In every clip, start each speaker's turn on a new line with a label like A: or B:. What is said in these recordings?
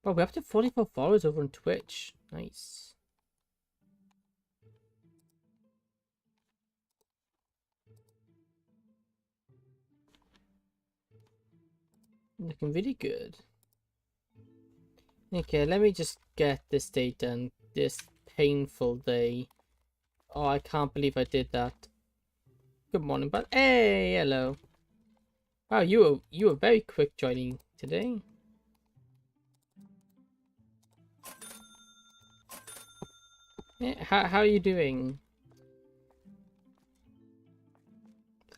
A: Oh, we're up to 44 followers over on Twitch. Nice. Looking really good. Okay, let me just get this day done. This painful day. Oh, I can't believe I did that. Good morning, but hey, hello. Wow, you were very quick joining today. Yeah, how are you doing?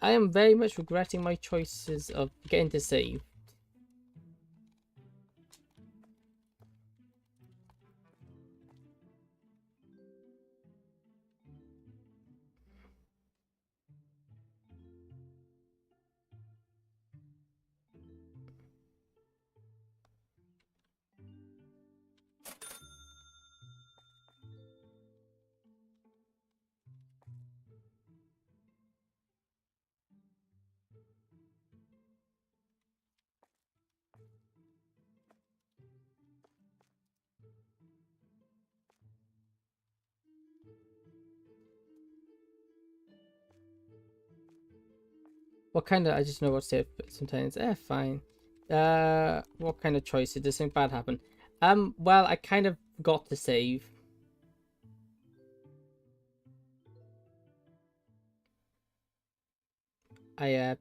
A: I am very much regretting my choices of getting to save. What kind of, I just know what to say sometimes. Fine. What kind of choice? Did something bad happen? Well, I kind of got to save. I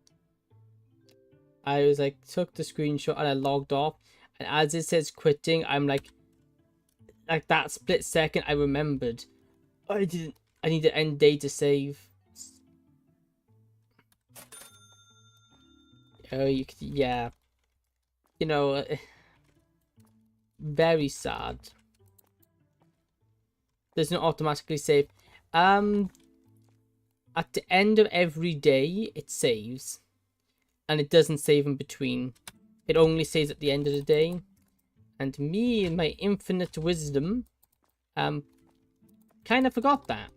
A: was like, took the screenshot and I logged off. And as it says quitting, I'm like that split second I remembered. I need to end day to save. Oh, yeah. You know, very sad. Does not automatically save. At the end of every day, it saves. And it doesn't save in between. It only saves at the end of the day. And me, in my infinite wisdom, kind of forgot that.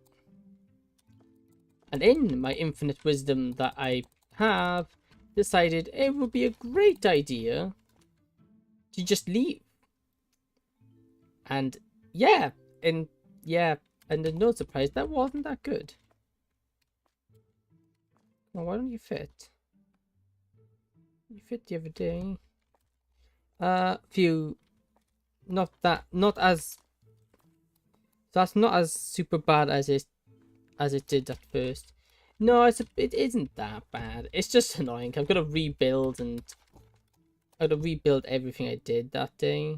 A: And in my infinite wisdom that I have, decided it would be a great idea to just leave. And yeah, and no surprise, that wasn't that good. Well, why don't you fit? You fit the other day. Few, not as. That's not as super bad as it did at first. No, it isn't that bad. It's just annoying. I've got to rebuild everything I did that day.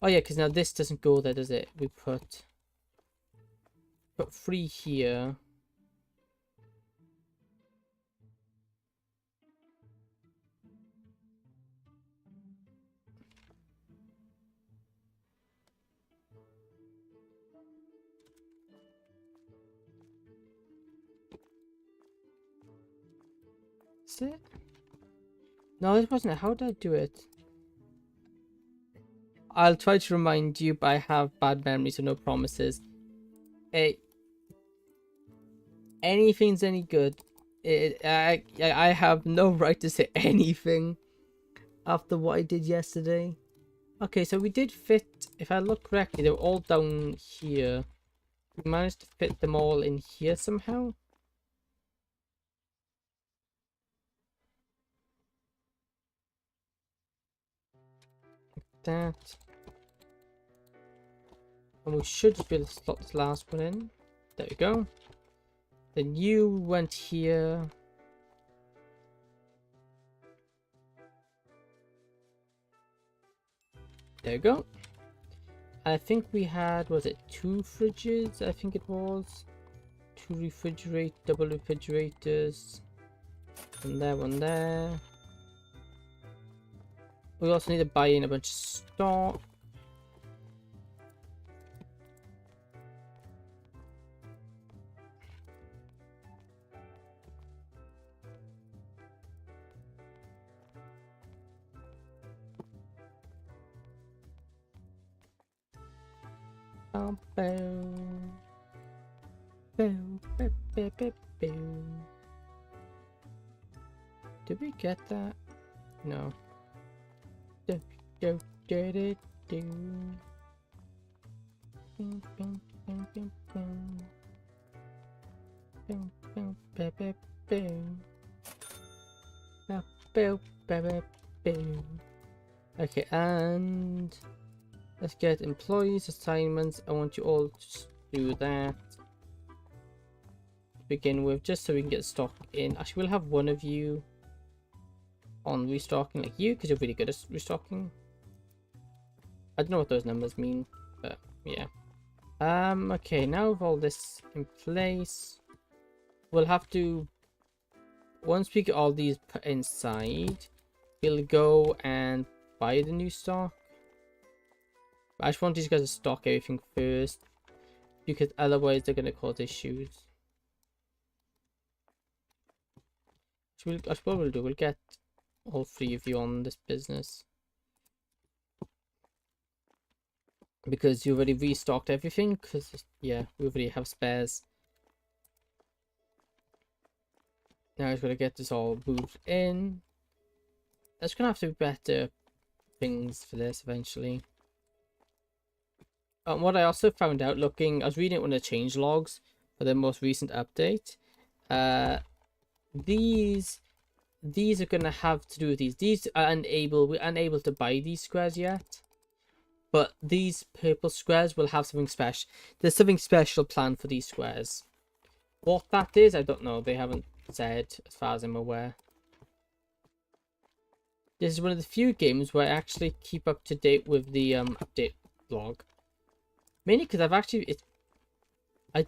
A: Oh yeah, because now this doesn't go there, does it? We put 3 here. Is it? No, it wasn't. How did I do it? I'll try to remind you, but I have bad memories, so no promises. Hey, anything's any good. I have no right to say anything after what I did yesterday. Okay, so we did fit. If I look correctly, they were all down here. We managed to fit them all in here somehow. That. And we should just be able to slot this last one in. There we go. Then you went here. There we go. I think we had, was it 2 fridges? I think it was. 2 double refrigerators. One there. We also need to buy in a bunch of stock. Did we get that? No. Do, do, do, do, do. Bing, bing, bing, bing, bing. Bing, bing, bing, bing, bing. Bow, bow, bow, bow, bow. Okay, and let's get employees assignments. I want you all to do that to begin with, just so we can get stock in. Actually, we'll have one of you on restocking, like you, because you're really good at restocking. I don't know what those numbers mean, but yeah. Okay, now with all this in place, we'll have to, once we get all these put inside, we'll go and buy the new stock. I just want these guys to stock everything first, because otherwise they're going to cause issues. So that's what we'll do. We'll get all three of you on this business, because you already restocked everything, because yeah, we already have spares. Now I'm going to get this all moved in. There's going to have to be better things for this eventually. What I also found out looking, I was reading one of the change logs for the most recent update. These are going to have to do with these. These are we're unable to buy these squares yet. But these purple squares will have something special. There's something special planned for these squares. What that is, I don't know. They haven't said, as far as I'm aware. This is one of the few games where I actually keep up to date with the update log. Mainly because I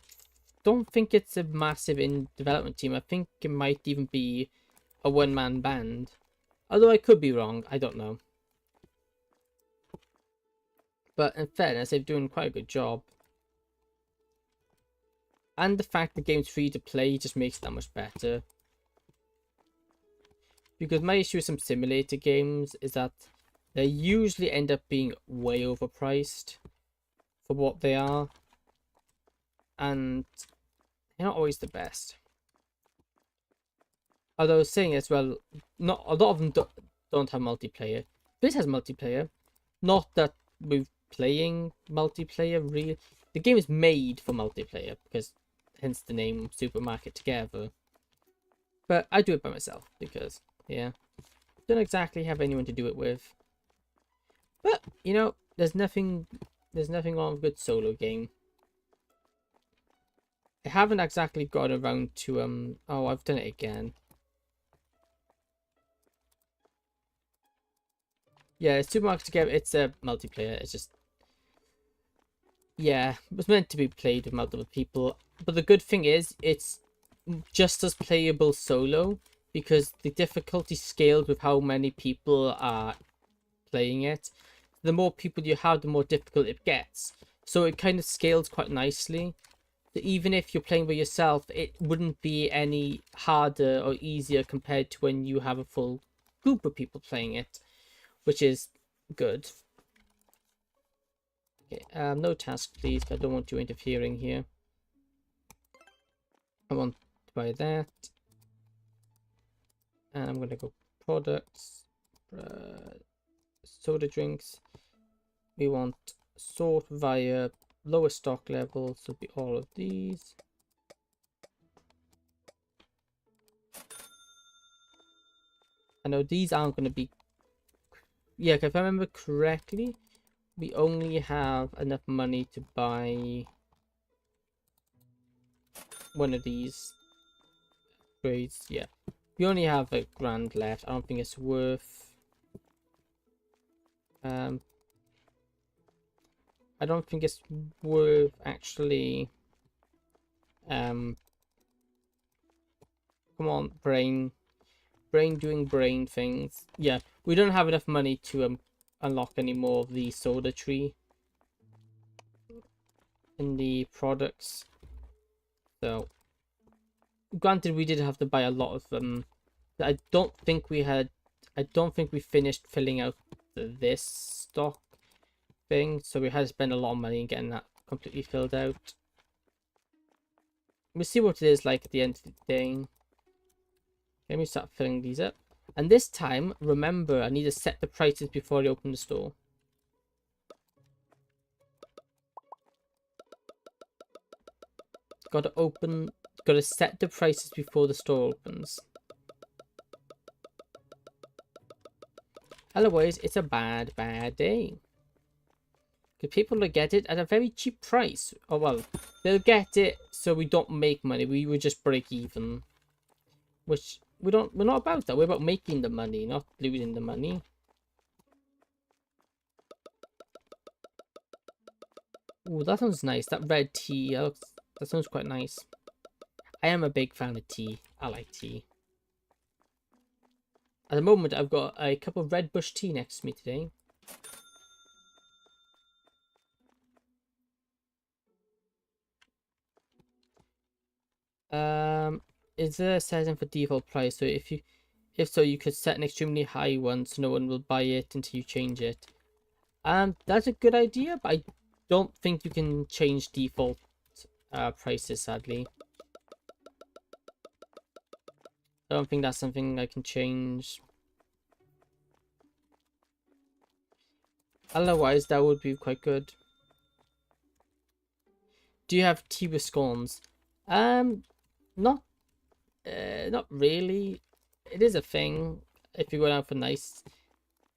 A: don't think it's a massive development team. I think it might even be a one-man band. Although I could be wrong. I don't know. But in fairness, they're doing quite a good job. And the fact the game's free to play just makes it that much better. Because my issue with some simulator games is that they usually end up being way overpriced for what they are. And they're not always the best. Although saying as well, not a lot of them don't have multiplayer. This has multiplayer. Not that we're playing multiplayer really. The game is made for multiplayer, because hence the name SuperMarket together. But I do it by myself because, yeah, don't exactly have anyone to do it with. But you know, there's nothing wrong with a good solo game. I haven't exactly got around to oh, I've done it again. Yeah, SuperMarket together, it's a multiplayer. It's just, yeah, it was meant to be played with multiple people. But the good thing is, it's just as playable solo, because the difficulty scales with how many people are playing it. The more people you have, the more difficult it gets. So it kind of scales quite nicely. So even if you're playing by yourself, it wouldn't be any harder or easier compared to when you have a full group of people playing it, which is good. Okay, no task, please. I don't want you interfering here. I want to buy that. And I'm going to go products, soda drinks. We want sort via lower stock levels, so be all of these. I know these aren't going to be, yeah, if I remember correctly, we only have enough money to buy one of these grades. Yeah, we only have a grand left. I don't think it's worth I don't think it's worth actually come on, brain doing brain things. Yeah, we don't have enough money to unlock any more of the soda tree in the products. So granted, we did have to buy a lot of them. I don't think we finished filling out this stock thing, so we had to spend a lot of money in getting that completely filled out. We'll see what it is like at the end of the day. Let me start filling these up. And this time, remember, I need to set the prices before I open the store. Gotta set the prices before the store opens. Otherwise, it's a bad day. Because people will get it at a very cheap price. Oh, well, they'll get it so we don't make money. We would just break even. Which, we're not about that. We're about making the money, not losing the money. Ooh, that sounds nice. That red tea, that sounds quite nice. I am a big fan of tea. I like tea. At the moment, I've got a cup of red bush tea next to me today. Is there a setting for default price? So if so, you could set an extremely high one so no one will buy it until you change it. That's a good idea, but I don't think you can change default prices, sadly. I don't think that's something I can change. Otherwise, that would be quite good. Do you have tea with scones? Not really. It is a thing if you're going out for nice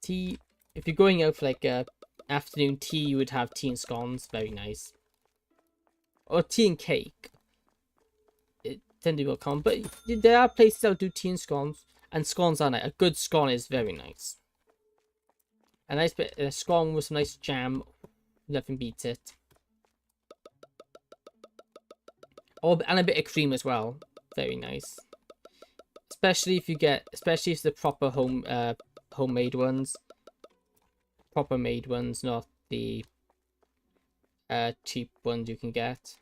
A: tea. If you're going out for like a afternoon tea, you would have tea and scones. Very nice. Or tea and cake. It tend to be more common, but there are places that do tea and scones are nice. A good scone is very nice. A nice bit of scone with some nice jam, nothing beats it. Oh, and a bit of cream as well, very nice. Especially if it's the proper homemade ones. Proper made ones, not the cheap ones you can get.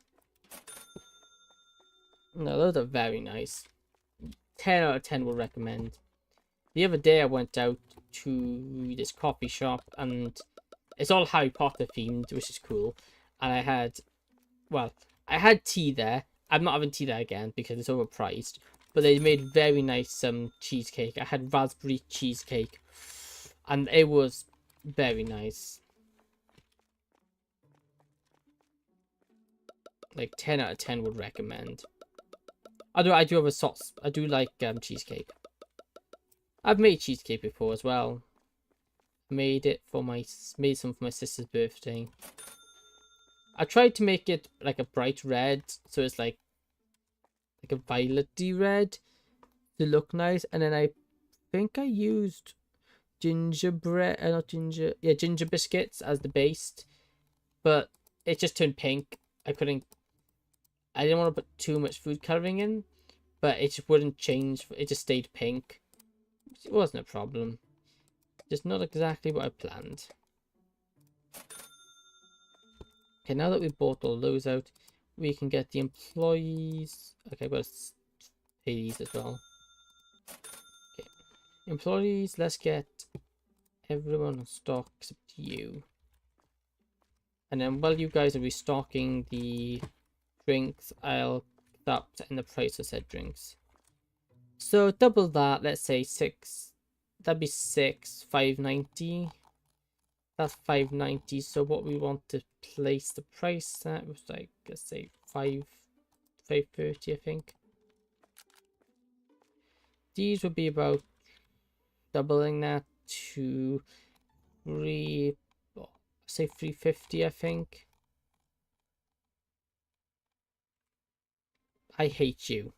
A: No, those are very nice. 10 out of 10 would recommend. The other day I went out to this coffee shop and it's all Harry Potter themed, which is cool. And I had tea there. I'm not having tea there again because it's overpriced. But they made very nice cheesecake. I had raspberry cheesecake. And it was very nice. Like 10 out of 10 would recommend. I do have a sauce. I do like cheesecake. I've made cheesecake before as well. Made some for my sister's birthday. I tried to make it like a bright red, so it's like a violety red to look nice, and then I think I used ginger biscuits as the base, but it just turned pink. I didn't want to put too much food coloring in, but it just wouldn't change. It just stayed pink. It wasn't a problem. Just not exactly what I planned. Okay, now that we've bought all those out, we can get the employees. Okay, I've got to pay these as well. Okay, employees, let's get everyone on stock except you. And then while you guys are restocking the drinks, I'll stop setting the price of said drinks. So double that, let's say 6. That'd be 6, 590. That's 590. So what we want to place the price at was like, let's say 530, I think. These would be about doubling that to say 350, I think. I hate you.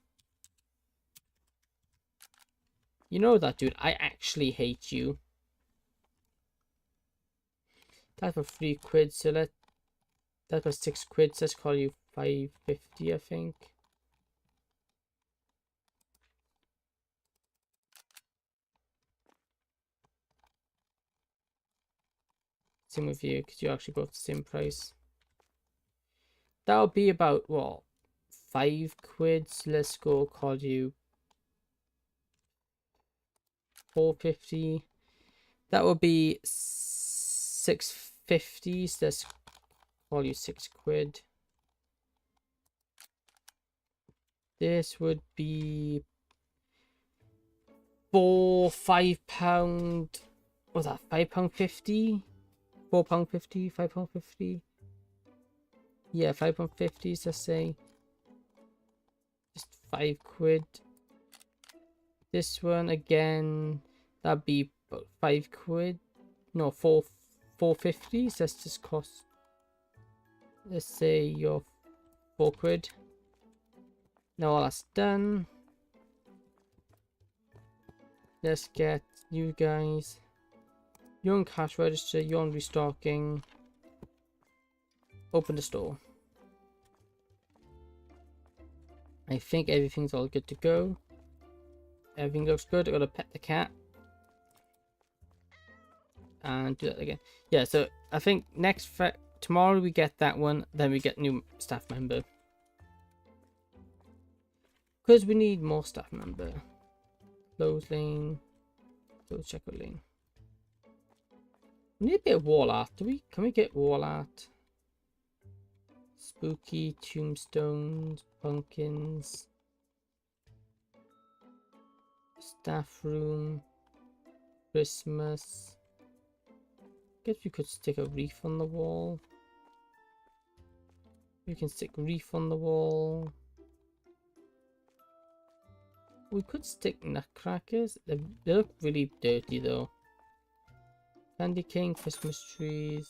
A: You know that, dude. I actually hate you. That's for 3 quid, so that was 6 quid, so let's call you 550, I think. Same with you, because you're actually both the same price. That'll be about, what, 5 quid, so let's go call you 450. That would be 650, so let's call you 6 quid. This would be for £5. What was that? £5.50? £4.50? £5.50? Yeah, £5.50. Let's say just £5. This one again, that'd be about £5. No, £4.50. So that's just cost. Let's say your £4. Now all that's done. Let's get you guys. You're on cash register. You're on restocking. Open the store. I think everything's all good to go. Everything looks good. I gotta pet the cat. And do that again. Yeah, so I think tomorrow we get that one. Then we get new staff member. Because we need more staff member. Close lane. Close checkout lane. We need a bit of wall art. Can we get wall art? Spooky, tombstones, pumpkins, staff room, Christmas. Guess we could stick a wreath on the wall. We can stick a wreath on the wall. We could stick nutcrackers. They look really dirty though. Candy cane, Christmas trees.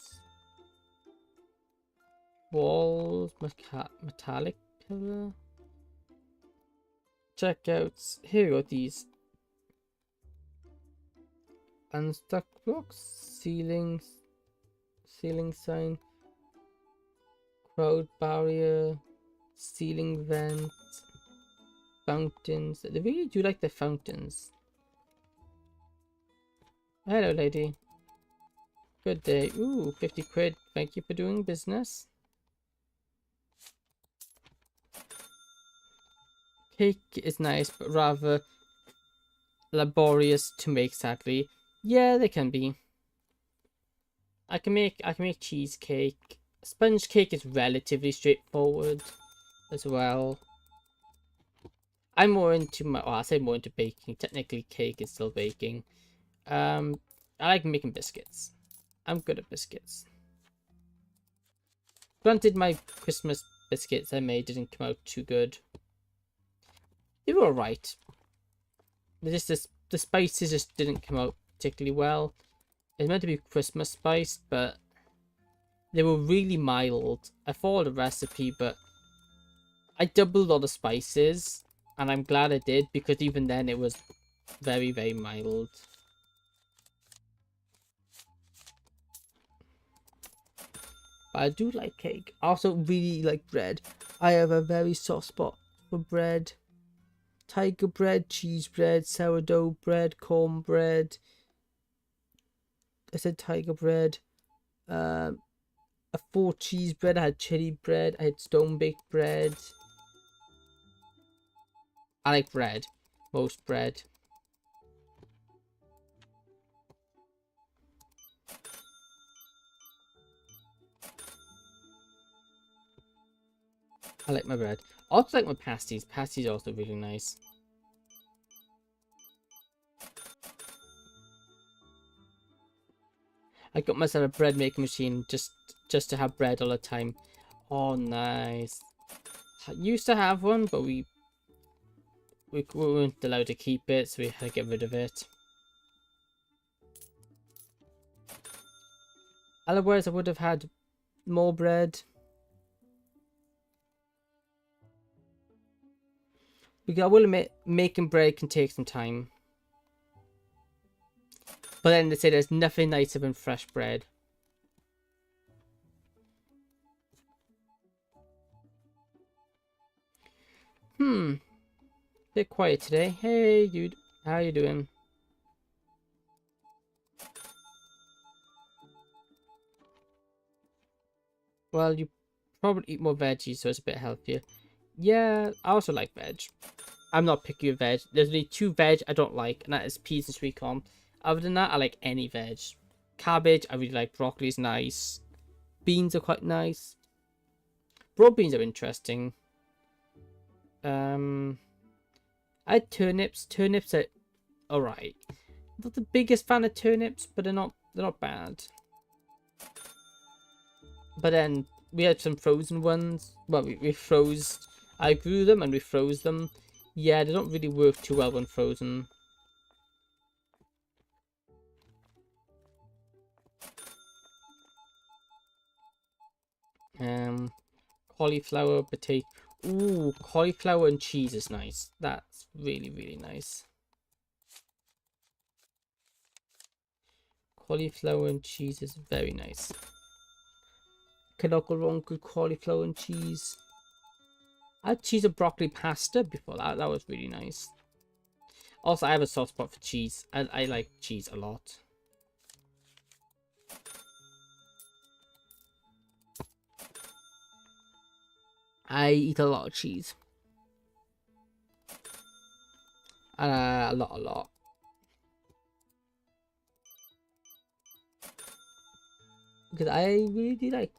A: Walls, metallic pillar. Checkouts. Here we go, these. Unstuck blocks, ceilings, ceiling sign, crowd barrier, ceiling vent, fountains. They really do like the fountains. Hello, lady. Good day. Ooh, £50. Thank you for doing business. Cake is nice, but rather laborious to make, sadly. Yeah, they can be. I can make cheesecake. Sponge cake is relatively straightforward as well. I'm more into I say more into baking. Technically, cake is still baking. I like making biscuits. I'm good at biscuits. Granted, my Christmas biscuits I made didn't come out too good. They were alright. The spices just didn't come out particularly well. It's meant to be Christmas spice, but they were really mild. I followed the recipe, but I doubled all the spices, and I'm glad I did, because even then it was very, very mild. But I do like cake. I also really like bread. I have a very soft spot for bread. Tiger bread, cheese bread, sourdough bread, cornbread. I said tiger bread. A 4 cheese bread. I had chili bread. I had stone baked bread. I like bread. Most bread. I like my bread. I also like my pasties. Pasties are also really nice. I got myself a bread making machine just to have bread all the time. Oh, nice. I used to have one, but we weren't allowed to keep it, so we had to get rid of it. Otherwise, I would have had more bread. Because I will admit, making bread can take some time. But then they say there's nothing nicer than fresh bread. Bit quiet today. Hey, dude. How you doing? Well, you probably eat more veggies, so it's a bit healthier. Yeah, I also like veg. I'm not picky with veg. There's only 2 veg I don't like, and that is peas and sweet corn. Other than that, I like any veg. Cabbage, I really like. Broccoli is nice. Beans are quite nice. Broad beans are interesting. I had turnips. Turnips are alright. Not the biggest fan of turnips, but they're not bad. But then we had some frozen ones. Well, we froze. I grew them and we froze them. Yeah, they don't really work too well when frozen. Cauliflower, potato. Ooh, cauliflower and cheese is nice. That's really, really nice. Cauliflower and cheese is very nice. Cannot go wrong with cauliflower and cheese. I had cheese and broccoli pasta before that. That was really nice. Also, I have a soft spot for cheese. I like cheese a lot. I eat a lot of cheese. A lot. Because I really do like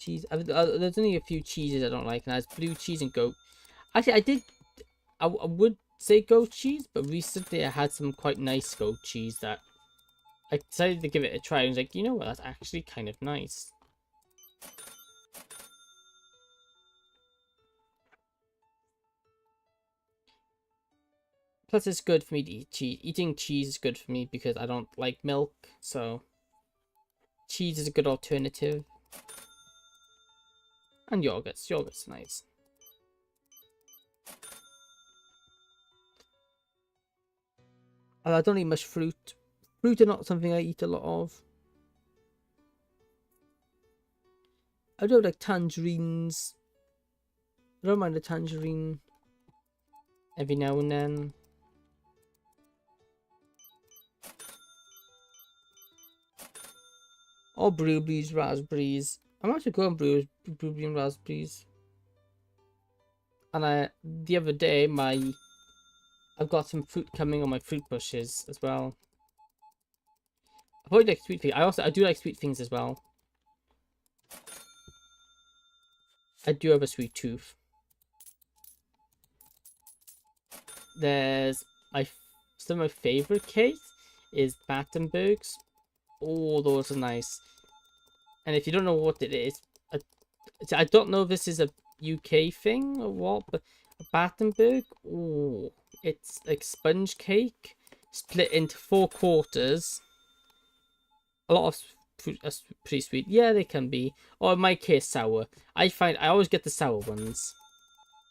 A: cheese. There's only a few cheeses I don't like, and that's blue cheese and goat. Actually, I would say goat cheese, but recently I had some quite nice goat cheese that I decided to give it a try. I was like, you know what, that's actually kind of nice. Plus, it's good for me to eat cheese. Eating cheese is good for me because I don't like milk, so cheese is a good alternative. And yogurt's nice. I don't eat much fruit. Fruit are not something I eat a lot of. I do like tangerines. I don't mind a tangerine every now and then. Or blueberries, raspberries. I'm actually going blueberry and raspberries. And the other day, I've got some fruit coming on my fruit bushes as well. I probably like sweet things. I do like sweet things as well. I do have a sweet tooth. There's some of my favorite cakes is Battenbergs. Oh, those are nice. And if you don't know what it is, I don't know if this is a UK thing or what, but a Battenberg, oh, it's like sponge cake split into 4 quarters. A lot of fruit are pretty sweet. Yeah, they can be. Or in my case, sour. I always get the sour ones.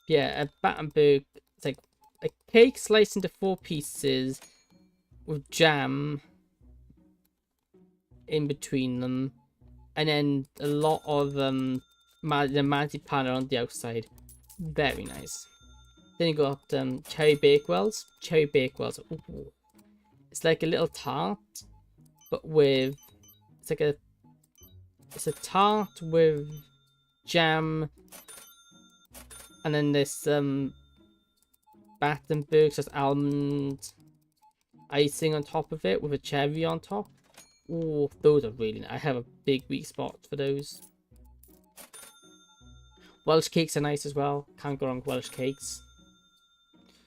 A: Yeah, a Battenberg, it's like a cake sliced into 4 pieces with jam in between them, and then a lot of the marzipan on the outside. Very nice. Then you got cherry bakewells. Cherry bakewells. Ooh. It's like a little tart, but with it's a tart with jam, and then this Battenberg has almond icing on top of it with a cherry on top. Oh, those are really nice. I have a big weak spot for those. Welsh cakes are nice as well. Can't go wrong with Welsh cakes.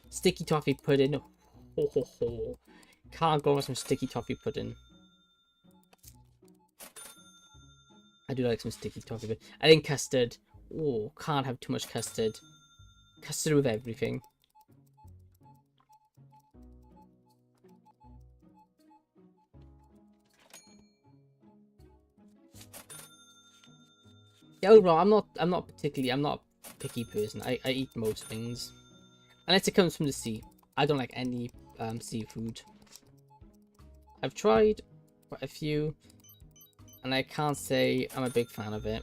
A: Sticky toffee pudding. Ho ho ho. Can't go wrong with some sticky toffee pudding. I do like some sticky toffee pudding. I think custard. Oh, can't have too much custard. Custard with everything. Yeah, overall, I'm not a picky person. I eat most things. Unless it comes from the sea. I don't like any seafood. I've tried quite a few, and I can't say I'm a big fan of it.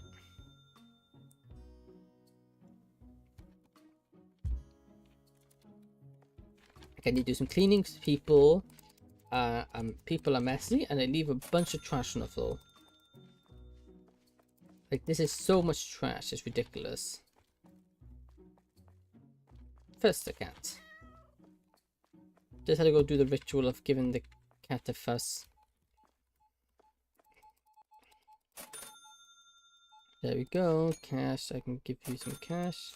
A: I need to do some cleaning because people are messy and they leave a bunch of trash on the floor. Like, this is so much trash, it's ridiculous. First the cat. Just had to go do the ritual of giving the cat a fuss. There we go, cash. I can give you some cash.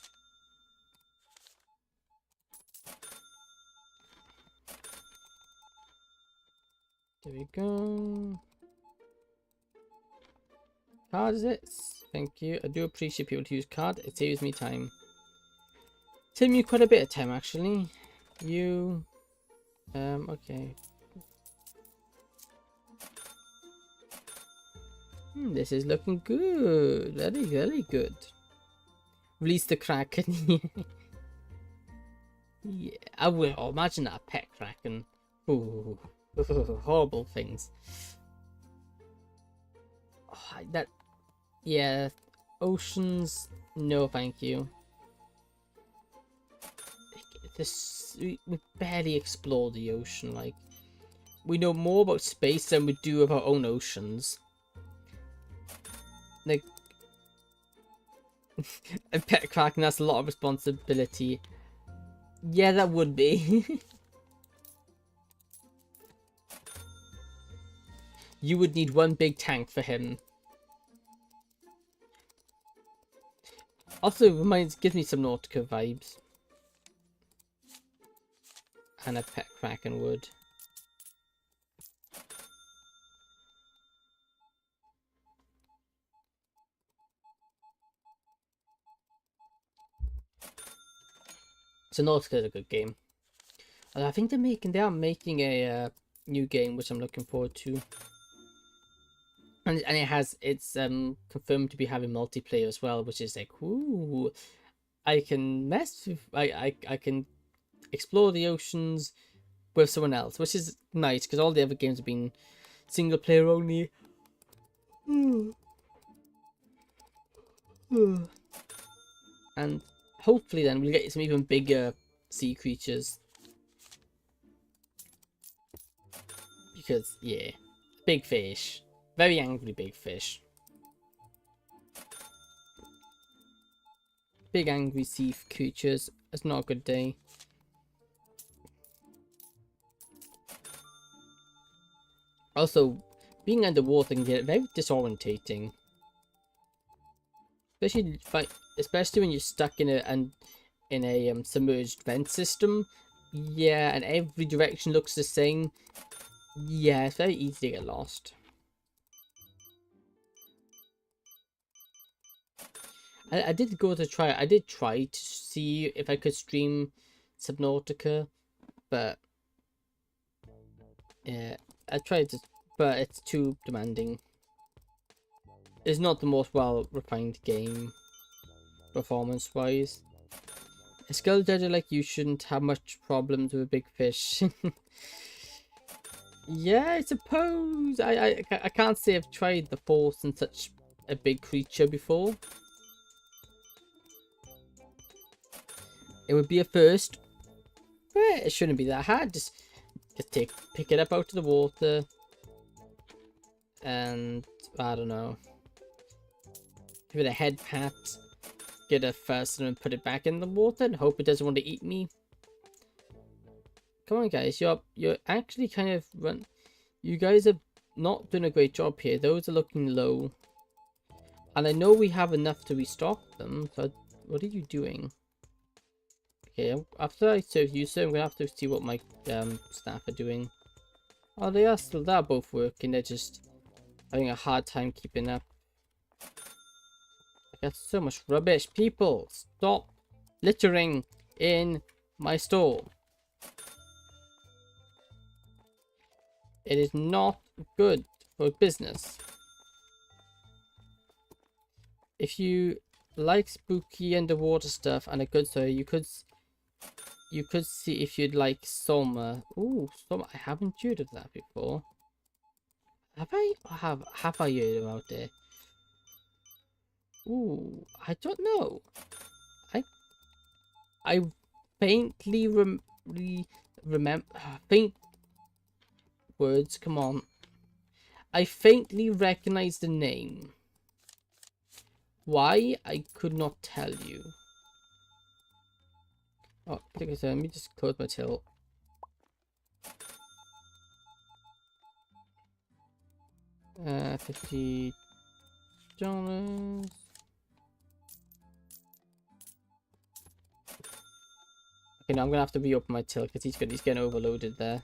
A: There we go. Card is it? Thank you. I do appreciate people who use card. It saves me time. Saved me quite a bit of time actually. You okay. This is looking good. Very, very good. Release the Kraken. Yeah, I will. Imagine that, a pet Kraken. Ooh, horrible things. Oh, that, yeah. Oceans, no thank you. This, we barely explore the ocean. Like, we know more about space than we do of our own oceans. Like, a pet Kraken, that's a lot of responsibility. Yeah, that would be. You would need one big tank for him. Also, gives me some Nautica vibes. And a pet Kraken would. So Nautica is a good game. I think they are making a new game which I'm looking forward to. And it's confirmed to be having multiplayer as well, which is like, ooh, I can mess with, I can explore the oceans with someone else, which is nice because all the other games have been single player only. And hopefully then we'll get some even bigger sea creatures. Because, yeah, big fish. Very angry big fish. Big angry sea creatures. It's not a good day. Also, being underwater can get very disorientating. Especially when you're stuck in a submerged vent system. Yeah, and every direction looks the same. Yeah, it's very easy to get lost. I did try to see if I could stream Subnautica, but yeah, I tried to, but it's too demanding. It's not the most well-refined game, performance-wise. A skill judge like you shouldn't have much problems with a big fish. Yeah, I suppose. I can't say I've tried the force in such a big creature before. It would be a first. But it shouldn't be that hard. Just pick it up out of the water. And I don't know. Give it a head pat. Get it first and then put it back in the water and hope it doesn't want to eat me. Come on guys, you're actually kind of you guys are not doing a great job here. Those are looking low. And I know we have enough to restock them, but what are you doing? Okay, after I serve you, sir, I'm gonna have to see what my staff are doing. Oh, they're both working. They're just having a hard time keeping up. I got so much rubbish. People, stop littering in my store. It is not good for business. If you like spooky underwater stuff and a good story, you could see if you'd like Soma. Ooh, Soma! I haven't heard of that before. Have I? Have I heard about it? Ooh, I don't know. I faintly remember. Faint words. Come on. I faintly recognize the name. Why? I could not tell you. Oh, let me just close my till. $50. Okay, now I'm gonna have to reopen my till because he's getting overloaded there.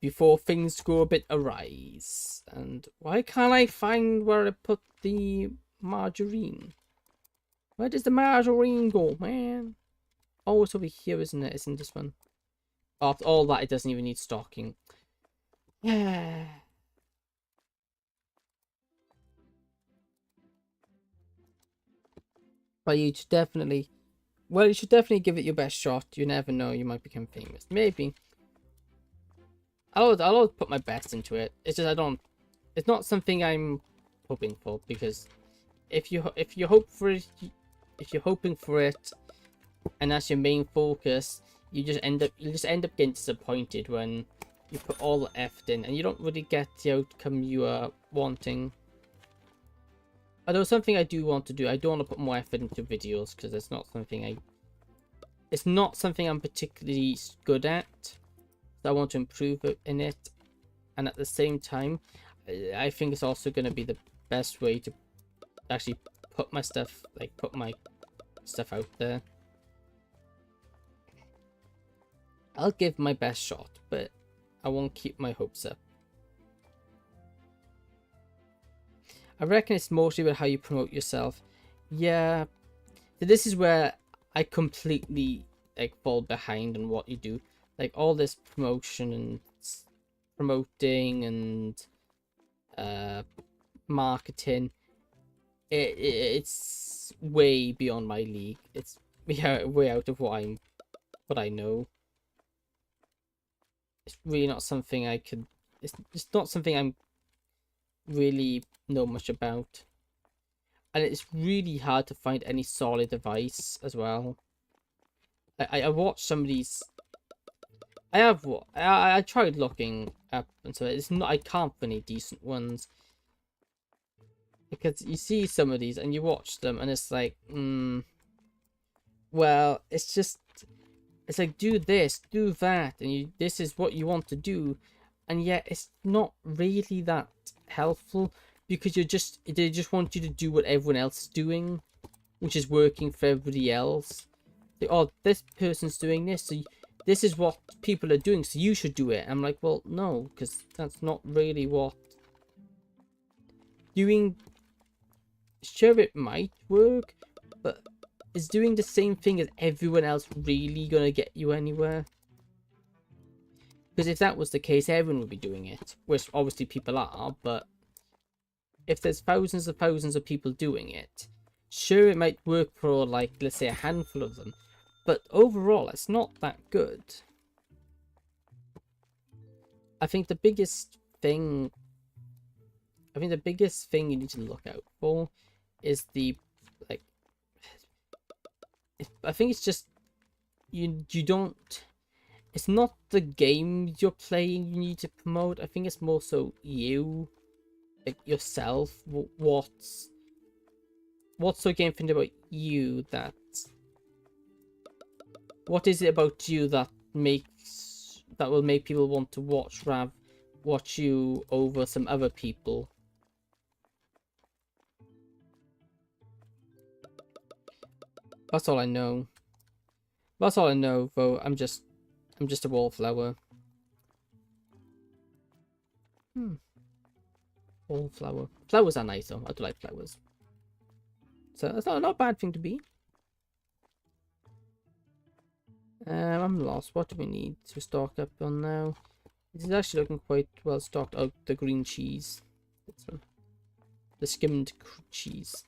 A: before things go a bit awry. And why can't I find where I put the margarine? Where does the margarine go, man? Oh, it's over here, isn't it? Isn't this one? After all that, it doesn't even need stocking. Yeah. But you should definitely... Well, you should definitely give it your best shot. You never know, you might become famous. Maybe. I'll always put my best into it. It's just I don't... It's not something I'm hoping for, because if you hope for it, if you're hoping for it, and that's your main focus, you just end up getting disappointed when you put all the effort in and you don't really get the outcome you are wanting. Although something I do want to do, I do want to put more effort into videos, because it's not something I'm particularly good at. So I want to improve in it, and at the same time, I think it's also going to be the best way to actually put my stuff out there. I'll give my best shot, but I won't keep my hopes up. I reckon it's mostly about how you promote yourself. Yeah, so this is where I completely fall behind on what you do. Like all this promotion and promoting and marketing, it's way beyond my league. It's way out of what I know. It's really not something I could. It's not something I'm really know much about, and it's really hard to find any solid advice as well. I watched some of these. I tried looking up, and so it's not. I can't find any decent ones, because you see some of these and you watch them, and it's like, well, it's like, do this, do that, and this is what you want to do, and yet it's not really that helpful, because they just want you to do what everyone else is doing, which is working for everybody else. Like, oh, this person's doing this, so this is what people are doing, so you should do it. I'm like, well, no, because that's not really what doing. Sure, it might work, but is doing the same thing as everyone else really gonna get you anywhere? Because if that was the case, everyone would be doing it, which obviously people are, but if there's thousands of people doing it, sure, it might work for, like, let's say a handful of them, but overall, it's not that good. I think the biggest thing you need to look out for is the, like, I think it's just, you don't, it's not the game you're playing you need to promote. I think it's more so you, like, yourself. What's so game thing about you that, what is it about you that will make people want to watch you over some other people? That's all I know. That's all I know, though. I'm just a wallflower. Wallflower. Flowers are nice, though. I do like flowers. So that's not a bad thing to be. I'm lost. What do we need to stock up on now? This is actually looking quite well stocked. Oh, the green cheese. This one. The skimmed cheese.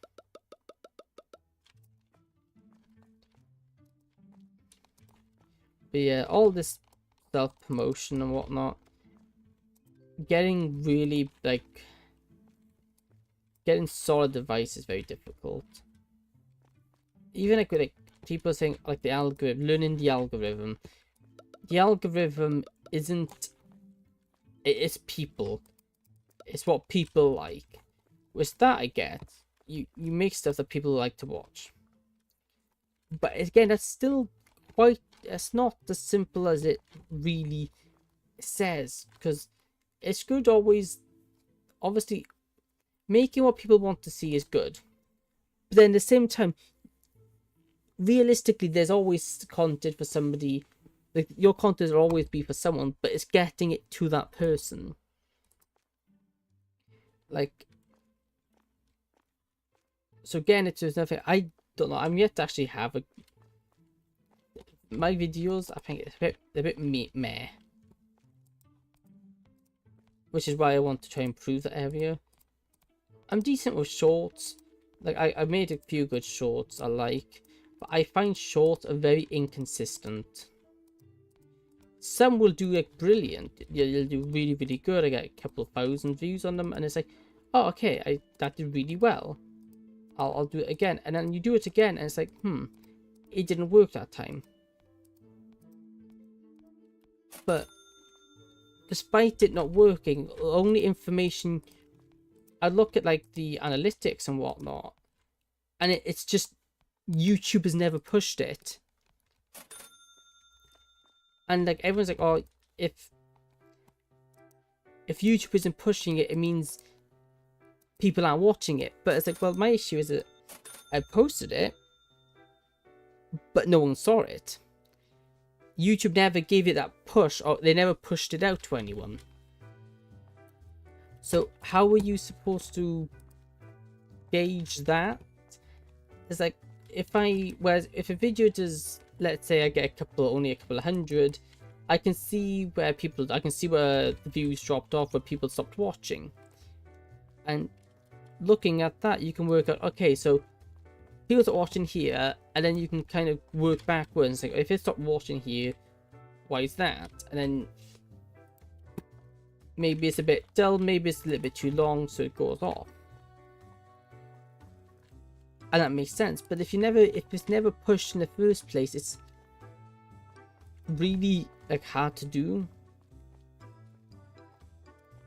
A: But yeah, all this self-promotion and whatnot, getting really, like, getting solid advice is very difficult. Even like people saying, like, the algorithm, learning the algorithm. The algorithm isn't, it's people. It's what people like. With that, I get. You make stuff that people like to watch. But again, that's still quite, it's not as simple as it really says, because it's good always, obviously, making what people want to see is good, but then at the same time, realistically, there's always content for somebody Like, your content will always be for someone, but it's getting it to that person. Like, so again, it's just nothing. I don't know. I'm yet to actually have my videos. I think it's a bit meh, which is why I want to try and improve that area. I'm decent with shorts. Like, I made a few good shorts I like, but I find shorts are very inconsistent. Some will do like brilliant. You'll do really, really good. I get a couple of thousand views on them, and it's like, oh, okay, that did really well. I'll do it again, and then you do it again, and it's like, it didn't work that time. But despite it not working, only information, I look at like the analytics and whatnot, and it's just YouTube has never pushed it. And like everyone's like, oh, if YouTube isn't pushing it, it means people aren't watching it. But it's like, well, my issue is that I posted it, but no one saw it. YouTube never gave it that push, or they never pushed it out to anyone. So how are you supposed to gauge that? It's like, if a video does, let's say I get only a couple of hundred, I can see where the views dropped off, where people stopped watching. And looking at that, you can work out, okay, so people start watching here, and then you can kind of work backwards. Like, if they stop watching here, why is that? And then maybe it's a bit dull, maybe it's a little bit too long, so it goes off. And that makes sense. But if it's never pushed in the first place, it's really like hard to do.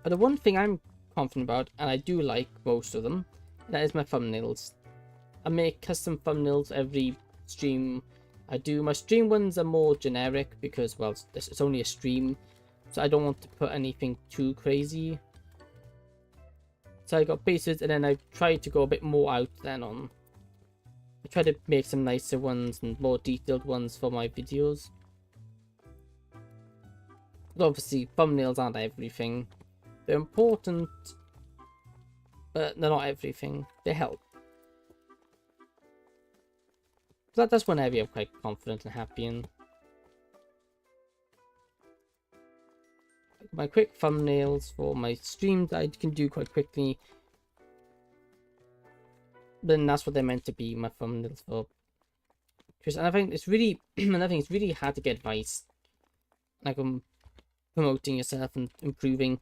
A: But the one thing I'm confident about, and I do like most of them, that is my thumbnails. I make custom thumbnails every stream I do. My stream ones are more generic because, well, it's only a stream, so I don't want to put anything too crazy. So I got bases, and then I try to go a bit more out than on. I try to make some nicer ones and more detailed ones for my videos. But obviously, thumbnails aren't everything. They're important, but they're not everything. They help. So that's one area I'm quite confident and happy in. My quick thumbnails for my streams I can do quite quickly. Then that's what they're meant to be, my thumbnails for. And I think it's really, it's really hard to get advice, like promoting yourself and improving,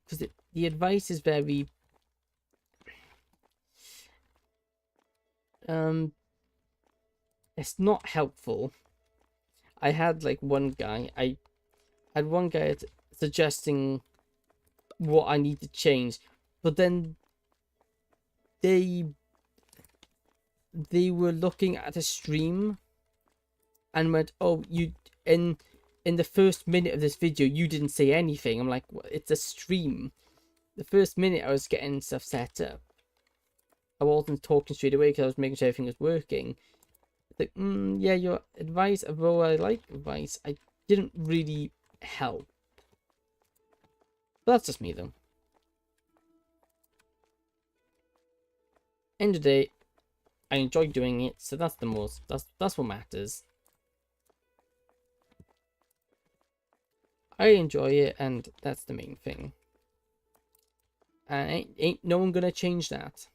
A: because the advice is very, it's not helpful. I had like one guy, suggesting what I need to change, but then they were looking at a stream and went, oh, you in the first minute of this video you didn't say anything. I'm like, well, it's a stream. The first minute I was getting stuff set up, I wasn't talking straight away because I was making sure everything was working. Like, yeah, your advice, although I like advice, I didn't really help. But that's just me though. End of the day, I enjoy doing it, so that's that's what matters. I enjoy it, and that's the main thing. And ain't no one gonna change that.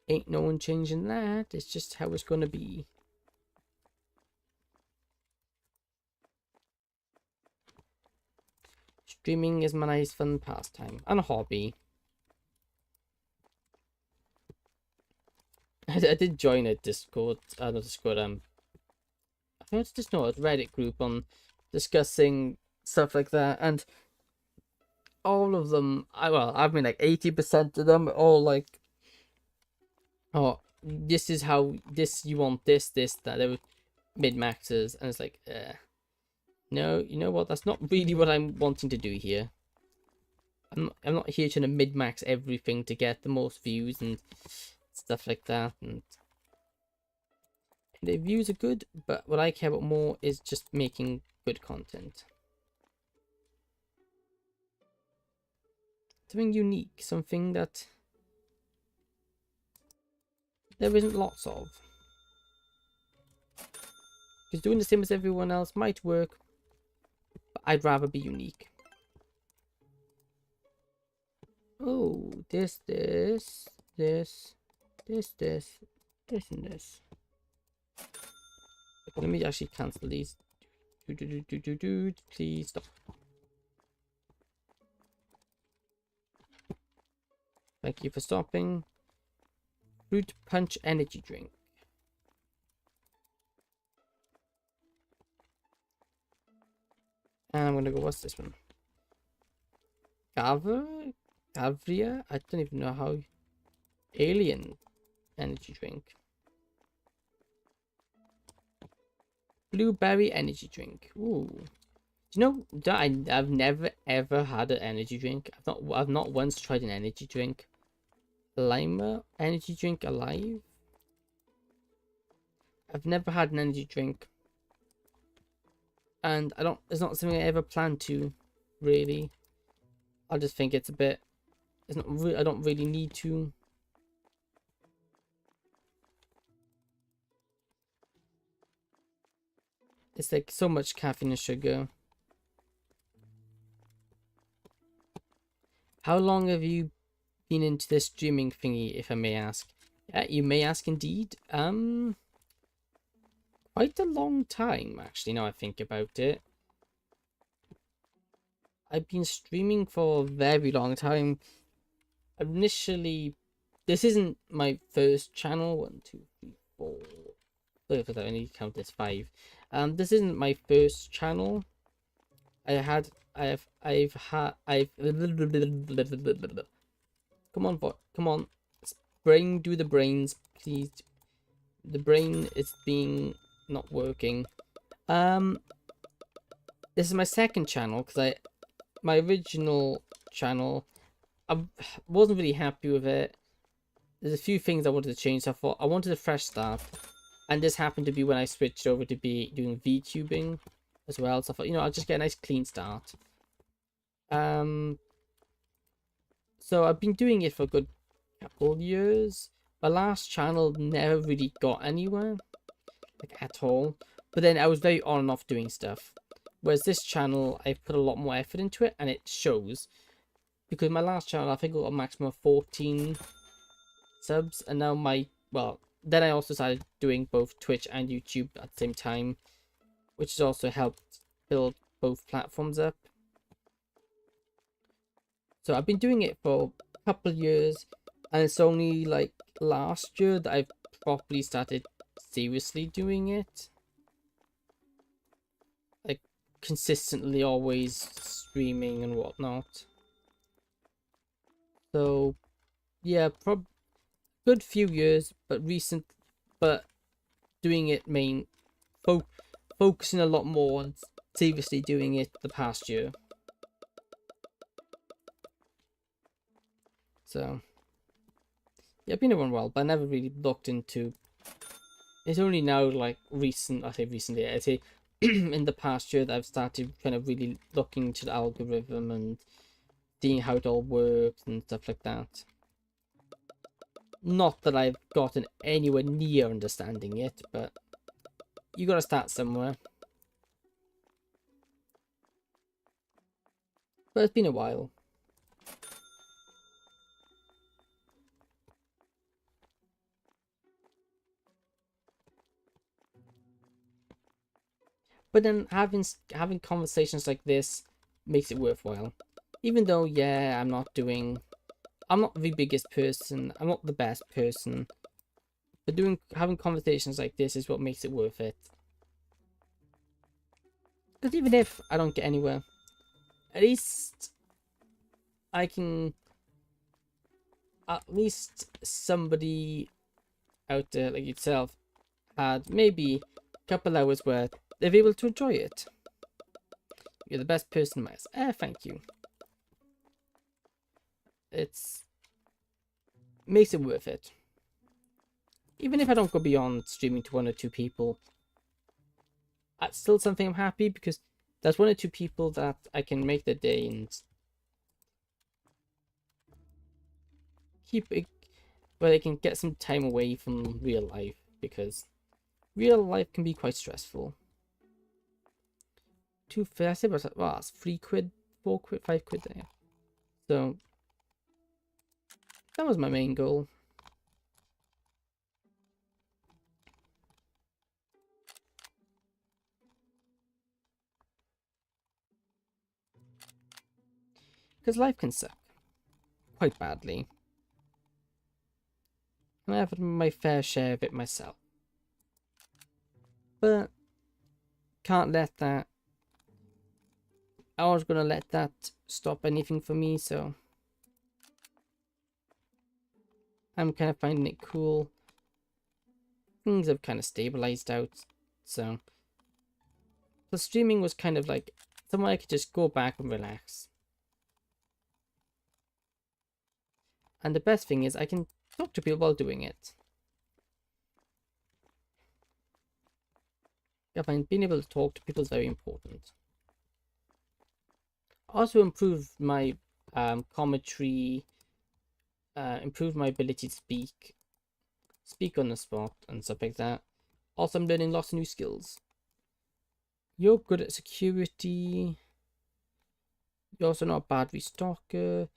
A: Ain't no one changing that. It's just how it's gonna be. Streaming is my nice fun pastime and a hobby. I did join a Discord, not Discord, I think it's just a Reddit group on discussing stuff like that, and all of them, I mean like 80% of them are all like, oh, this is how you want this, that. They were mid-maxers, and it's like, no, you know what? That's not really what I'm wanting to do here. I'm not here trying to mid-max everything to get the most views and stuff like that. And The views are good, but what I care about more is just making good content. Something unique, something that there isn't lots of. Because doing the same as everyone else might work, but I'd rather be unique. Oh, this, and this. Okay, let me actually cancel these. Please stop. Thank you for stopping. Fruit Punch energy drink. And I'm gonna go, what's this one? Gavria? I don't even know how. Alien energy drink. Blueberry energy drink. Ooh. Do you know that I've never ever had an energy drink? I've not once tried an energy drink. Lima energy drink alive? I've never had an energy drink. And it's not something I ever plan to, really. I just think it's a bit, it's not really, I don't really need to. It's like so much caffeine and sugar. How long have you been into this streaming thingy, if I may ask? Yeah, you may ask indeed. Quite a long time, actually, now I think about it. I've been streaming for a very long time. Initially, this isn't my first channel. 1, 2, 3, 4. Look at that, I need to count this 5. This isn't my first channel. I've come on, brain, do the brains, please. The brain is being not working. This is my second channel because my original channel, I wasn't really happy with it. There's a few things I wanted to change. So I thought I wanted a fresh start, and this happened to be when I switched over to be doing VTubing as well. So I thought, you know, I'll just get a nice clean start. So I've been doing it for a good couple of years. My last channel never really got anywhere, like at all. But then I was very on and off doing stuff. Whereas this channel, I've put a lot more effort into it, and it shows. Because my last channel, I think I got a maximum of 14 subs, and now then I also started doing both Twitch and YouTube at the same time, which has also helped build both platforms up. So I've been doing it for a couple of years, and it's only like last year that I've properly started seriously doing it. Like consistently always streaming and whatnot. So yeah, good few years, but doing it focusing a lot more on seriously doing it the past year. So yeah, I've been around a while, but I never really looked into. It's only now, like recently, I say in the past year that I've started kind of really looking into the algorithm and seeing how it all works and stuff like that. Not that I've gotten anywhere near understanding it, but you gotta start somewhere. But it's been a while. But then having conversations like this makes it worthwhile. Even though, yeah, I'm not the biggest person, I'm not the best person. But having conversations like this is what makes it worth it. Because even if I don't get anywhere, at least somebody out there like yourself had maybe a couple hours where they're able to enjoy it. You're the best person, Miles. Thank you. Makes it worth it. Even if I don't go beyond streaming to 1 or 2 people, that's still something I'm happy, because there's 1 or 2 people that I can make their day and keep it where they can get some time away from real life, because real life can be quite stressful. 2 I said, well, that's £3, £4, £5 there. So that was my main goal. Because life can suck quite badly, and I've had my fair share of it myself. But can't let that. I was gonna let that stop anything for me, so I'm kind of finding it cool. Things have kind of stabilized out, so the streaming was kind of like somewhere I could just go back and relax. And the best thing is I can talk to people while doing it. I find being able to talk to people is very important. Also improve my commentary, improve my ability to speak on the spot and stuff like that. Also, I'm learning lots of new skills. You're good at security. You're also not a bad restocker.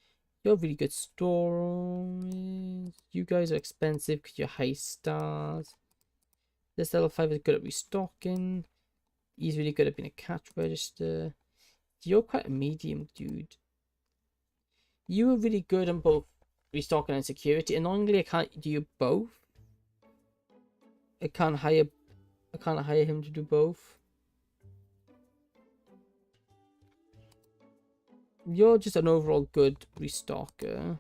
A: You're really good storage. You guys are expensive because you're high stars. This level 5 is good at restocking. He's really good at being a cash register. You're quite a medium dude. You were really good on both restocking and security. Annoyingly, I can't do both. I can't hire him to do both. You're just an overall good restocker.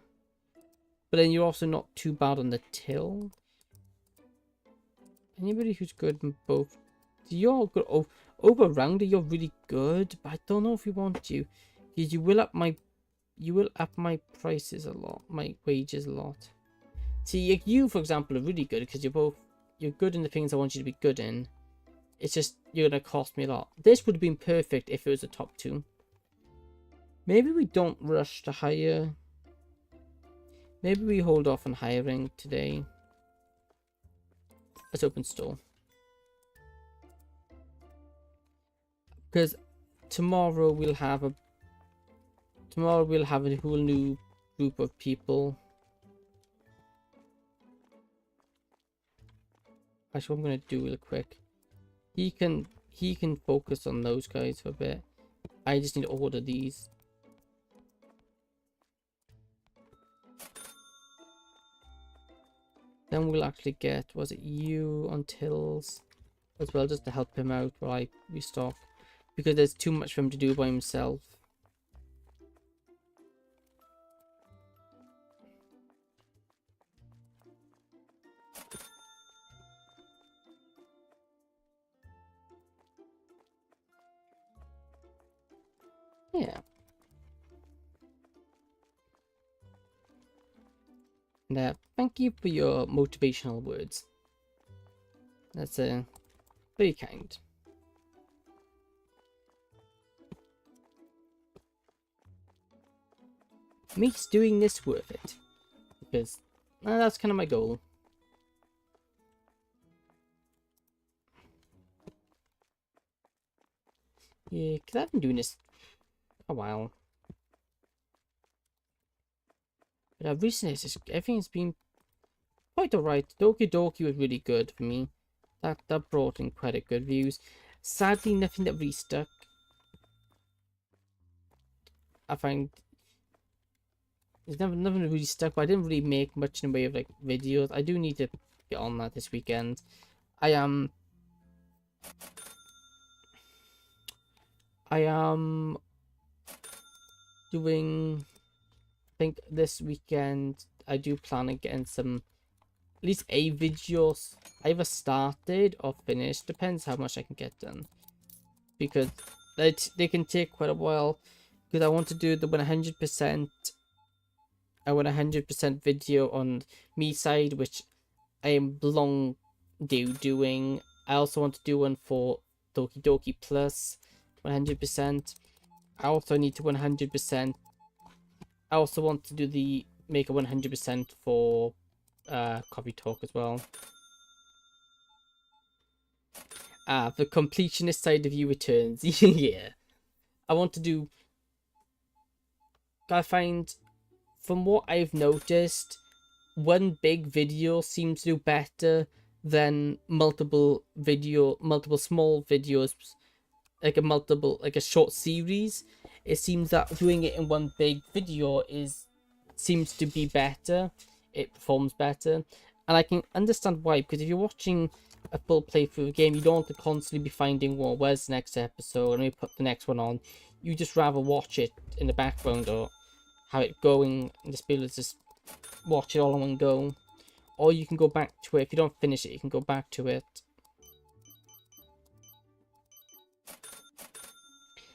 A: But then you're also not too bad on the till. Anybody who's good in both. You're good. Oh, over rounder, you're really good. But I don't know if we want you. Because you will up my prices a lot. My wages a lot. See, you, for example, are really good because you're good in the things I want you to be good in. It's just you're gonna cost me a lot. This would have been perfect if it was a top 2. Maybe we don't rush to hire. Maybe we hold off on hiring today. Let's open store. Because tomorrow we'll have a whole new group of people. Actually, what I'm gonna do real quick. He can focus on those guys for a bit. I just need to order these. Then we'll actually get, was it you on tills as well, just to help him out while I restock. Because there's too much for him to do by himself. Yeah. And thank you for your motivational words. That's very kind. Makes doing this worth it, because that's kind of my goal. Yeah, because I've been doing this a while. But recently, everything's been quite alright. Doki Doki was really good for me. That brought in quite a good views. Sadly, nothing that really stuck. I find there's nothing really stuck, but I didn't really make much in the way of like videos. I do need to get on that this weekend. I am doing, I think this weekend I do plan on getting some, at least a video either started or finished, depends how much I can get done, because they can take quite a while, because I want to do the 100% video on me side, which I am long doing. I also want to do one for Doki Doki Plus 100%. I also need to 100%. I also want to do the make a 100% for Coffee Talk as well. The completionist side of you returns. Yeah. I want to do... I find, from what I've noticed, one big video seems to do better than multiple small videos, like a short series. It seems that doing it in one big video seems to be better. It performs better, and I can understand why, because if you're watching a full playthrough of a game, you don't want to constantly be finding, well, where's the next episode, and we put the next one on. You just rather watch it in the background or have it going and just be able to just watch it all in one go. Or you can go back to it. If you don't finish it, you can go back to it.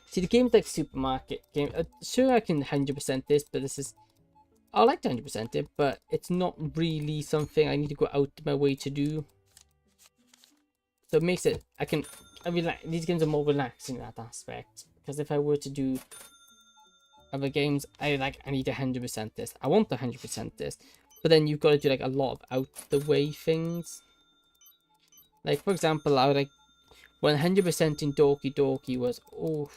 A: See, the game's like SuperMarket game. Sure, I can 100% this, but this is... I like to 100% it, but it's not really something I need to go out of my way to do. So it makes it... these games are more relaxing in that aspect. Because if I were to do other games, I need to 100% this. I want to 100% this. But then you've got to do like a lot of out the way things. Like, for example, I would like 100% in Doki Doki was... Oh.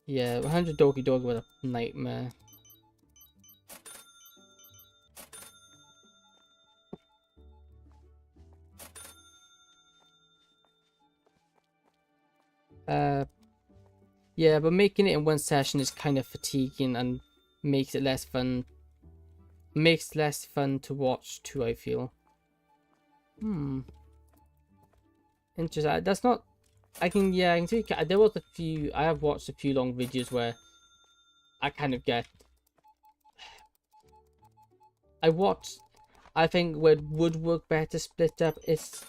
A: Yeah, 100 Doki Doki was a nightmare. Yeah, but making it in one session is kind of fatiguing and makes it less fun. Makes less fun to watch too, I feel. Interesting. That's not... I can see... There was a few... I have watched a few long videos where I kind of get... I think where it would work better split up is...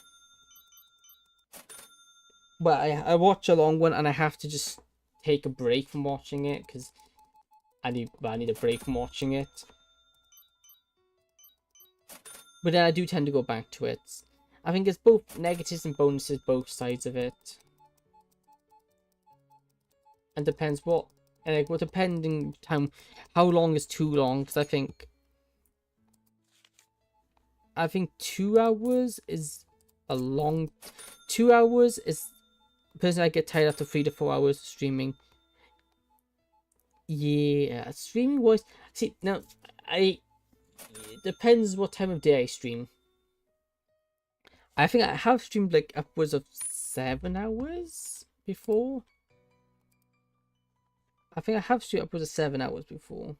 A: Well, I watch a long one and I have to just take a break from watching it because I need a break from watching it. But then I do tend to go back to it. I think it's both negatives and bonuses, both sides of it. And depends what, like, what depending time, how long is too long? Because I think 2 hours is a long. 2 hours is, personally, I get tired after 3 to 4 hours of streaming. Yeah, streaming wise, see now, it depends what time of day I stream. I think I have streamed like upwards of 7 hours before. I think I have streamed upwards of 7 hours before.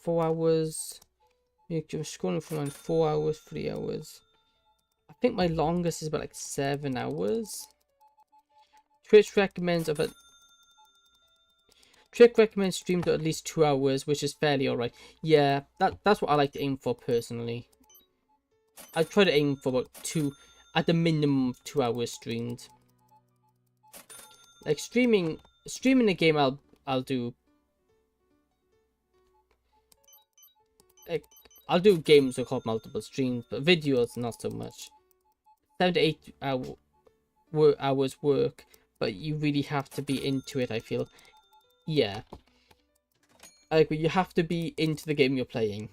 A: 4 hours. You're scrolling from around 4 hours, 3 hours. I think my longest is about like 7 hours. Twitch recommends streams of at least 2 hours, which is fairly alright. Yeah, that's what I like to aim for personally. I try to aim for about 2, at the minimum 2 hours streamed. Like streaming a game, I'll do. Like, I'll do games that called multiple streams, but videos not so much. 7 to 8 hours work, but you really have to be into it, I feel. Yeah. Like, you have to be into the game you're playing.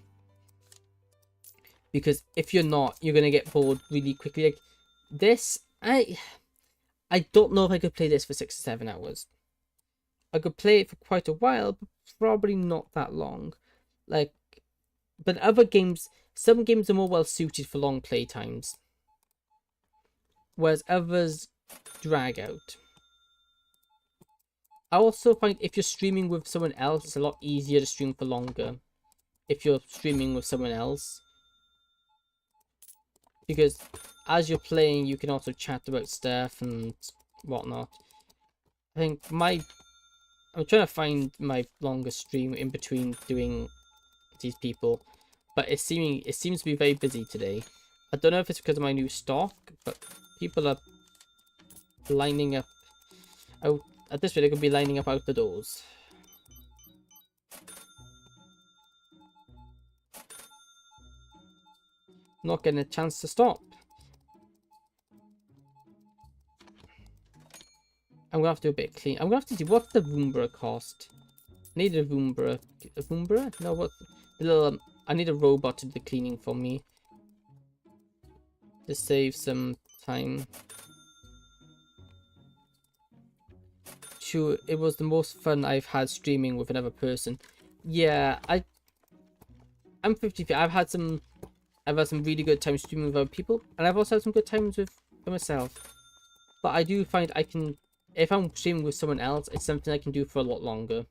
A: Because if you're not, you're gonna get bored really quickly. Like, this, I don't know if I could play this for 6 to 7 hours. I could play it for quite a while, but probably not that long. Like, but other games, some games are more well suited for long play times. Whereas others drag out. I also find if you're streaming with someone else, it's a lot easier to stream for longer. If you're streaming with someone else. Because as you're playing, you can also chat about stuff and whatnot. I think I'm trying to find my longest stream in between doing these people, but it seems to be very busy today. I don't know if it's because of my new stock, but people are lining up out. At this rate, I could be lining up out the doors. Not getting a chance to stop. I'm gonna have to do a bit of clean. I'm gonna have to see what's the Vtuber cost. I need a Vtuber. A Vtuber? No, what? The little. I need a robot to do the cleaning for me. To save some time. Sure, it was the most fun I've had streaming with another person. Yeah, I'm 50. I've had some really good times streaming with other people, and I've also had some good times with myself. But I do find I can, if I'm streaming with someone else, it's something I can do for a lot longer.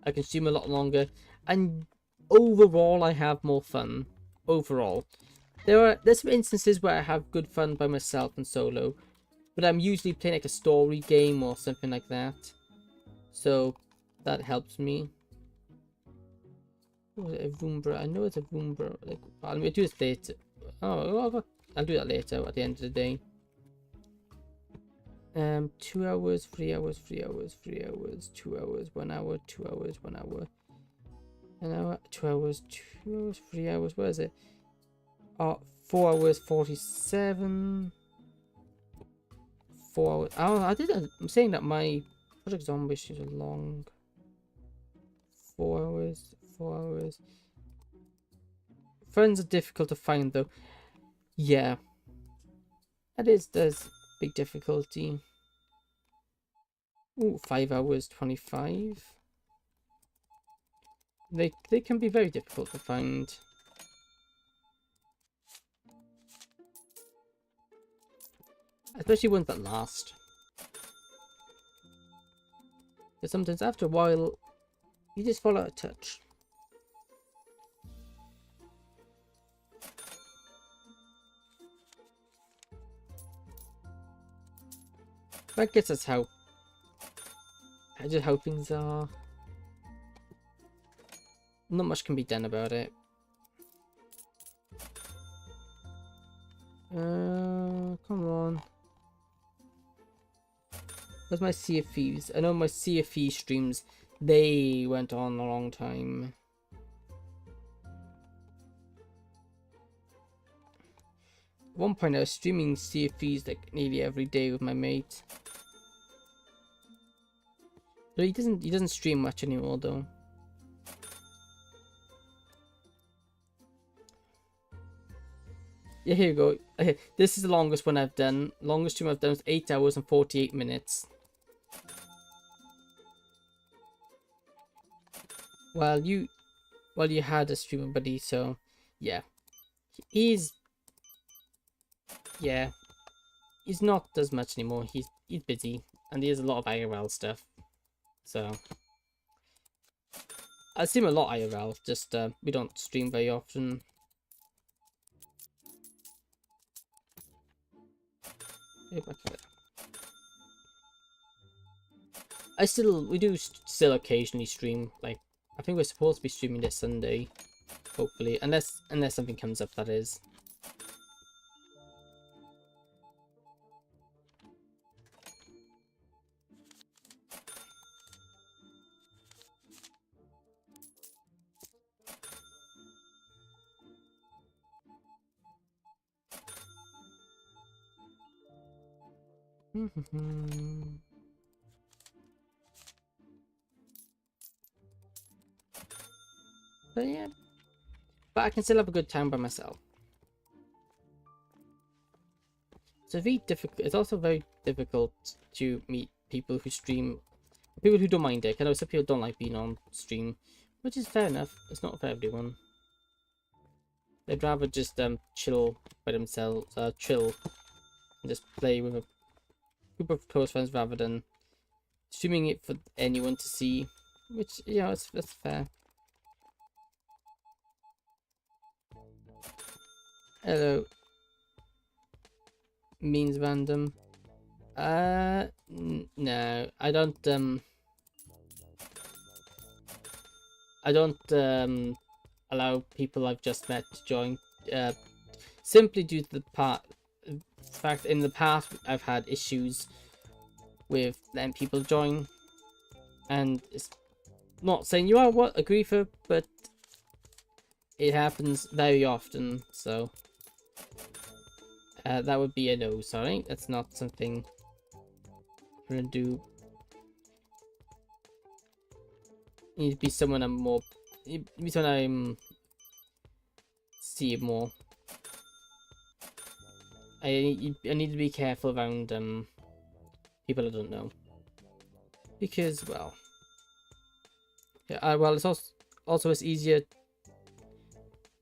A: I can stream a lot longer, and overall, I have more fun. Overall, there's some instances where I have good fun by myself and solo, but I'm usually playing like a story game or something like that, so that helps me. Oh, a Vtuber. I know it's a Vtuber. Like, I'm gonna do this later. Oh, I'll do that later at the end of the day. 2 hours, 3 hours, 3 hours, 3 hours, 2 hours, 1 hour, 2 hours, 1 hour, an hour, 2 hours, 2 hours, 3 hours. Where is it? 4 hours, 47. 4 hours. Oh, I'm saying that my Project Zombie issues are long. 4 hours. 4 hours. Friends are difficult to find though. Yeah. There's big difficulty. Ooh, 5 hours 25. They can be very difficult to find. Especially ones that last. But sometimes after a while you just fall out of touch. That gets us how things are. Not much can be done about it. Come on. Where's my Sea of Thieves? I know my Sea of Thieves streams, they went on a long time. At one point I was streaming Sea of Thieves like nearly every day with my mate. But he doesn't stream much anymore though. Yeah, here you go. Okay, this is the longest one I've done. Longest stream I've done is 8 hours and 48 minutes. Well, you had a streamer buddy, so yeah. He's not as much anymore. He's busy, and he has a lot of IRL stuff. So I stream a lot IRL. Just we don't stream very often. We do still occasionally stream. Like I think we're supposed to be streaming this Sunday, hopefully, unless something comes up, that is. But yeah, but I can still have a good time by myself. It's also very difficult to meet people who stream, people who don't mind it. I know some people don't like being on stream, which is fair enough. It's not for everyone. They'd rather just chill by themselves, chill, and just play with a group of close friends rather than streaming it for anyone to see. Which, yeah, that's fair. Hello. Means random. No, I don't allow people I've just met to join. Simply due to the fact in the past I've had issues with letting people join. And it's not saying you are what a griefer, but it happens very often, so that would be a no. Sorry, that's not something we're gonna do. You need to be someone I'm more. You need to be someone I'm see more. I need to be careful around people I don't know, because well, yeah, well it's also it's easier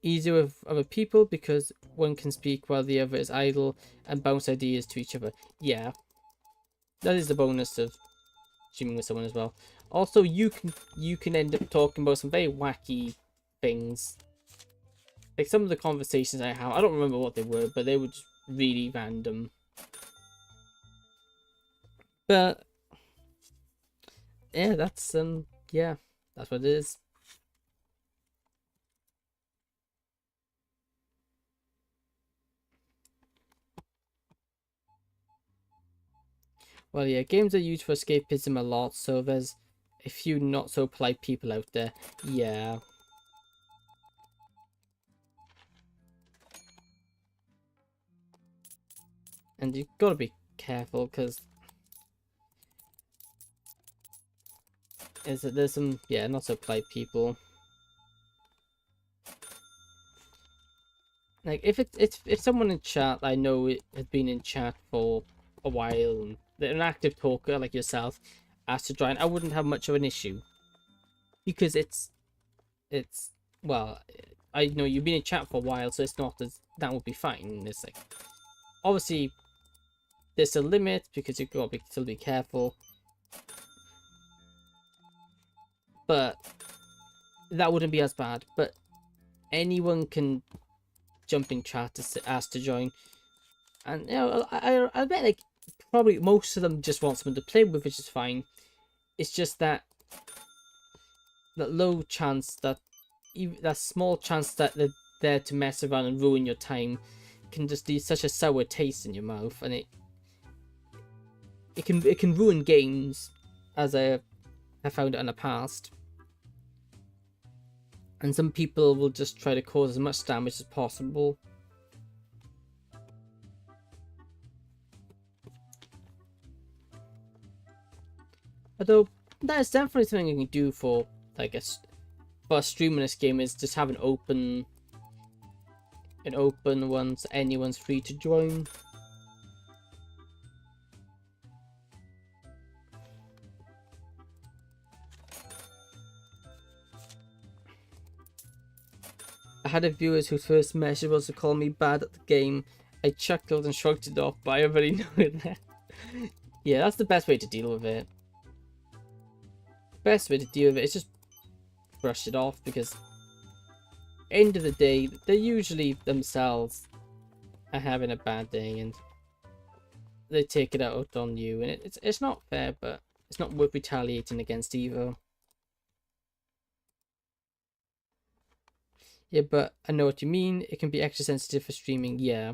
A: with other people because one can speak while the other is idle and bounce ideas to each other. Yeah, that is the bonus of streaming with someone as well. Also, you can end up talking about some very wacky things. Like some of the conversations I have, I don't remember what they were, but they were just really random. But yeah, that's that's what it is. Well, yeah, games are used for escapism a lot, so there's a few not so polite people out there. Yeah. And you've got to be careful because there's some not so polite people. Like if someone in chat I know it has been in chat for a while and they're an active talker like yourself asked to join, I wouldn't have much of an issue because it's well, I know you've been in chat for a while, so it's not as that would be fine. It's like obviously there's a limit because you've got to still be careful, but that wouldn't be as bad. But anyone can jump in chat to ask to join, and you know I bet like probably most of them just want someone to play with, which is fine. It's just that low chance that that small chance that they're there to mess around and ruin your time can just leave such a sour taste in your mouth, and it can ruin games, as I have found it in the past. And some people will just try to cause as much damage as possible. Although that is definitely something you can do for like for a stream in this game, is just have an open one so anyone's free to join. I had a viewer whose first measure was to call me bad at the game. I chuckled and shrugged it off, but I already know it. Yeah, that's the best way to deal with it. Best way to deal with it is just brush it off, because end of the day, they're usually themselves are having a bad day and they take it out on you, and it's not fair, but it's not worth retaliating against either. Yeah, but I know what you mean. It can be extra sensitive for streaming. Yeah.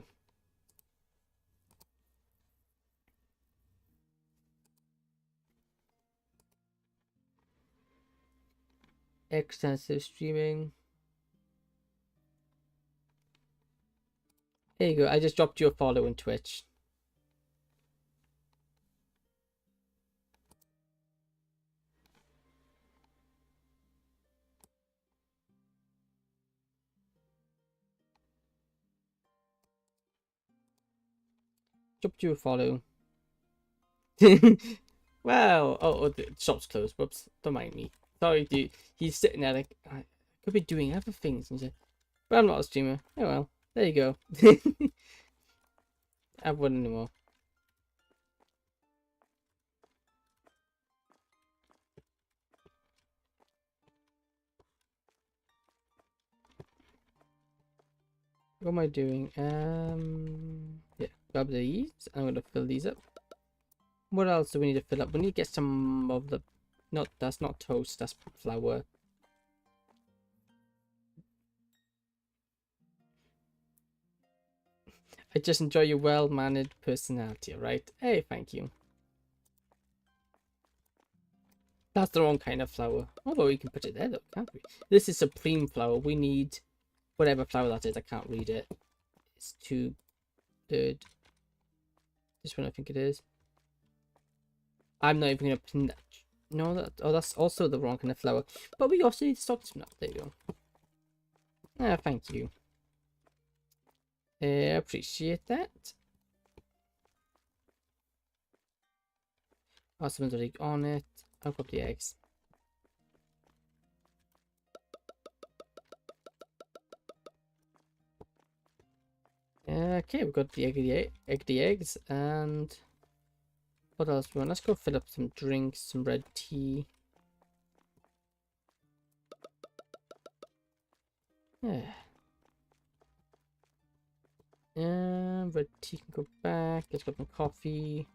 A: Extensive streaming. There you go. I just dropped you a follow on Twitch. Dropped you a follow. Wow. Oh, the shop's closed. Whoops. Don't mind me. Sorry, dude. He's sitting there like, I could be doing other things. And he said, but I'm not a streamer. Oh well. There you go. I wouldn't anymore. What am I doing? Yeah, grab these. I'm gonna fill these up. What else do we need to fill up? We need to get some of the... Not, that's not toast, that's flour. I just enjoy your well-mannered personality, right? Hey, thank you. That's the wrong kind of flour. Although we can put it there though, can't we? This is supreme flour. We need whatever flour that is. I can't read it. It's 2/3. This one I think it is. I'm not even gonna no, that's also the wrong kind of flour. But we also need to stock this one up. There you go. Ah, thank you. Appreciate that. Oh, someone's already on it. I'll put the eggs. Okay, we've got the eggs, and what else we want? Let's go fill up some drinks, some red tea. Yeah. Red tea can go back. Let's get some coffee.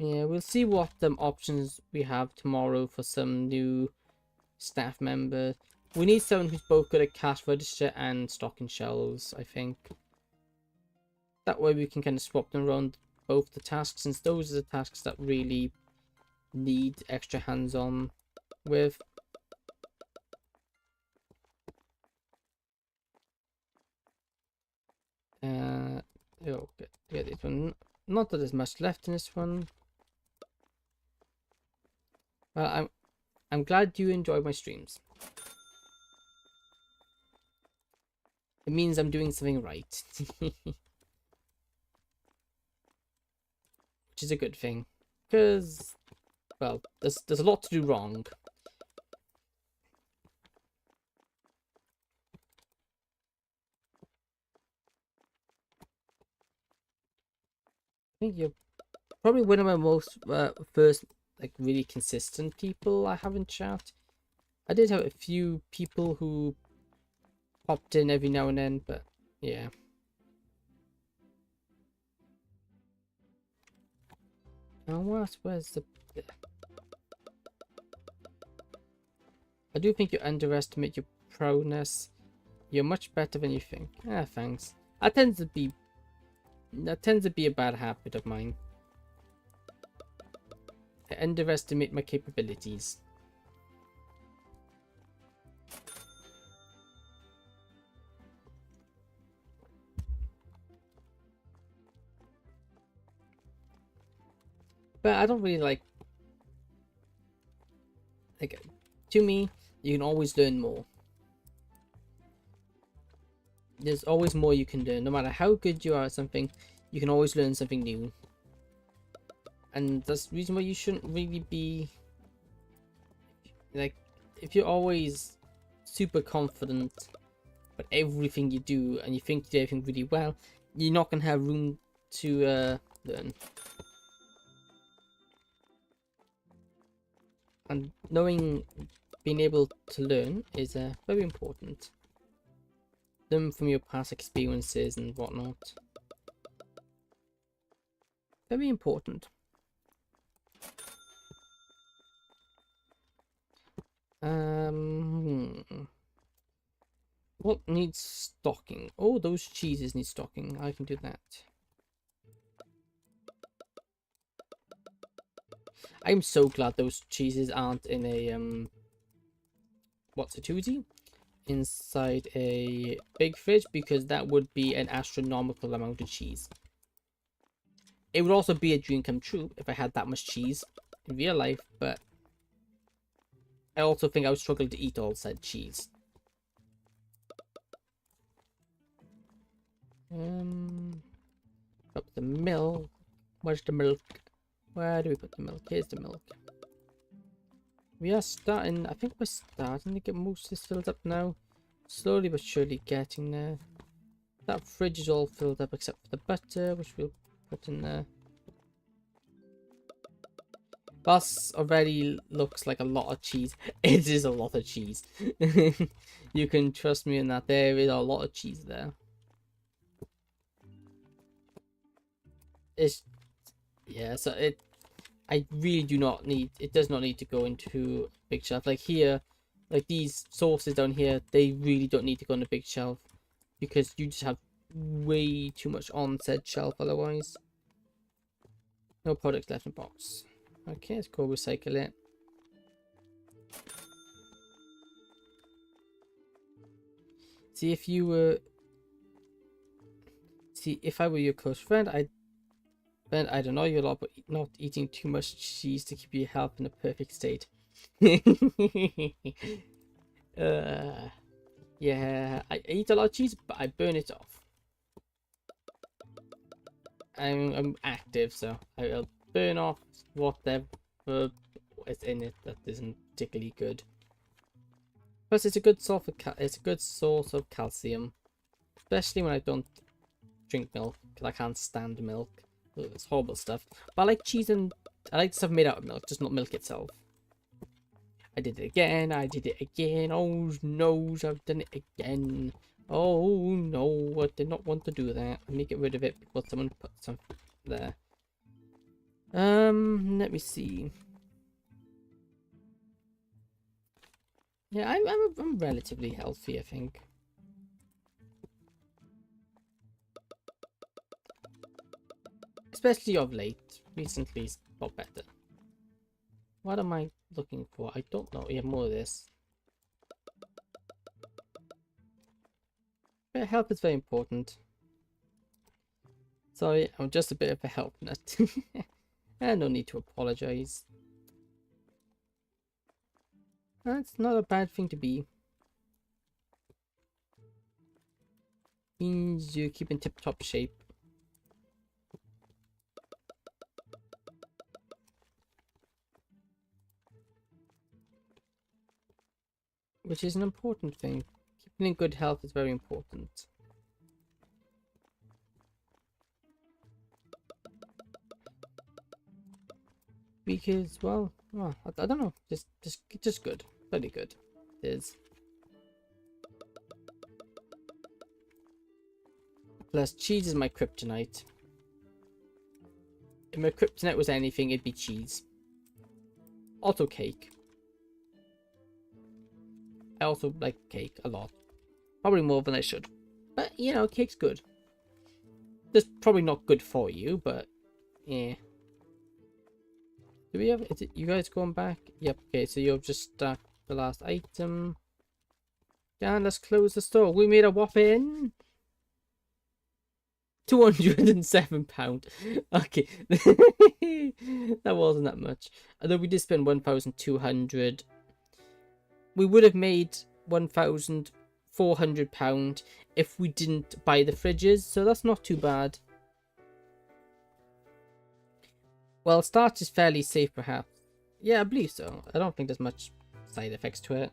A: Yeah, we'll see what options we have tomorrow for some new staff members. We need someone who's both good at cash register and stocking shelves, I think. That way we can kind of swap them around both the tasks, since those are the tasks that really need extra hands-on with. Okay, yeah, this one. Not that there's much left in this one. Well, I'm glad you enjoy my streams. It means I'm doing something right. Which is a good thing. Because, well, there's a lot to do wrong. I think you're probably one of my most first, like, really consistent people I have in chat. I did have a few people who popped in every now and then, but yeah. Now where's the... I do think you underestimate your prowess. You're much better than you think. Ah, thanks. That tends to be a bad habit of mine. I underestimate my capabilities. But I don't really like, to me, you can always learn more. There's always more you can learn. No matter how good you are at something, you can always learn something new. And that's the reason why you shouldn't really be, like, if you're always super confident about everything you do and you think you do everything really well, you're not going to have room to learn. And being able to learn is very important. Learn from your past experiences and whatnot. Very important. What needs stocking? Oh, those cheeses need stocking. I can do that. I'm so glad those cheeses aren't in a what's a toozy? Inside a big fridge, because that would be an astronomical amount of cheese. It would also be a dream come true if I had that much cheese in real life, but I also think I would struggle to eat all said cheese. Up the milk. Where's the milk? Where do we put the milk? Here's the milk. We are starting, I think we're starting to get most of this filled up now. Slowly but surely getting there. That fridge is all filled up except for the butter, which we'll put in there. That already looks like a lot of cheese. It is a lot of cheese. You can trust me in that. There is a lot of cheese there. Yeah, so I really do not need, it does not need to go into a big shelf. Like here, like these sauces down here, they really don't need to go on a big shelf, because you just have way too much on said shelf otherwise. No products left in box. Okay, let's go recycle it. See, if I were your close friend, I don't know you a lot, but not eating too much cheese to keep your health in a perfect state. Yeah, I eat a lot of cheese, but I burn it off. I'm active, so I'll burn off whatever is in it that isn't particularly good. Plus, it's a good source of calcium, especially when I don't drink milk because I can't stand milk. Ugh, it's horrible stuff. But I like cheese and I like stuff made out of milk, just not milk itself. I did it again. I did it again. Oh no, I've done it again. Oh no, I did not want to do that. Let me get rid of it before someone put something there. Let me see. Yeah, I'm relatively healthy, I think. Especially of late. Recently, it's got better. What am I looking for? I don't know. Yeah, more of this. But health is very important. Sorry, I'm just a bit of a health nut. And no need to apologize. That's not a bad thing to be. Means you keep in tip-top shape. Which is an important thing. Keeping in good health is very important. Because, well, I don't know. Just good. Very good. It is. Plus, cheese is my kryptonite. If my kryptonite was anything, it'd be cheese. Also cake. I also like cake a lot. Probably more than I should. But, you know, cake's good. It's probably not good for you, but, yeah. Do we have... Is it you guys going back? Yep, okay, so you've just stacked the last item. And let's close the store. We made a whopping... £207. Okay. That wasn't that much. Although we did spend 1,200. We would have made £1,400 if we didn't buy the fridges, so that's not too bad. Well, starch is fairly safe, perhaps. Yeah, I believe so. I don't think there's much side effects to it.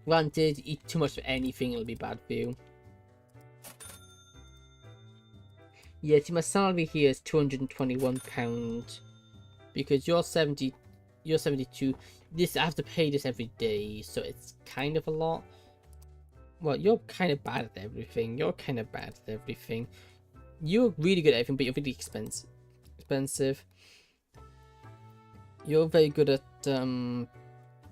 A: Granted, eat too much of anything, it'll be bad for you. Yeah, see, my salary here is £221 because you're 72. This, I have to pay this every day, so it's kind of a lot. Well, you're kind of bad at everything. You're really good at everything, but you're really expensive. You're very good at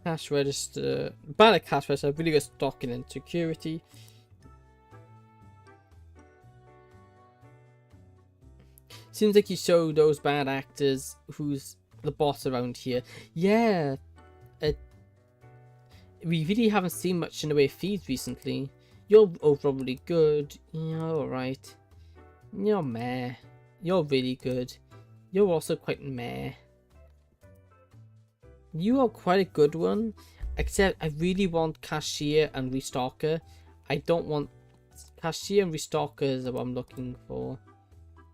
A: cash register. Bad at cash register. Really good at stocking and security. Seems like you show those bad actors who's the boss around here. Yeah. We really haven't seen much in the way of feeds recently. You're overall really good. You're alright. You're meh. You're really good. You're also quite meh. You are quite a good one. Except I really want cashier and restocker. I don't want cashier and restocker is what I'm looking for.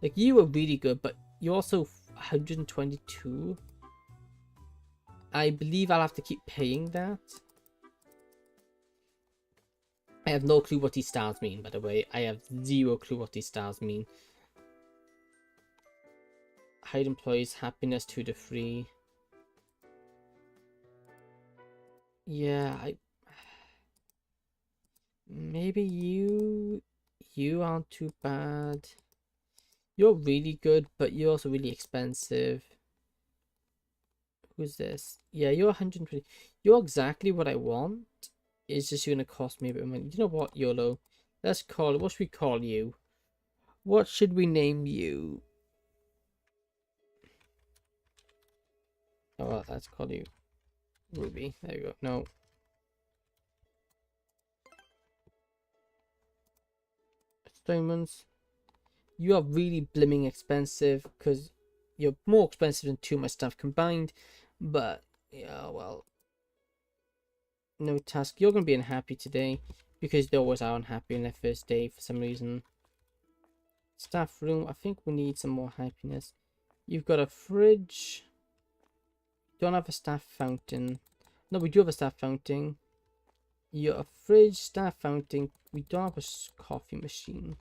A: Like, you were really good, but you're also 122. I believe I'll have to keep paying that. I have no clue what these stars mean, by the way. I have zero clue what these stars mean. Hide employees, happiness 2 to 3. Yeah, maybe you aren't too bad. You're really good, but you're also really expensive. Who's this? Yeah, you're 120. You're exactly what I want. It's just gonna cost me a bit of money. You know what, YOLO? Let's call it. What should we call you? What should we name you? Oh, well, let's call you Ruby. There you go. No. Diamonds. You are really blimming expensive because you're more expensive than two of my stuff combined. But yeah, well, no task. You're gonna be unhappy today because they always are unhappy on their first day for some reason. Staff room. I think we need some more happiness. You've got a fridge. Don't have a staff fountain. No, we do have a staff fountain. You're a fridge, staff fountain. We don't have a coffee machine.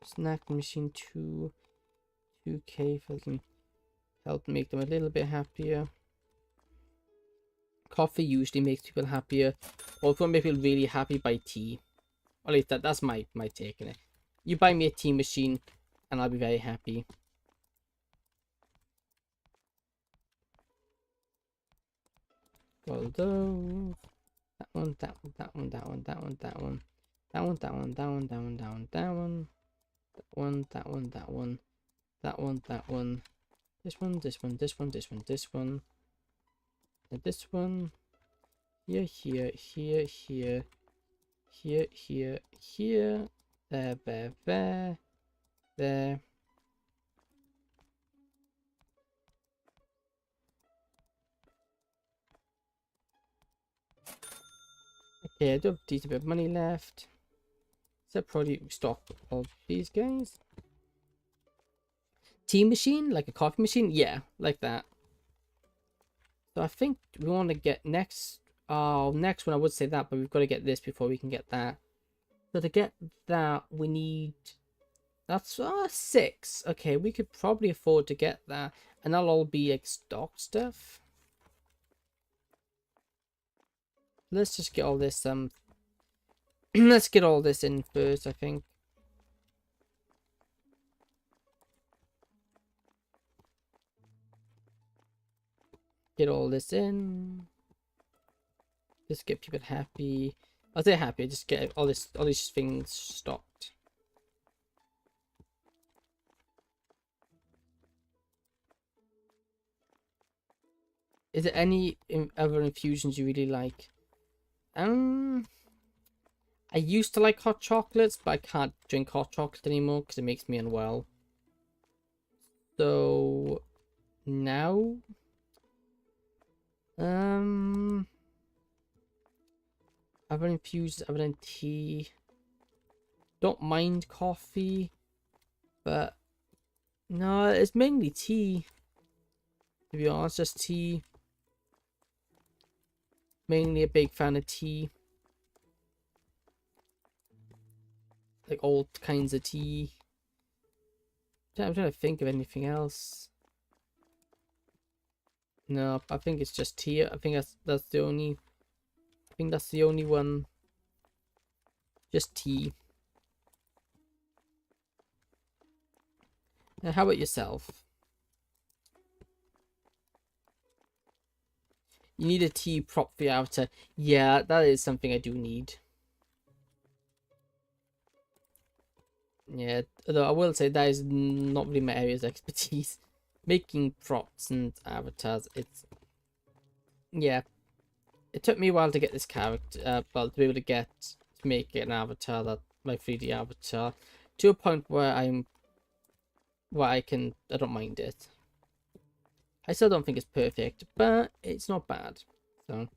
A: Snack machine 2k for them. Help make them a little bit happier. Coffee usually makes people happier. Or if you want to make people really happy, buy tea. Or at least that's my take on it. You buy me a tea machine and I'll be very happy. Although that one, that one, that one, that one, that one, that one, that one, that one, that one, that one, that one, that one, that one, that one, that one, that one, this one, this one, this one, this one, this one, and this one, here, here, here, here, here, here, here, there, there, there, there. Okay, I do have a decent bit of money left. So probably stock all these guys. Tea machine, like a coffee machine, yeah, like that. So I think we want to get next. Next one I would say that, but we've got to get this before we can get that. So to get that, we need. That's 6. Okay, we could probably afford to get that, and that'll all be like stock stuff. Let's just get all this let's get all this in first, I think. Get all this in. Just get people happy. I'll say happy, just get all these things stocked. Is there any other infusions you really like? I used to like hot chocolates, but I can't drink hot chocolate anymore because it makes me unwell. So now, other infusions, other than tea. Don't mind coffee, but no, it's mainly tea. To be honest, just tea. Mainly a big fan of tea. Like all kinds of tea. I'm trying to think of anything else. No, I think it's just tea. I think that's the only. I think that's the only one. Just tea. Now, how about yourself? You need a tea prop for your avatar. Yeah, that is something I do need. Yeah, although I will say that is not really my area's expertise. Making props and avatars, it's... Yeah. It took me a while to get this character, well, to be able to make it an avatar, that my 3D avatar, to a point where I don't mind it. I still don't think it's perfect, but it's not bad. So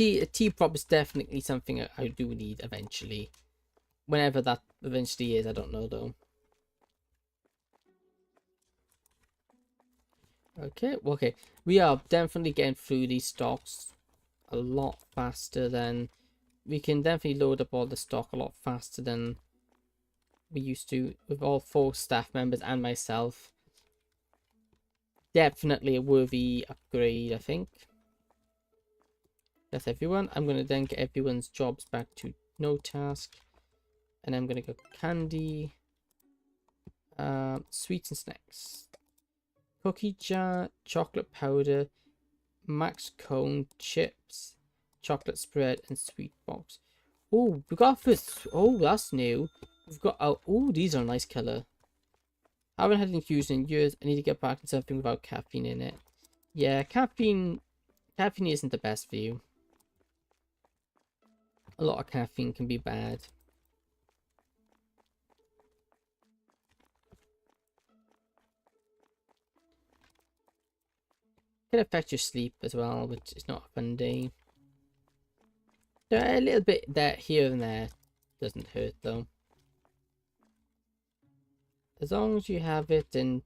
A: a tea prop is definitely something I do need eventually. Whenever that eventually is, I don't know though. Okay. We are definitely getting through these stocks a lot faster than... We can definitely load up all the stock a lot faster than we used to with all 4 staff members and myself. Definitely a worthy upgrade, I think. That's everyone. I'm going to then get everyone's jobs back to no task. And I'm going to go candy. Sweets and snacks. Cookie jar, chocolate powder, Max cone, chips, chocolate spread, and sweet box. Oh, we got our first. Oh, that's new. We've got our. Oh, these are a nice color. I haven't had an infusion in years. I need to get back to something without caffeine in it. Yeah, caffeine isn't the best for you. A lot of caffeine can be bad. Can affect your sleep as well, which is not a fun day. A little bit there, here and there, doesn't hurt though. As long as you have it in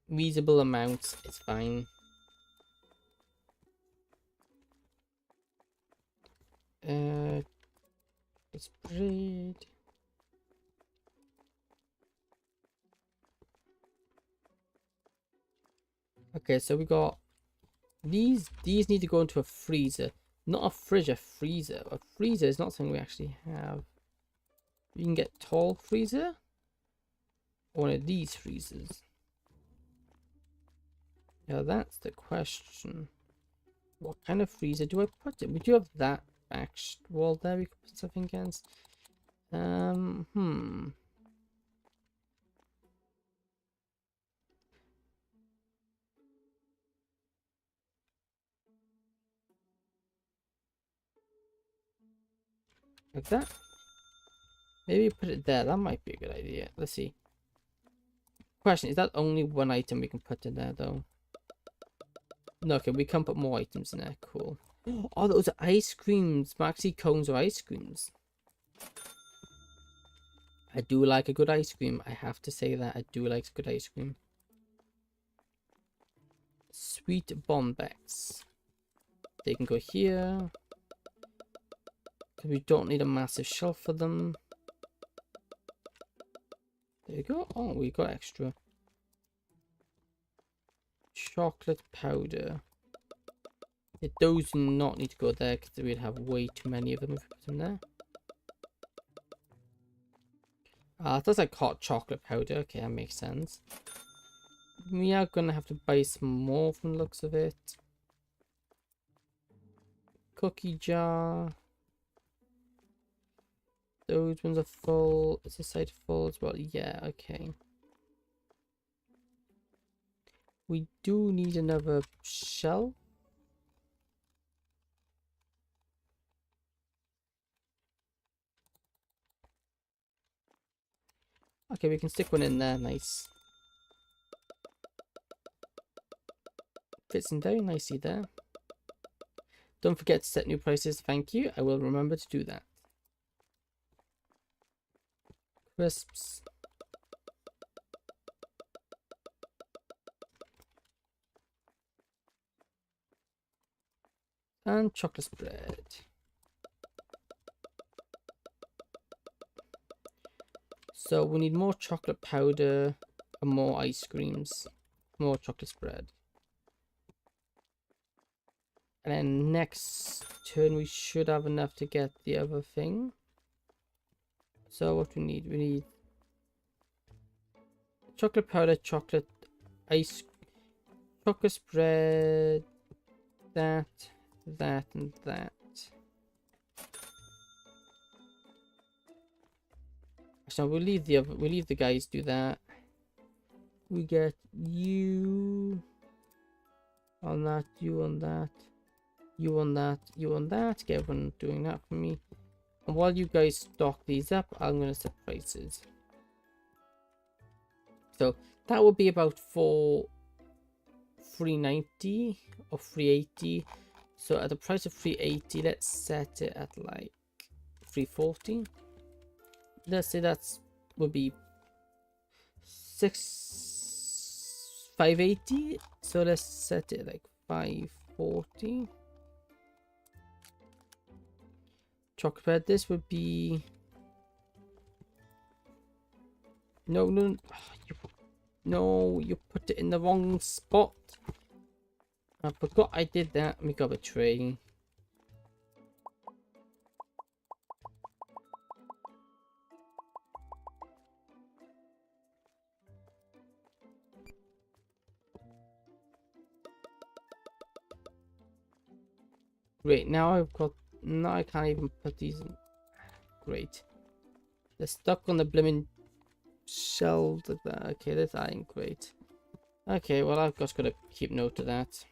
A: reasonable amounts, it's fine. It's bread. Okay, so we got these. These need to go into a freezer, not a fridge. A freezer. A freezer is not something we actually have. You can get tall freezer. Or one of these freezers. Now that's the question. What kind of freezer do I put it? We do have that back wall there. We could put something against. Like that. Maybe put it there. That might be a good idea. Let's see. Question, is that only one item we can put in there though? No, okay, we can put more items in there. Cool. Oh, those are ice creams. Maxi cones are ice creams. I do like a good ice cream. I have to say that. I do like good ice cream. Sweet bombex. They can go here. Because we don't need a massive shelf for them. There you go. Oh, we got extra. Chocolate powder. Those do not need to go there because we'd have way too many of them if we put them there. It does like hot chocolate powder. Okay, that makes sense. We are going to have to buy some more from the looks of it. Cookie jar. Those ones are full. Is this side full as well? Yeah, okay. We do need another shelf. Okay, we can stick one in there. Nice. Fits in very nicely there. Don't forget to set new prices. Thank you. I will remember to do that. Crisps. And chocolate spread. So we need more chocolate powder and more ice creams. More chocolate spread. And then next turn we should have enough to get the other thing. So what we need chocolate powder, chocolate ice, chocolate spread, that, and that. So we'll leave the guys do that. We get you on that, you on that, you on that, you on that. Get everyone doing that for me. And while you guys stock these up, I'm gonna set prices. So that will be about for $390 or $380. So at the price of $380, let's set it at like $340. Let's say that's would be $580. So let's set it like $540. Chocolate bread. This would be no, you put it in the wrong spot. I forgot I did that. Let me grab a tray. Great. Now I've got. Now I can't even put these in. Great. They're stuck on the blimmin' shelves like that. Okay, that's ain't great. Okay, well I've just got to keep note of that.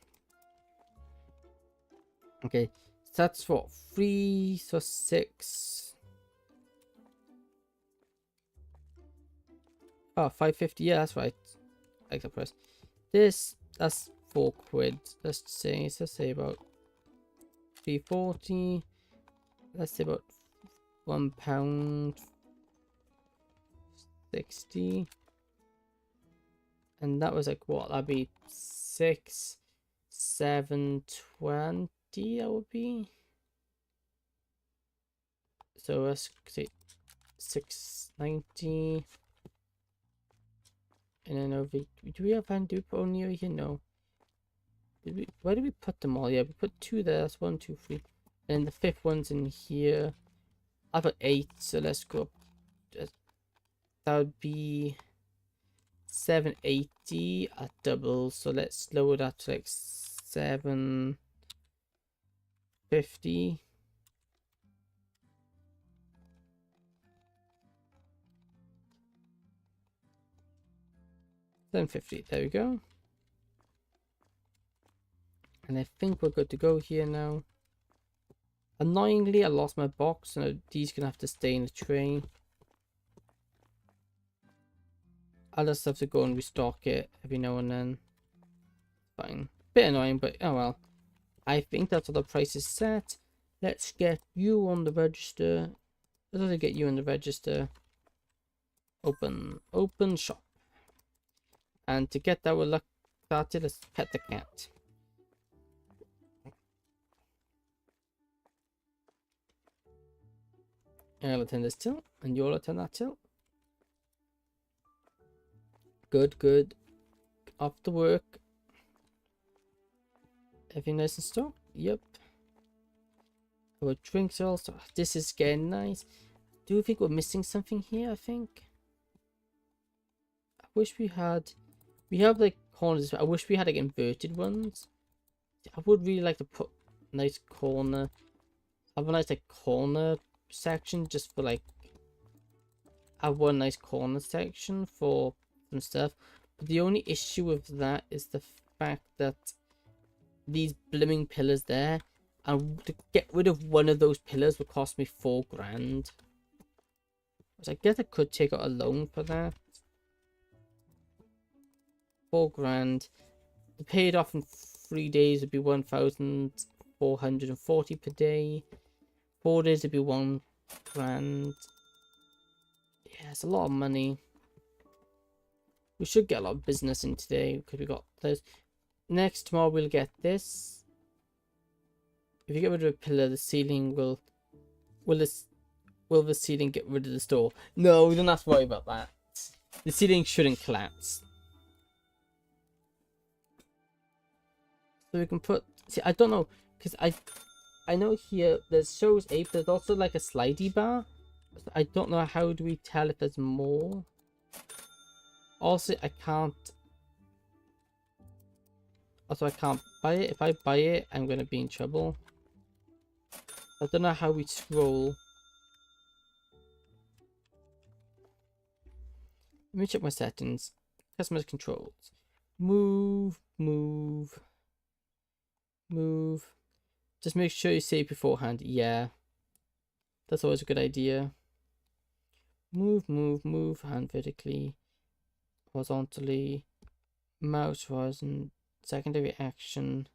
A: Okay, so that's what 3, so 6. Oh, 550. Yeah, that's right. Like the price. This that's £4. Let's say about 340. Let's say about £1.60. And that was like what? That'd be 6, 720. That would be. So let's say 690. And then over. Do we have Vtuber only over here? No. Where did we put them all? Yeah, we put 2 there. That's 1, 2, 3. And the 5th one's in here. I've got 8, so let's go up. That would be 780 at double. So let's lower that to like 750. 750. There we go. And I think we're good to go here now. Annoyingly, I lost my box, so these gonna have to stay in the tray. I'll just have to go and restock it every now and then. Fine. Bit annoying, but oh well. I think that's all the price is set. Let's get you on the register. Let's get you on the register. Open shop. And to get our luck started, let's pet the cat. I'll attend this till, and you'll attend that till. Good, good. Off to work. Everything nice and stock? Yep. Our drinks also. This is getting nice. Do you think we're missing something here? I think. I wish we had. We have like corners. I wish we had like inverted ones. I would really like to put a nice corner. Have a nice like corner section just for like. Have one nice corner section for some stuff. But the only issue with that is the fact that these blimming pillars there, and to get rid of one of those pillars would cost me £4,000. Which I guess I could take out a loan for that. £4,000. To pay it off in 3 days would be 1,440 per day. 4 days would be £1,000. Yeah, it's a lot of money. We should get a lot of business in today because we got those. Next, tomorrow we'll get this. If you get rid of a pillar, the ceiling will the ceiling get rid of the store? No, we don't have to worry about that. The ceiling shouldn't collapse. So we can put. See, I don't know because I know here there's shows 8, but there's also like a slidey bar. So I don't know how do we tell if there's more. Also, I can't. Also, I can't buy it. If I buy it, I'm gonna be in trouble. I don't know how we scroll. Let me check my settings. Customer controls. Move. Just make sure you save beforehand. Yeah. That's always a good idea. Move. Hand vertically. Horizontally. Mouse horizon. Secondary action.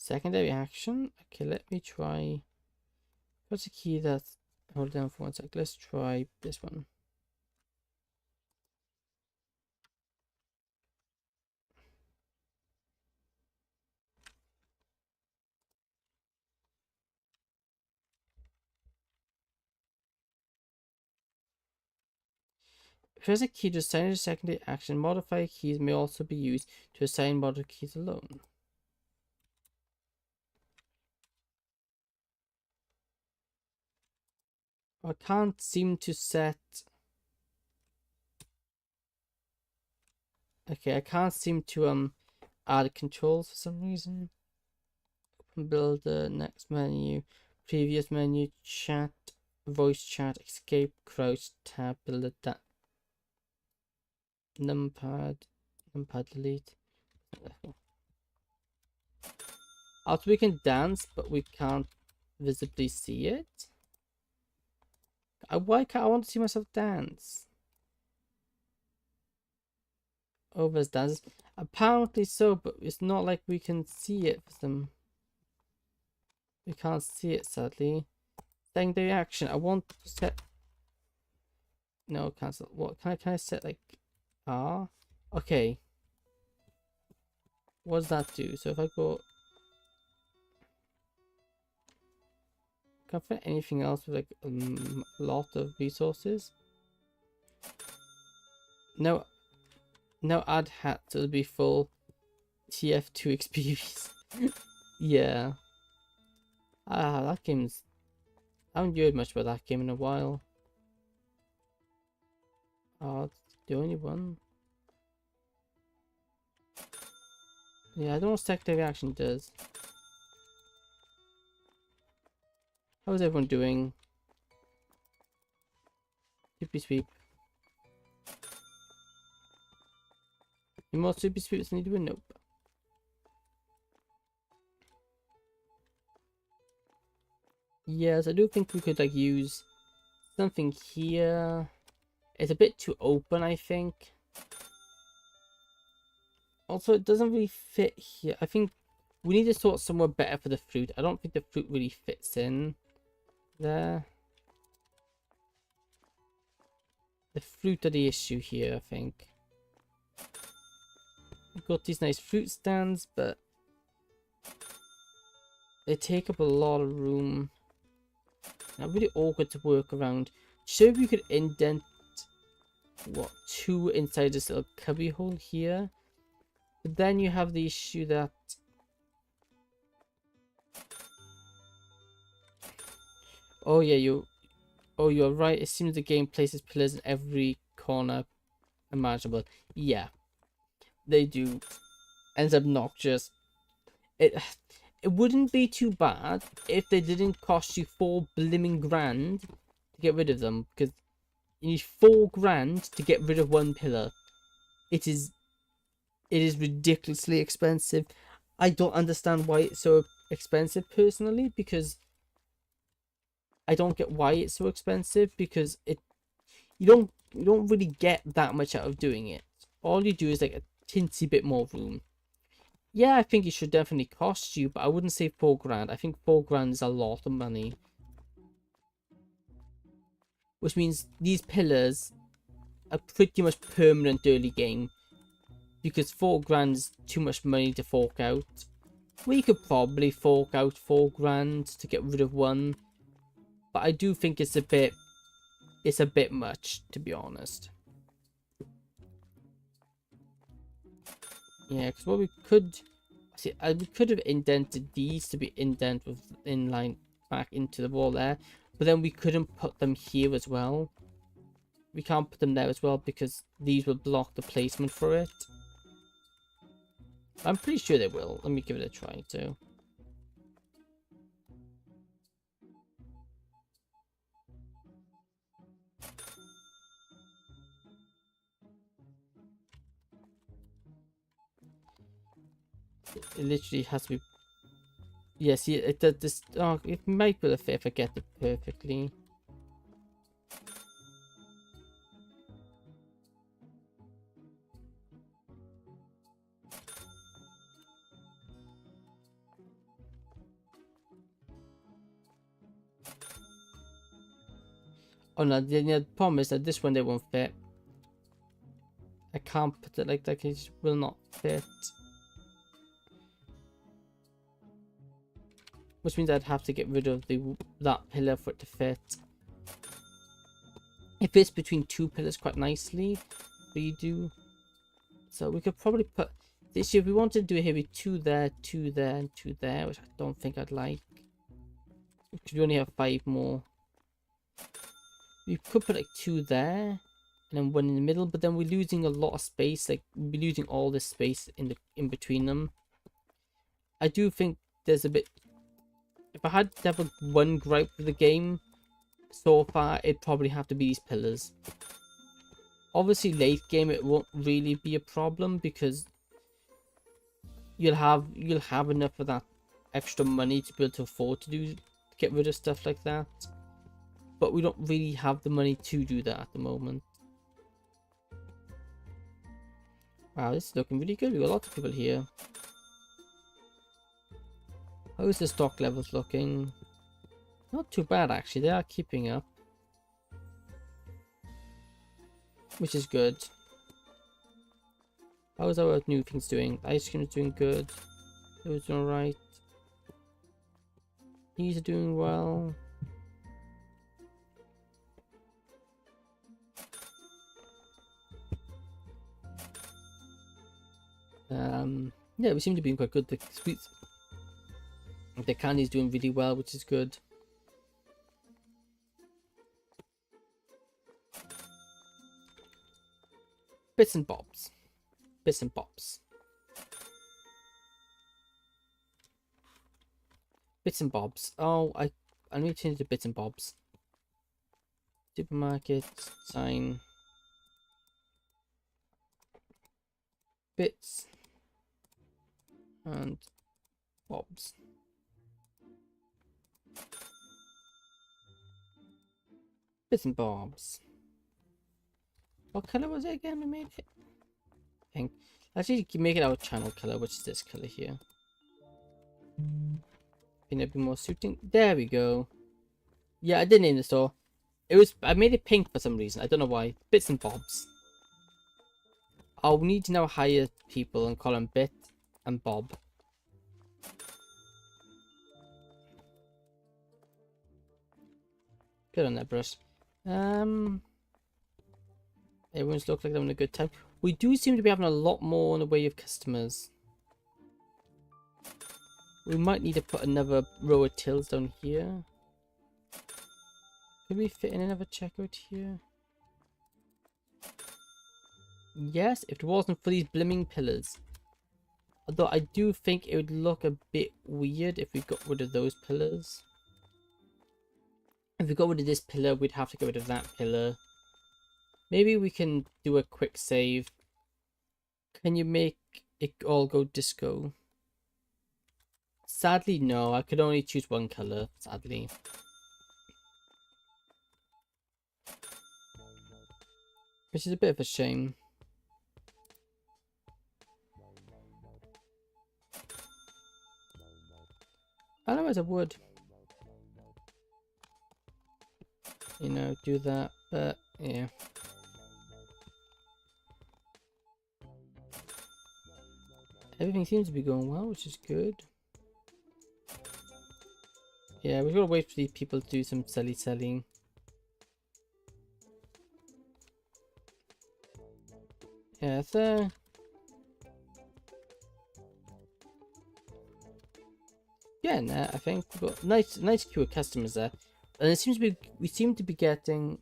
A: Okay, let me try. What's the key that's. Hold down for 1 sec. Let's try this one. Press a key to assign a secondary action. Modifier keys may also be used to assign modifier keys alone. I can't seem to set. Okay, I can't seem to add controls for some reason. Builder, next menu, previous menu, chat, voice chat, escape, crouch, tab, builder, that numpad delete. Also, we can dance, but we can't visibly see it. Why can't I want to see myself dance? Over as dances. Apparently so, but it's not like we can see it for some. We can't see it, sadly. Secondary action. I want to set. No, cancel. What can I set like R? Okay. What does that do? So if I go, can I fit anything else with like a lot of resources? No, no add hat, so it'll be full TF2 experience. Yeah. That game's. I haven't heard much about that game in a while. Oh, it's the only one. Yeah, I don't know what secondary action does. How's everyone doing? Super sweep. Any more super sweeps than you do? Nope. Yes, I do think we could like use something here. It's a bit too open, I think. Also, it doesn't really fit here. I think we need to sort somewhere better for the fruit. I don't think the fruit really fits in there. The fruit are the issue here, I think. We've got these nice fruit stands, but they take up a lot of room. Now, really awkward to work around. Sure, we could indent what 2 inside this little cubby hole here, but then you have the issue that you're right. It seems the game places pillars in every corner imaginable. Yeah, they do. Ends obnoxious. It wouldn't be too bad if they didn't cost you 4 blimmin' grand to get rid of them, because you need 4 grand to get rid of 1 pillar. It is ridiculously expensive. I don't understand why it's so expensive personally, because I don't get why it's so expensive, because you don't really get that much out of doing it. All you do is like a teensy bit more room. Yeah, I think it should definitely cost you, but I wouldn't say 4 grand. I think 4 grand is a lot of money. Which means these pillars are pretty much permanent early game, because 4 grand is too much money to fork out. We could probably fork out 4 grand to get rid of 1, but I do think it's a bit much, to be honest. Yeah, because what we could see, we could have indented these to be indent with inline back into the wall there, but then we couldn't put them here as well. We can't put them there as well because these will block the placement for it. I'm pretty sure they will. Let me give it a try too. It literally has to be. Yeah, see, it does this. Oh, it might be a fit if I get it perfectly. Oh no, the problem is that this one they won't fit. I can't put it like that, it just will not fit. Which means I'd have to get rid of that pillar for it to fit. It fits between 2 pillars quite nicely, but you do. So we could probably put this, if we wanted to do it here, be 2 there, 2 there, and 2 there, which I don't think I'd like. Because we only have 5 more. We could put like 2 there, and then 1 in the middle, but then we're losing a lot of space. Like we're losing all this space in between them. I do think there's a bit if I had to have one gripe with the game so far, it'd probably have to be these pillars. Obviously, late game it won't really be a problem because you'll have enough of that extra money to be able to afford to get rid of stuff like that. But we don't really have the money to do that at the moment. Wow, this is looking really good. We've got lots of people here. How is the stock levels looking? Not too bad actually. They are keeping up, which is good. How's our new things doing? Ice cream is doing good. Those doing alright. These are doing well. Yeah, we seem to be doing quite good. The sweets, the candy's doing really well, which is good. Bits and bobs. Bits and bobs. Bits and bobs. Oh, I need to change the bits and bobs. Supermarket sign. Bits and bobs. Bits and bobs. What color was it again? We made it pink. Actually, make it our channel color, which is this color here. Can it be more suiting? There we go. Yeah, I did name the store. I made it pink for some reason. I don't know why. Bits and bobs. I'll need to now hire people and call them Bit and Bob. Good on that, brush. Everyone's looks like they're having a good time. We do seem to be having a lot more in the way of customers. We might need to put another row of tills down here. Could we fit in another checkout here? Yes, if it wasn't for these blimming pillars. Although I do think it would look a bit weird if we got rid of those pillars. If we got rid of this pillar, we'd have to get rid of that pillar. Maybe we can do a quick save. Can you make it all go disco? Sadly, no. I could only choose one color, sadly. Which is a bit of a shame. Otherwise I would, you know, do that, but yeah. Everything seems to be going well, which is good. Yeah, we've got to wait for these people to do some selling. Yeah, so yeah, nah, I think we've got nice queue of customers there, and it seems to be we seem to be getting.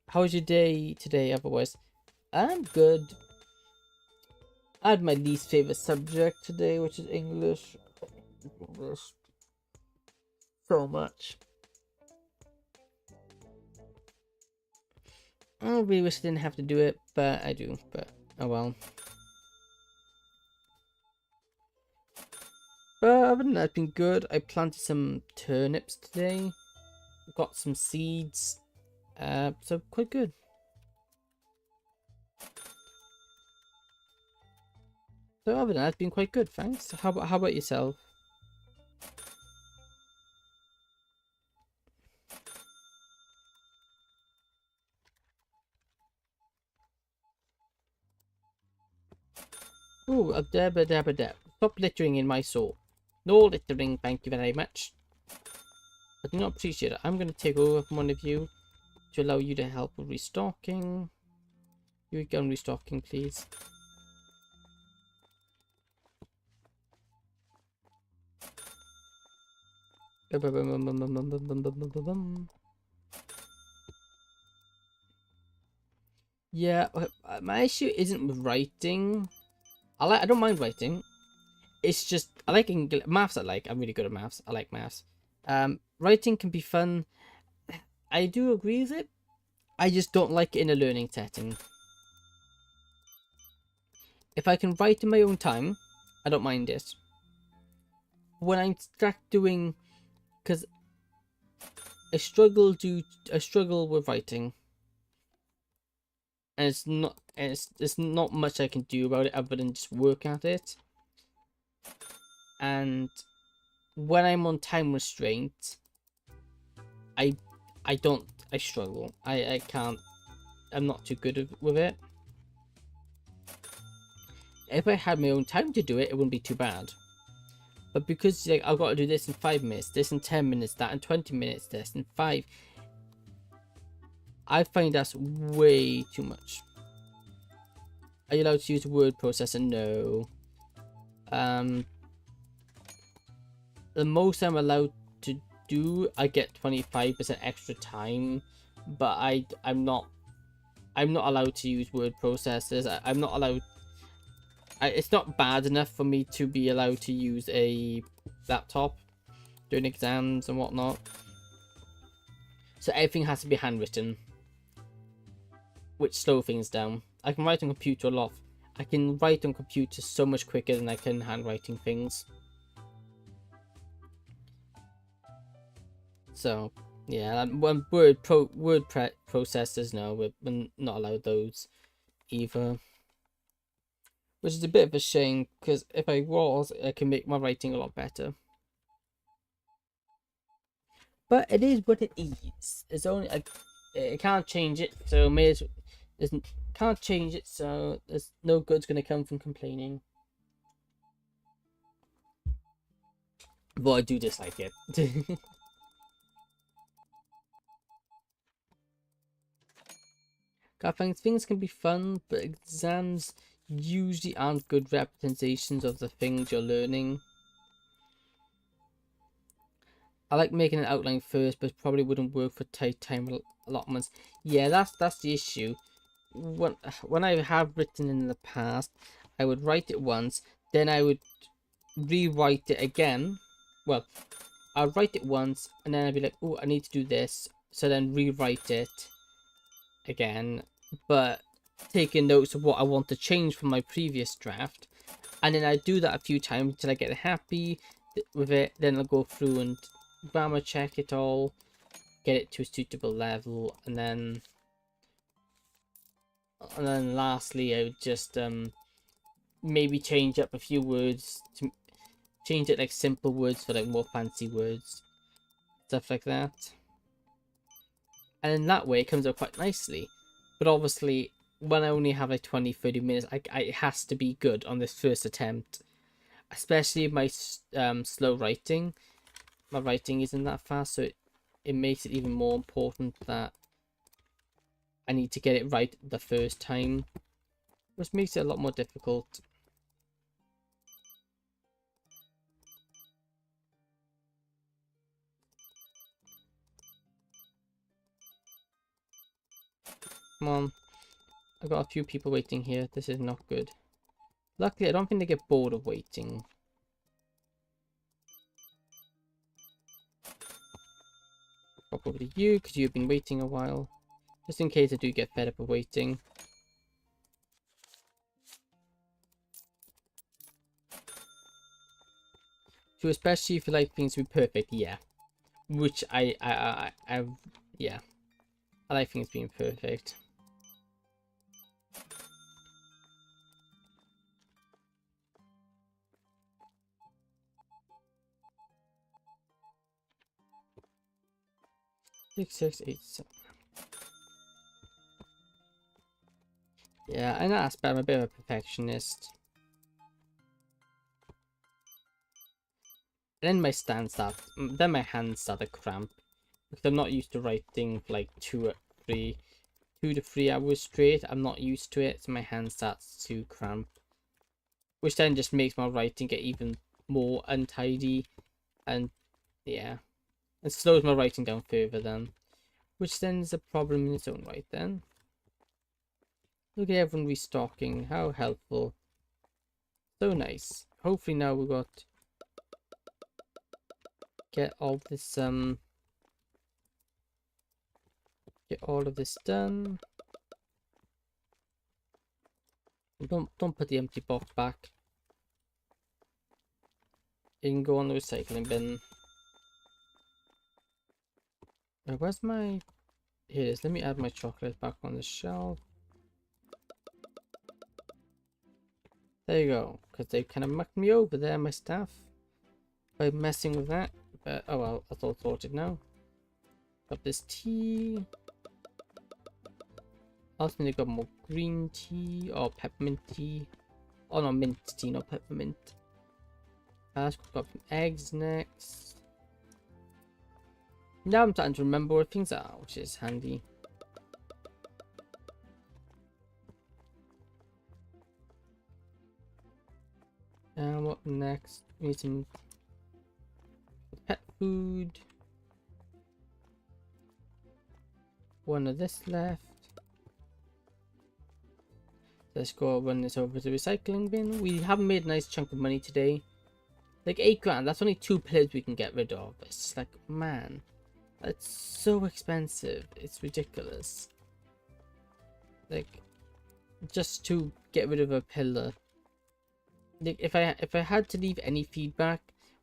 A: How was your day today? Otherwise, I'm good. I had my least favorite subject today, which is English. So much. I really wish I didn't have to do it, but I do. But oh well. But other than that, it's been good. I planted some turnips today. Got some seeds. So quite good. So other than that, it's been quite good. Thanks. How about yourself? Ooh, a dabba dabba dab. Stop littering in my soul. No littering, thank you very much. I do not appreciate it. I'm going to take over from one of you to allow you to help with restocking. You go on restocking, please. Yeah, my issue isn't with writing. I don't mind writing. it's just I like maths. I'm really good at maths. I like maths. Writing can be fun. I do agree with it. I just don't like it in a learning setting. If I can write in my own time, I don't mind it. When I start doing, because I struggle with writing, and it's not much I can do about it other than just work at it. And when I'm on time restraint, I struggle. I can't. I'm not too good with it. If I had my own time to do it, it wouldn't be too bad. But because like I've got to do this in 5 minutes, this in 10 minutes, that in 20 minutes, this in 5, I find that's way too much. Are you allowed to use a word processor? No. The most I'm allowed to do, I get 25% extra time, but I'm not allowed to use word processors. I'm not allowed. It's not bad enough for me to be allowed to use a laptop during exams and whatnot. So everything has to be handwritten, which slow things down. I can write on computer a lot. I can write on computer so much quicker than I can handwriting things. So yeah, when word processors, no, we're not allowed those either. Which is a bit of a shame, because if I was, I can make my writing a lot better. But it is what it is. It's only I can't change it, so can't change it, so there's no good's gonna come from complaining. But I do dislike it. I think things can be fun, but exams usually aren't good representations of the things you're learning. I like making an outline first, but probably wouldn't work for tight time allotments. Yeah, that's the issue. When I have written in the past, I would write it once, then I would rewrite it again. Well, I'd write it once, and then I'd be like, oh, I need to do this. So then rewrite it again, but taking notes of what I want to change from my previous draft. And then I do that a few times until I get happy with it. Then I'll go through and grammar check it all, get it to a suitable level, and then lastly I would just maybe change up a few words to change it, like simple words for like more fancy words, stuff like that. And in that way it comes out quite nicely. But obviously when I only have like 20-30 minutes, it has to be good on this first attempt, especially my slow writing. My writing isn't that fast, so it makes it even more important that I need to get it right the first time, which makes it a lot more difficult. Come on. I've got a few people waiting here. This is not good. Luckily, I don't think they get bored of waiting. Probably you, because you've been waiting a while. Just in case I do get fed up of waiting. So especially if you like things to be perfect, yeah. Which yeah. I like things being perfect. Six, 8, 7. Yeah, I know that's bad. I'm a bit of a perfectionist. And then then my hands start to cramp, because I'm not used to writing for like 2 to 3 hours straight. I'm not used to it, so my hand starts to cramp, which then just makes my writing get even more untidy, and yeah, it slows my writing down further then, which then is a problem in its own right then. Look at everyone restocking, how helpful. So nice. hopefully now we got get all this get all of this done. Don't put the empty box back. You can go on the recycling bin. Where's my... Here it is. Let me add my chocolate back on the shelf. There you go. Because they kind of mucked me over there, my stuff, by messing with that. But oh well, that's all sorted now. Got this tea. Also, got more green tea or peppermint tea. Oh no, mint tea, not peppermint. Got some eggs next. Now I'm starting to remember where things are, which is handy. And what next? We need some pet food. One of this left. Let's go run this over to the recycling bin. We haven't made a nice chunk of money today. Like 8 grand, that's only 2 pillars we can get rid of. It's just like, man, that's so expensive. It's ridiculous. Like, just to get rid of a pillar. Like, if I had to leave any feedback,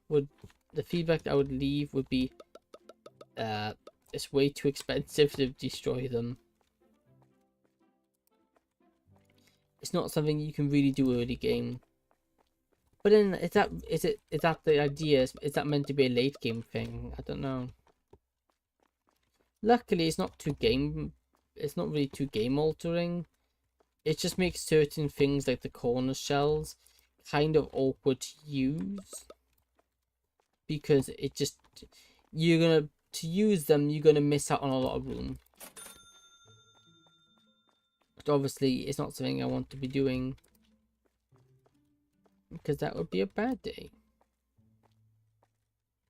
A: the feedback that I would leave would be, it's way too expensive to destroy them. It's not something you can really do early game. But then, is that the idea? Is that meant to be a late game thing? I don't know. Luckily, it's not really too game altering. It just makes certain things like the corner shells kind of awkward to use. Because it just, to use them, you're gonna miss out on a lot of room. But obviously, it's not something I want to be doing. Because that would be a bad day.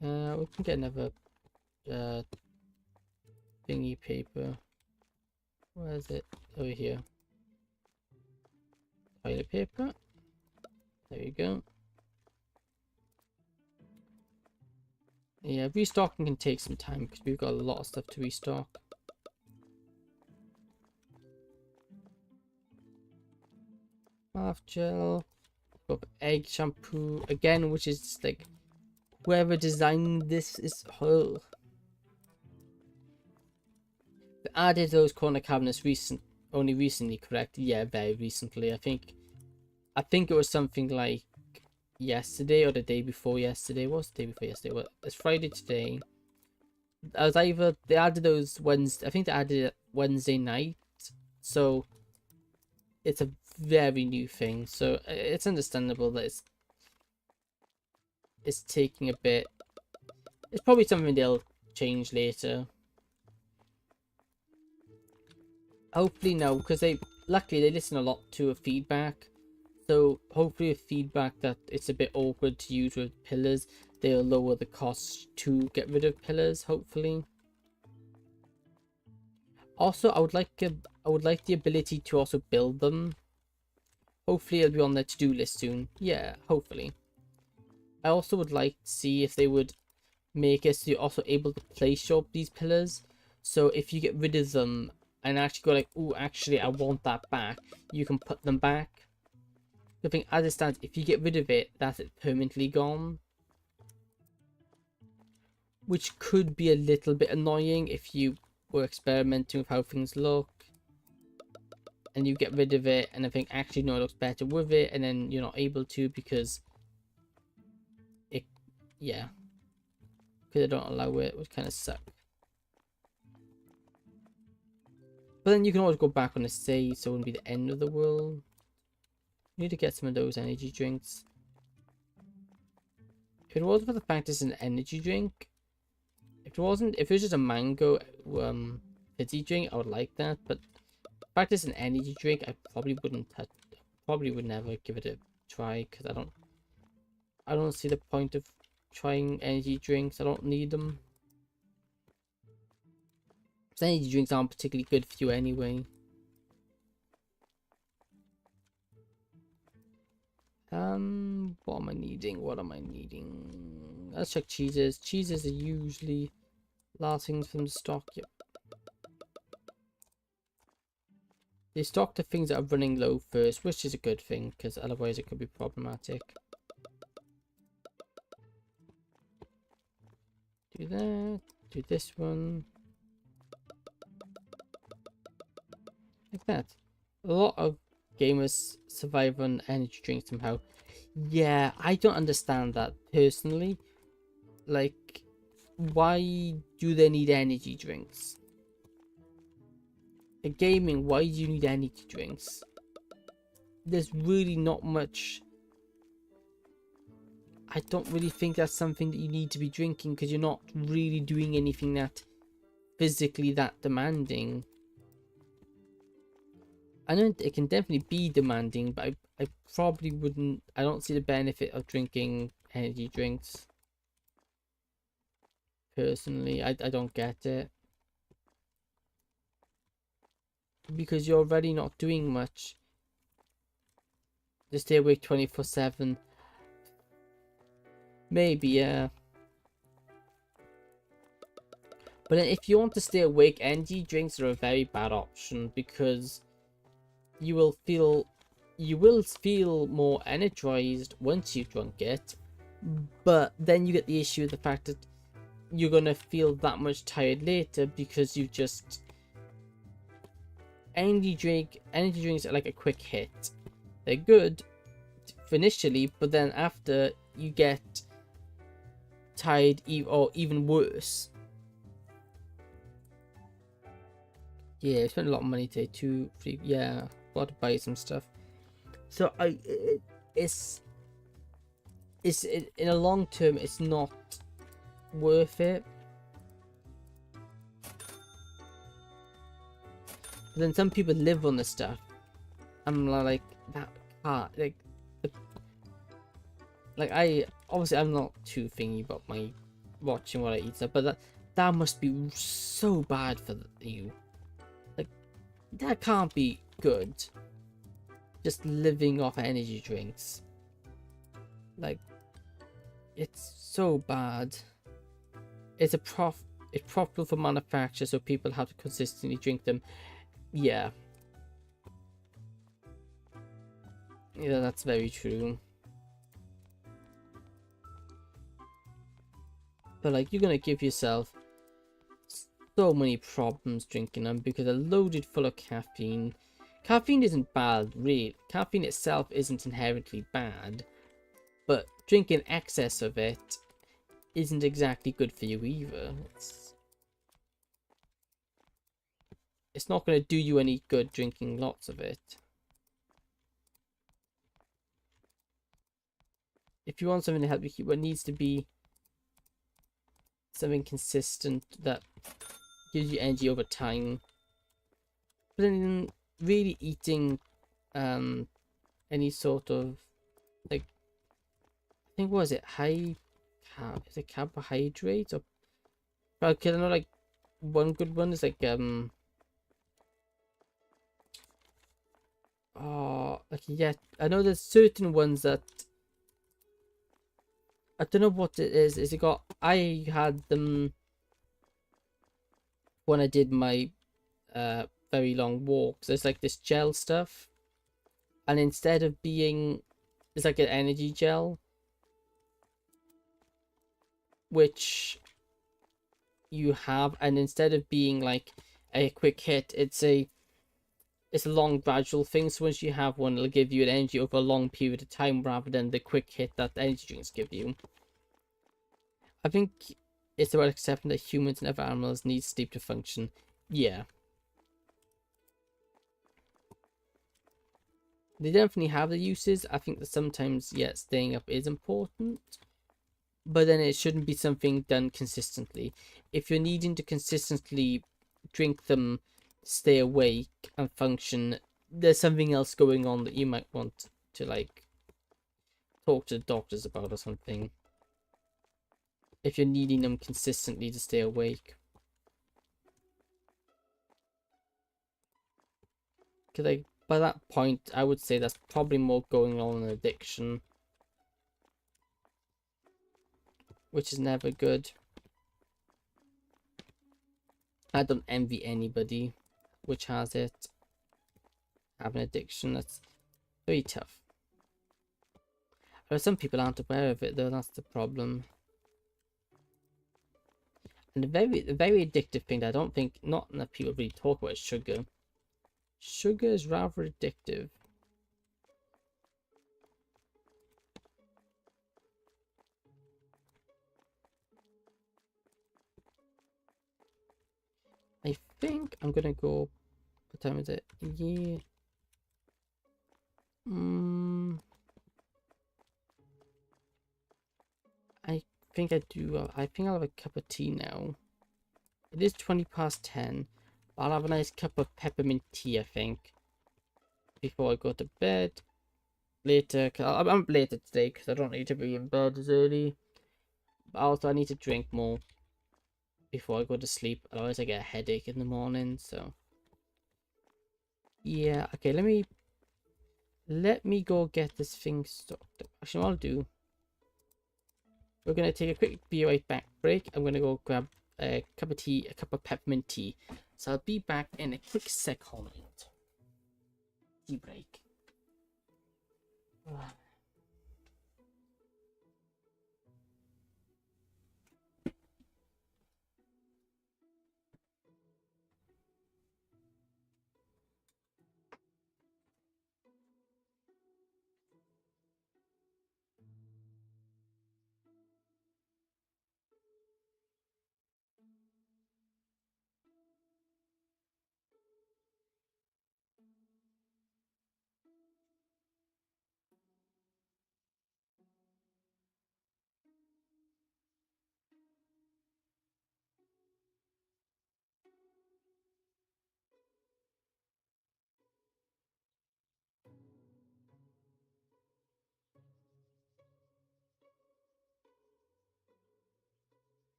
A: We can get another thingy paper. Where is it? Over here. Toilet paper. There you go. Yeah, restocking can take some time because we've got a lot of stuff to restock. Bath gel. Got egg shampoo again, which is like whoever designed this is They added those corner cabinets only recently, correct? Yeah, very recently. I think it was something like yesterday or the day before yesterday. What's the day before yesterday? Well, it's Friday today. I was either they added those Wednesday. I think they added it Wednesday night. So it's a very new thing. So it's understandable that it's taking a bit. It's probably something they'll change later. Hopefully no, because luckily they listen a lot to feedback. So hopefully with feedback that it's a bit awkward to use with pillars, they'll lower the cost to get rid of pillars, hopefully. Also, I would like the ability to also build them. Hopefully it'll be on their to-do list soon. Yeah, hopefully. I also would like to see if they would make us so you're also able to place shop these pillars. So if you get rid of them and actually go like, oh, actually I want that back, you can put them back. I think as it stands, if you get rid of it, that's it permanently gone. Which could be a little bit annoying if you were experimenting with how things look. And you get rid of it and I think actually no, it looks better with it, and then you're not able to because it, yeah. Because they don't allow it, which kind of suck. But then you can always go back on a save, so it wouldn't be the end of the world. You need to get some of those energy drinks. If it wasn't for the fact it's an energy drink, if it was just a mango fizzy drink, I would like that. But the fact it's an energy drink, I probably wouldn't touch. Probably would never give it a try because I don't see the point of trying energy drinks. I don't need them. Energy drinks aren't particularly good for you anyway. What am I needing? What am I needing? Let's check cheeses. Cheeses are usually last things from the stock. Yep. They stock the things that are running low first, which is a good thing, because otherwise it could be problematic. Do that. Do this one. Like that. A lot of gamers survive on energy drinks somehow. Yeah, I don't understand that personally. Like, why do they need energy drinks? In gaming, why do you need energy drinks? There's really not much. I don't really think that's something that you need to be drinking, because you're not really doing anything that physically that demanding. I know it can definitely be demanding, but I probably wouldn't. I don't see the benefit of drinking energy drinks. Personally, I don't get it. Because you're already not doing much. To stay awake 24/7. Maybe, yeah. But then if you want to stay awake, energy drinks are a very bad option, because you will feel more energized once you've drunk it, but then you get the issue of the fact that you're gonna feel that much tired later, because you've just energy drinks are like a quick hit. They're good initially, but then after you get tired, or even worse. Yeah, I spent a lot of money today. 2, 3. Yeah, got to buy some stuff. So it's in a long term, it's not worth it. But then some people live on the stuff. I'm like that. I obviously I'm not too thingy about my watching what I eat stuff, but that must be so bad for you. Like, that can't be good. Just living off energy drinks. Like, it's so bad. It's profitable for manufacturers, so people have to consistently drink them. Yeah. Yeah, that's very true. But like, you're gonna give yourself so many problems drinking them, because they're loaded full of caffeine. Caffeine isn't bad, really. Caffeine itself isn't inherently bad, but drinking excess of it isn't exactly good for you either. It's not going to do you any good drinking lots of it. If you want something to help you keep, what needs to be something consistent that gives you energy over time. But then really eating any sort of, like, I think, what is it, is it carbohydrates, or okay, I know, like, one good one is like like, yeah, I know there's certain ones that I don't know what it is. I had them when I did my very long walks. There's like this gel stuff, and instead of being, it's like an energy gel, which you have, and instead of being like a quick hit, it's a long gradual thing. So once you have one, it'll give you an energy over a long period of time, rather than the quick hit that energy drinks give you. I think it's about accepting that humans and other animals need sleep to function. Yeah. They definitely have the uses. I think that sometimes, yeah, staying up is important, but then it shouldn't be something done consistently. If you're needing to consistently drink them, stay awake and function, there's something else going on that you might want to, like, talk to the doctors about or something. If you're needing them consistently to stay awake. Because, like, by that point, I would say that's probably more going on an addiction, which is never good. I don't envy anybody which has it. Have an addiction, that's very tough. But some people aren't aware of it though, that's the problem. And the very addictive thing that I don't think, not enough people really talk about is sugar. Sugar is rather addictive. I think I'm gonna go. What time is it? Yeah. I think I do. I think I'll have a cup of tea now. It is 20 past 10. I'll have a nice cup of peppermint tea, I think, before I go to bed later. Cause I'm later today because I don't need to be in bed as early. But also, I need to drink more before I go to sleep. Otherwise, I get a headache in the morning. So, yeah. Okay, let me go get this thing stocked. Actually, what I'll do. We're gonna take a quick be right back break. I'm gonna go grab a cup of tea, a cup of peppermint tea. So I'll be back in a quick second. Tea break.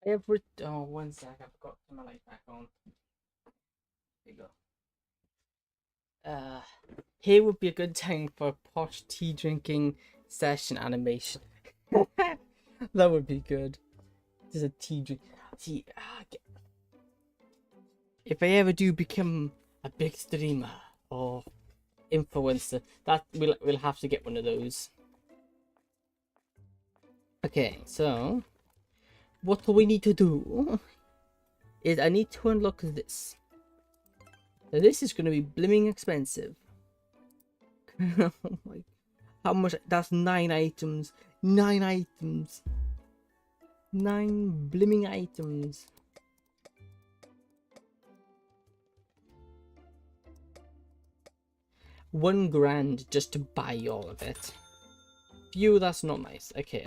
A: Oh, one sec. I forgot to turn my light back on. There you go. Uh, Here would be a good time for a posh tea drinking session animation. That would be good. Just a tea drink. See, if I ever do become a big streamer or influencer, that we'll have to get one of those. Okay, so what we need to do is I need to unlock this. Now, this is going to be blimming expensive. Oh my, how much? That's 9 items. 9 items. 9 blimming items. £1,000 just to buy all of it. Phew, that's not nice. Okay,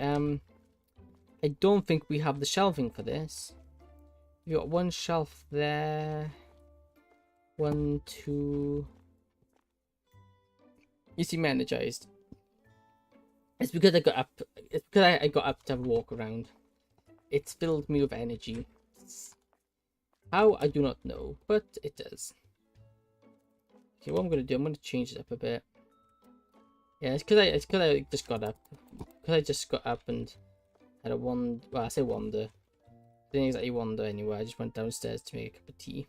A: I don't think we have the shelving for this. We got one shelf there. 1, 2. You seem energized. It's because I got up. It's because I got up to have a walk around. It's filled me with energy. How, I do not know, but it does. Okay, what I'm gonna do, I'm gonna change it up a bit. Yeah, it's because I just got up. Because I just got up and had a wander. Well, I say wander. Didn't exactly wander anywhere. I just went downstairs to make a cup of tea.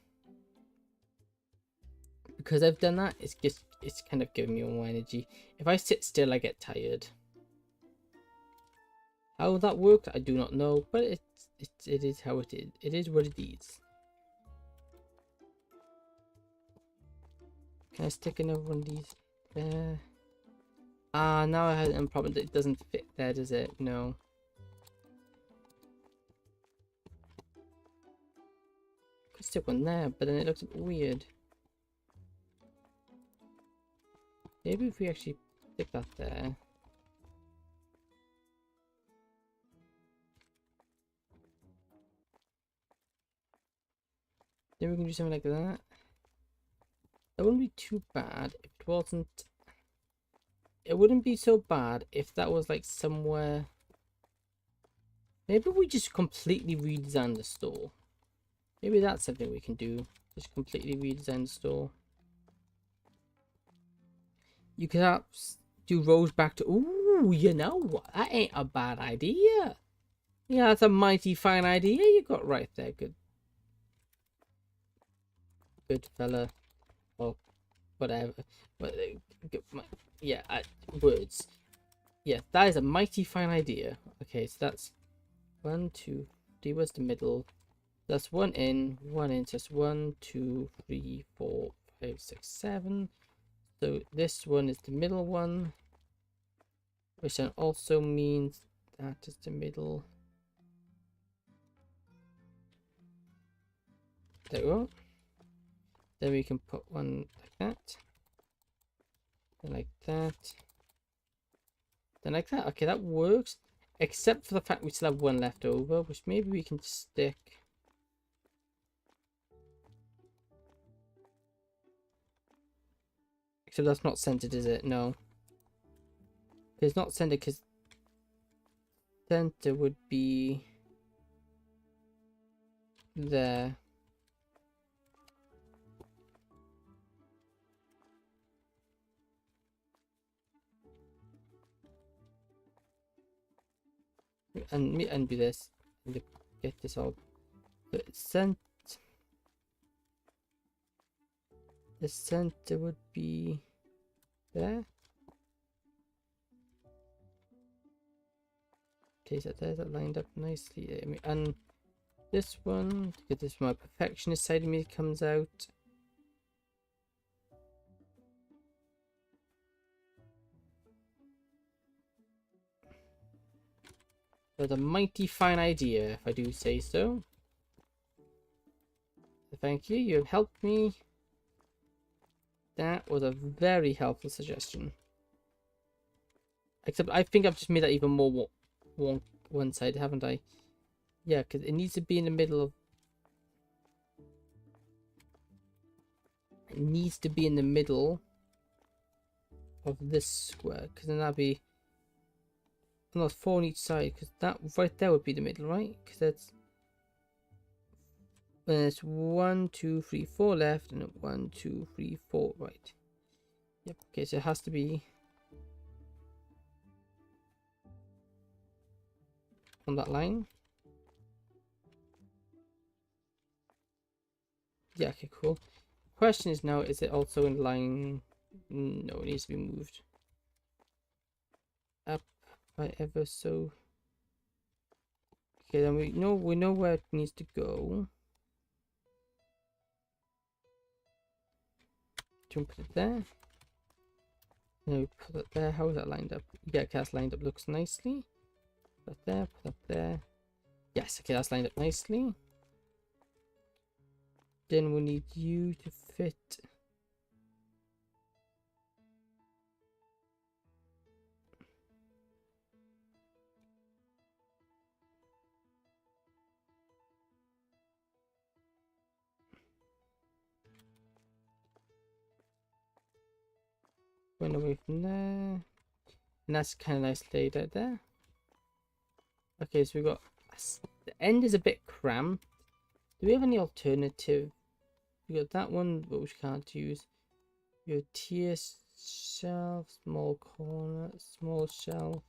A: Because I've done that, it's kind of giving me more energy. If I sit still, I get tired. How that works, I do not know, but it is how it is. It is what it is. Can I stick another one of these there? Ah, now I have a problem that it doesn't fit there, does it? No. Could stick one there, but then it looks a bit weird. Maybe if we actually stick that there. Then we can do something like that. That wouldn't be too bad if it wasn't. It wouldn't be so bad if that was like somewhere. Maybe we just completely redesign the store. Maybe that's something we can do. Just completely redesign the store. You could perhaps do rows back to. Ooh, you know what? That ain't a bad idea. Yeah, that's a mighty fine idea you got right there. Good. Good fella. Or whatever. But, yeah, words. Yeah, that is a mighty fine idea. Okay, so that's 1, 2, 3. Where's the middle? That's one in. So that's 1, 2, 3, 4, 5, 6, 7. So this one is the middle one, which then also means that is the middle. There we go. Then we can put one like that. Then like that. Then like that. Okay, that works. Except for the fact we still have one left over, which maybe we can stick. Except that's not centered, is it? No. It's not centered because center would be there. And me undo this and get this all. But the center would be there. Okay, so there's that lined up nicely. Let me and this one, because this my perfectionist side of me comes out. That's a mighty fine idea, if I do say so. Thank you, you have helped me. That was a very helpful suggestion. Except I think I've just made that even more one-sided, haven't I? Yeah, because it needs to be in the middle of... It needs to be in the middle of this square, because then that'd be... No, 4 on each side, because that right there would be the middle, right? Because that's And it's 1, 2, 3, 4 left, and 1, 2, 3, 4 right. Yep. Okay, so it has to be on that line. Yeah. Okay. Cool. Question is now: is it also in line? No, it needs to be moved up by ever so. Okay, then we know where it needs to go. Jump it there. Now we put it there. How is that lined up? Yeah, okay, that's lined up. Looks nicely. Put that there. Put that there. Yes. Okay, that's lined up nicely. Then we need you to fit. Went away from there. And that's kind of nice laid out there. Okay, so we got the end is a bit cramped. Do we have any alternative? We got that one, but we can't use. Your tier shelf, small corner, small shelf.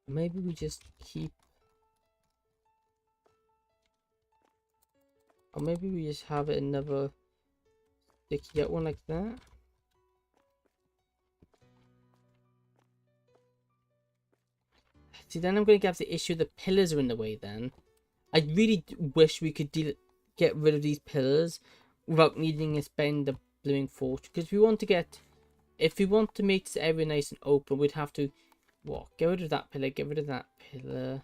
A: Maybe we just keep. Or maybe we just have it another sticky out one like that. See, then I'm going to have the issue the pillars are in the way then. I really wish we could get rid of these pillars without needing to spend the blooming fortune. Because we want to get... If we want to make this area nice and open, we'd have to... What? Get rid of that pillar, get rid of that pillar.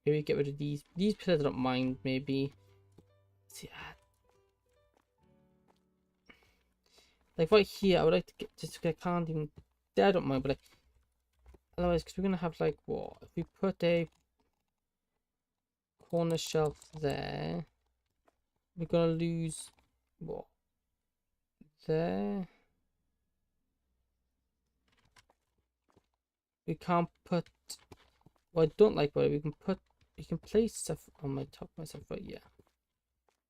A: Maybe get rid of these. These pillars I don't mind, maybe. See, like right here, I would like to get... Just I can't even... I don't mind, but like... Otherwise, because we're going to have like what? If we put a corner shelf there, we're going to lose what? There. We can't put. Well, I don't like where we can put. You can place stuff on my top of myself right here.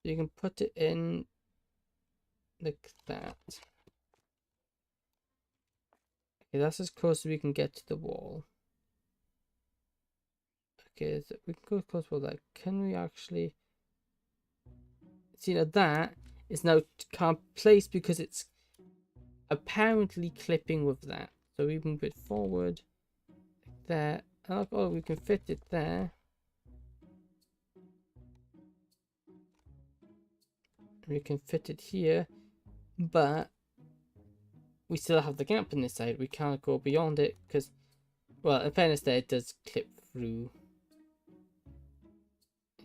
A: You can put it in like that. Okay, that's as close as we can get to the wall. Okay, so we can go close to that. Can we actually see now that is now can't place because it's apparently clipping with that. So we move it forward like there. Oh, we can fit it there. We can fit it here, but we still have the gap in this side. We can't go beyond it because, well, in fairness, there it does clip through.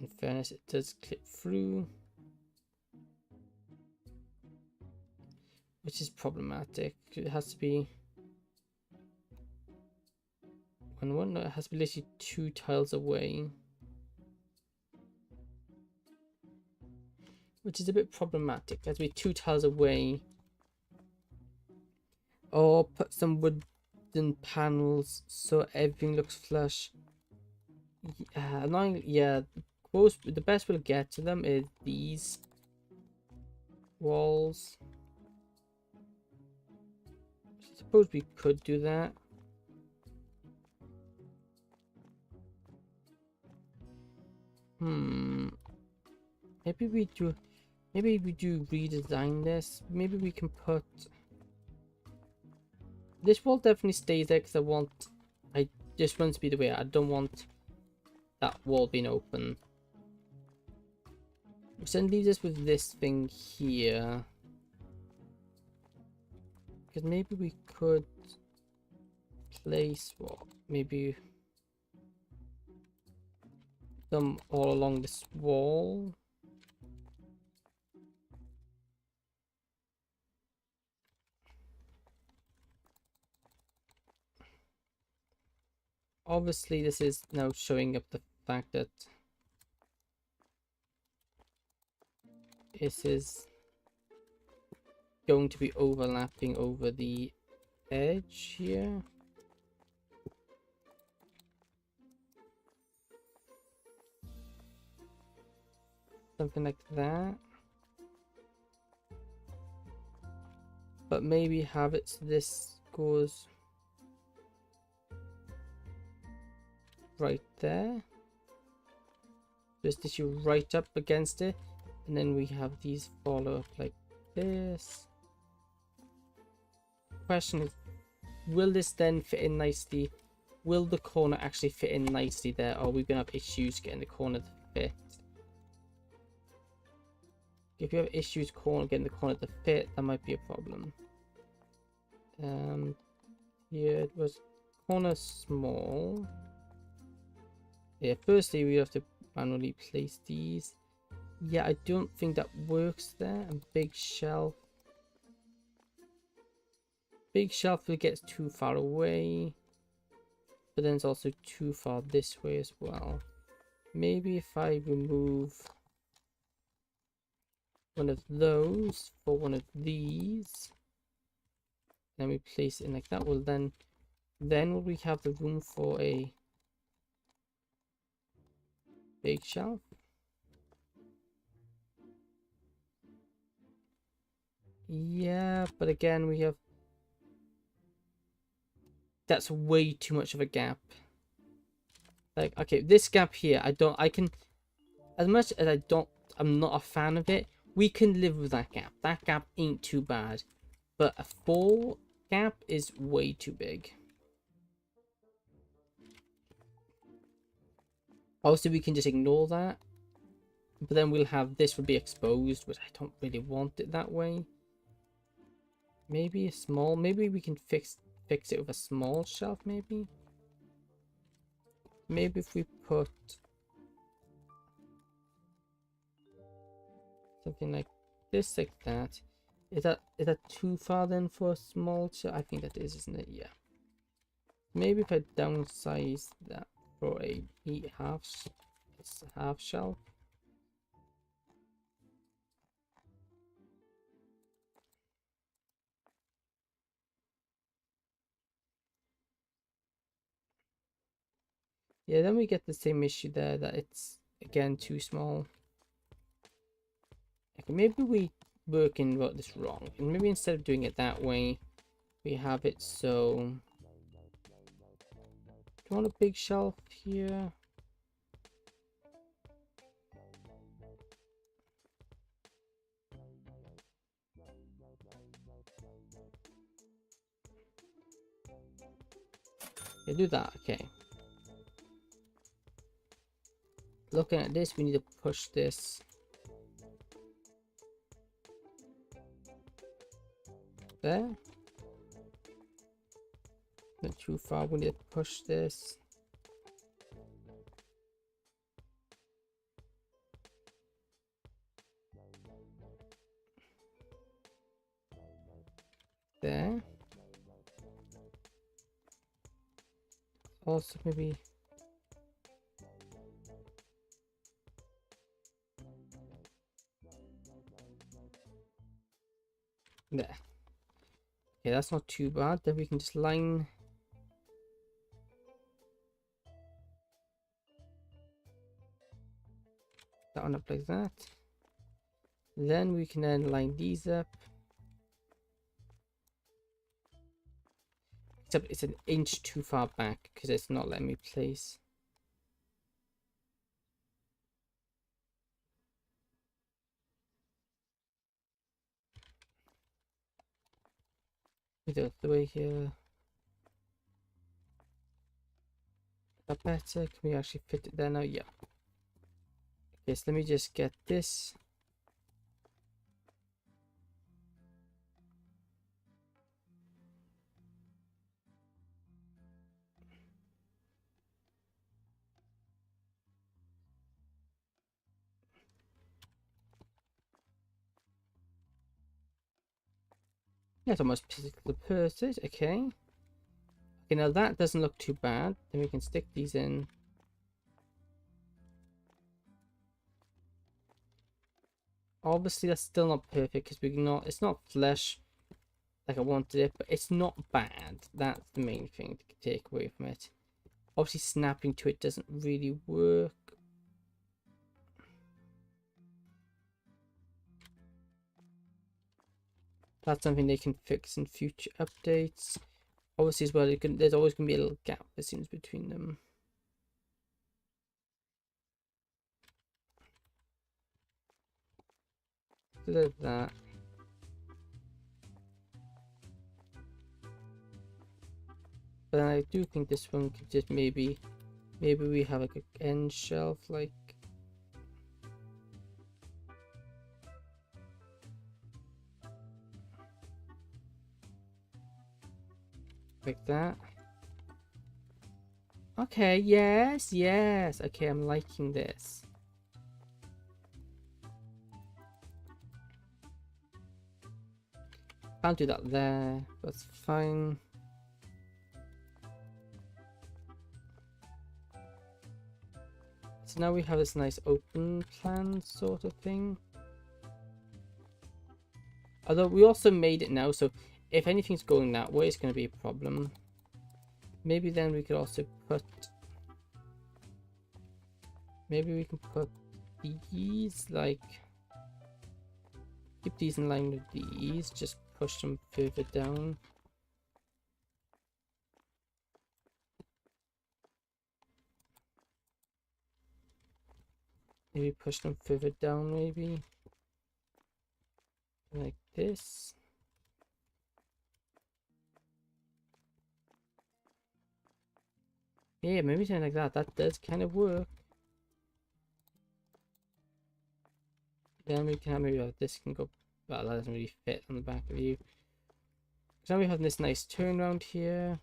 A: In fairness, it does clip through, which is problematic. It has to be one. No, it has to be literally 2 tiles away, which is a bit problematic. It has to be 2 tiles away, or put some wooden panels so everything looks flush. Yeah, the best we'll get to them is these walls. I suppose we could do that. Maybe we do redesign this. Maybe we can put this wall definitely stays there because I just want to be the way. I don't want that wall being open. Which then leaves us with this thing here. Because maybe we could place what? Maybe them all along this wall. Obviously, this is now showing up the fact that this is going to be overlapping over the edge here. Something like that. But maybe have it so this goes right there. Just issue right up against it. And then we have these follow up like this. Question is, will this then fit in nicely? Will the corner actually fit in nicely there? Or are we going to have issues getting the corner to fit? If you have issues getting the corner to fit, that might be a problem. Yeah, it was corner small. Yeah, firstly we have to manually place these. Yeah, I don't think that works there. And big shelf. Big shelf will get too far away. But then it's also too far this way as well. Maybe if I remove one of those for one of these. Then we place it in like that. Well, then will we have the room for a big shelf? Yeah, but again, we have... That's way too much of a gap. Like, okay, this gap here, I can... As much as I'm not a fan of it, we can live with that gap. That gap ain't too bad. But a 4 gap is way too big. Also, we can just ignore that. But then we'll have this will be exposed, but I don't really want it that way. Maybe a small, maybe we can fix it with a small shelf, maybe. Maybe if we put something like this, like that. Is that too far then for a small shelf? I think that is, isn't it? Yeah. Maybe if I downsize that for a half shelf. Yeah, then we get the same issue there, that it's again too small. Okay, maybe we wrote this wrong, and maybe instead of doing it that way, we have it so... Do you want a big shelf here? Yeah, do that. Okay. Looking at this, we need to push this there. Not too far. We need to push this there. Also, maybe there. Okay, that's not too bad. Then we can just line that one up like that. Then we can then line these up. Except it's an inch too far back because it's not letting me place. We do it the way here. Is that better? Can we actually fit it there now? Yeah. Okay, so let me just get this. That's almost physically perfect. Okay. Okay, now that doesn't look too bad. Then we can stick these in. Obviously, that's still not perfect because it's not flush like I wanted it, but it's not bad. That's the main thing to take away from it. Obviously, snapping to it doesn't really work. That's something they can fix in future updates. Obviously as well, there's always going to be a little gap that seems between them. So there's that. But I do think this one could just maybe we have like a end shelf like that. Okay, yes. Okay, I'm liking this. Can't do that there. That's fine. So now we have this nice open plan sort of thing. Although we also made it now, so if anything's going that way, it's going to be a problem. Maybe then we could also put... Maybe we can put these, like... Keep these in line with these, just push them further down. Maybe push them further down, maybe. Like this. Yeah, maybe something like that. That does kind of work. Then we can have maybe this can go... Well, that doesn't really fit on the back of you. So now we have this nice turnaround here.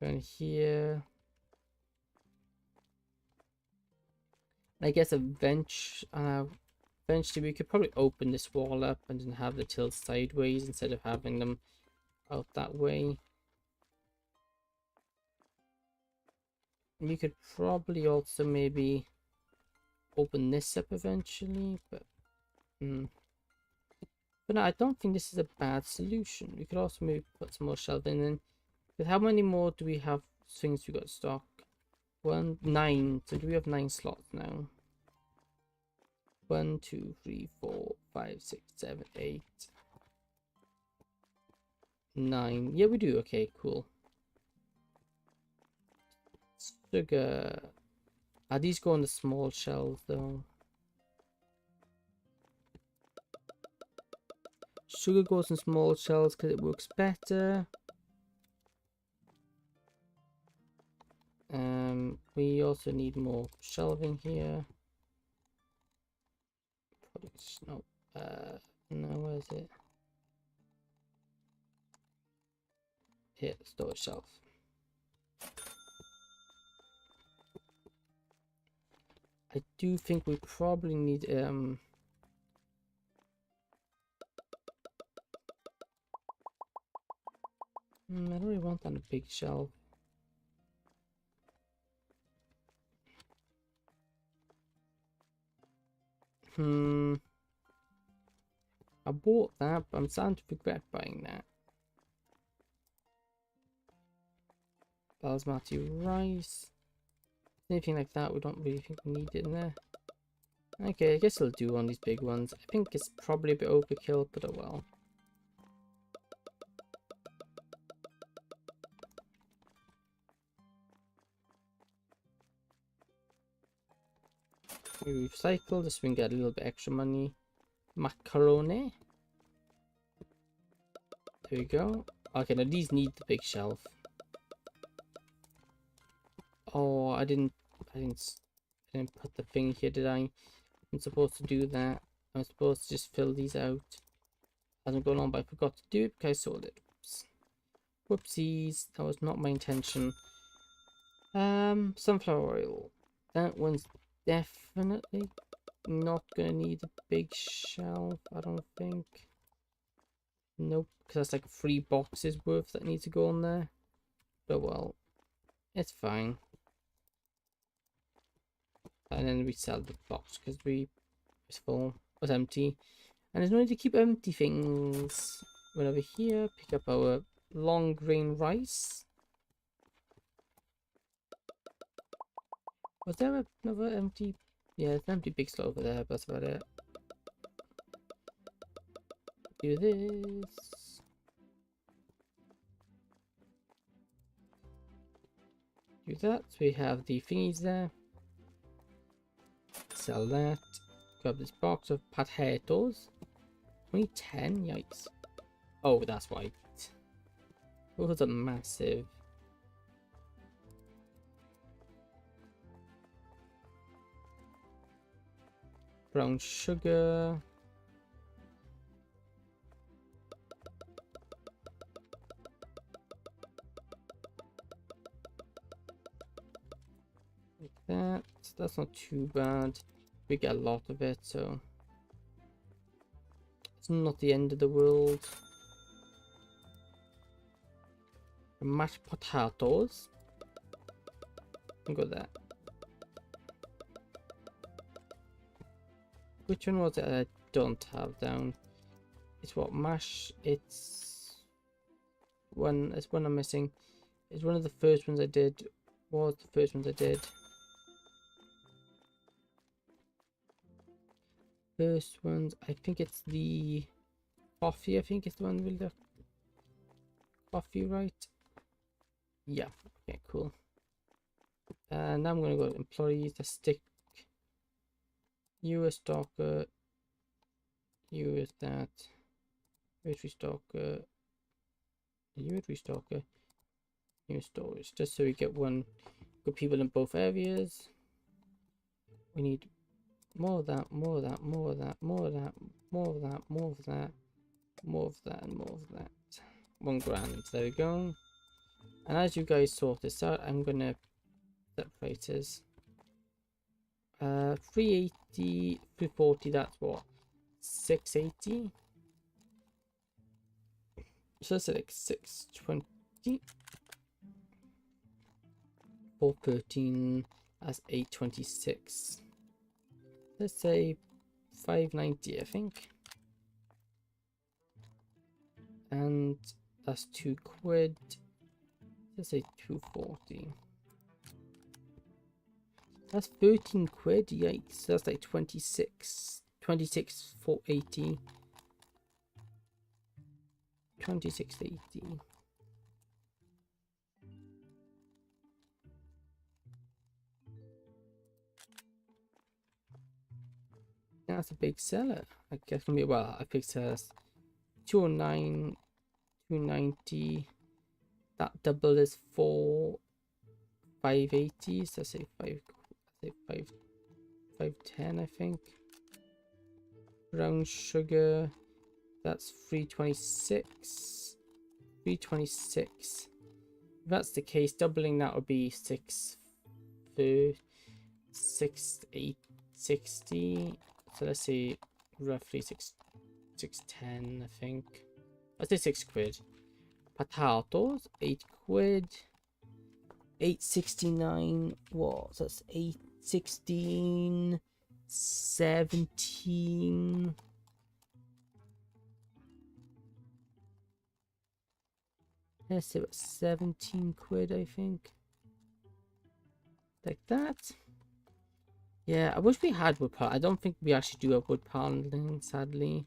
A: Going here. I guess eventually we could probably open this wall up and then have the tills sideways instead of having them out that way. We could probably also maybe open this up eventually, but no, I don't think this is a bad solution. We could also maybe put some more shelving in. But how many more do we have things we got stock? 9. So do we have 9 slots now? 1, 2, 3, 4, 5, 6, 7, 8, 9. Yeah, we do. Okay, cool. Sugar. These go on the small shelves though. Sugar goes in small shelves because it works better. We also need more shelving here. No, where is it? Here, storage shelf. I do think we probably need I don't really want on a big shelf. I bought that, but I'm starting to regret buying that. Basmati rice. Anything like that, we don't really think we need it in there. Okay, I guess I'll do on these big ones. I think it's probably a bit overkill, but oh well. We recycle this, we can get a little bit extra money. Macaroni. There we go. Okay, now these need the big shelf. Oh, I didn't put the thing here, did I? I'm supposed to do that. I'm supposed to just fill these out. Hasn't gone on, but I forgot to do it because I sold it. Oops. Whoopsies, that was not my intention. Sunflower oil. That one's definitely not gonna need a big shelf, I don't think. Nope, because that's like 3 boxes worth that need to go on there. But well, it's fine. And then we sell the box because it's full, it's empty. And there's no need to keep empty things. We're over here, pick up our long grain rice. Was there another empty? Yeah, it's an empty big slot over there, but that's about it. do this. Do that. So we have the thingies there. Sell that. Grab this box of potatoes. Only 10? Yikes. Oh, that's right. Those are massive. Brown sugar. Like that. That's not too bad. We get a lot of it, so it's not the end of the world. Mashed potatoes. Got that. Which one was it I don't have down? It's what mash. It's one. It's one I'm missing. It's one of the first ones I did. What was the first ones I did? First ones. I think it's the coffee. I think it's the one with the coffee, right? Yeah. Okay. Cool. And now I'm gonna go to employees. The stick. US stalker. US that. US stalker. US stalker. New storage. Just so we get one good people in both areas. We need more of that, more of that, more of that, more of that, more of that, more of that, more of that, and more of that. 1 grand. There we go. And as you guys sort this out, I'm gonna separators. 380, 340. That's what, 680. So that's like 620. 413 as 826. Let's say 590, I think. And that's 2 quid. Let's say 240. That's 13 quid. Yikes. That's like 26. 26 480. 2680. That's a big seller. I guess gonna be, well, a big seller. 209, 290. That double is 580. So I say 510, I think. Brown sugar. That's 326. 326. If that's the case, doubling that would be 660. So let's say roughly 610, I think. I'd say 6 quid. Potatoes, 8 quid. 869. What? So that's 816. 17. Let's say about 17 quid, I think. Like that. Yeah, I wish we had wood paneling. I don't think we actually do have wood paneling, sadly.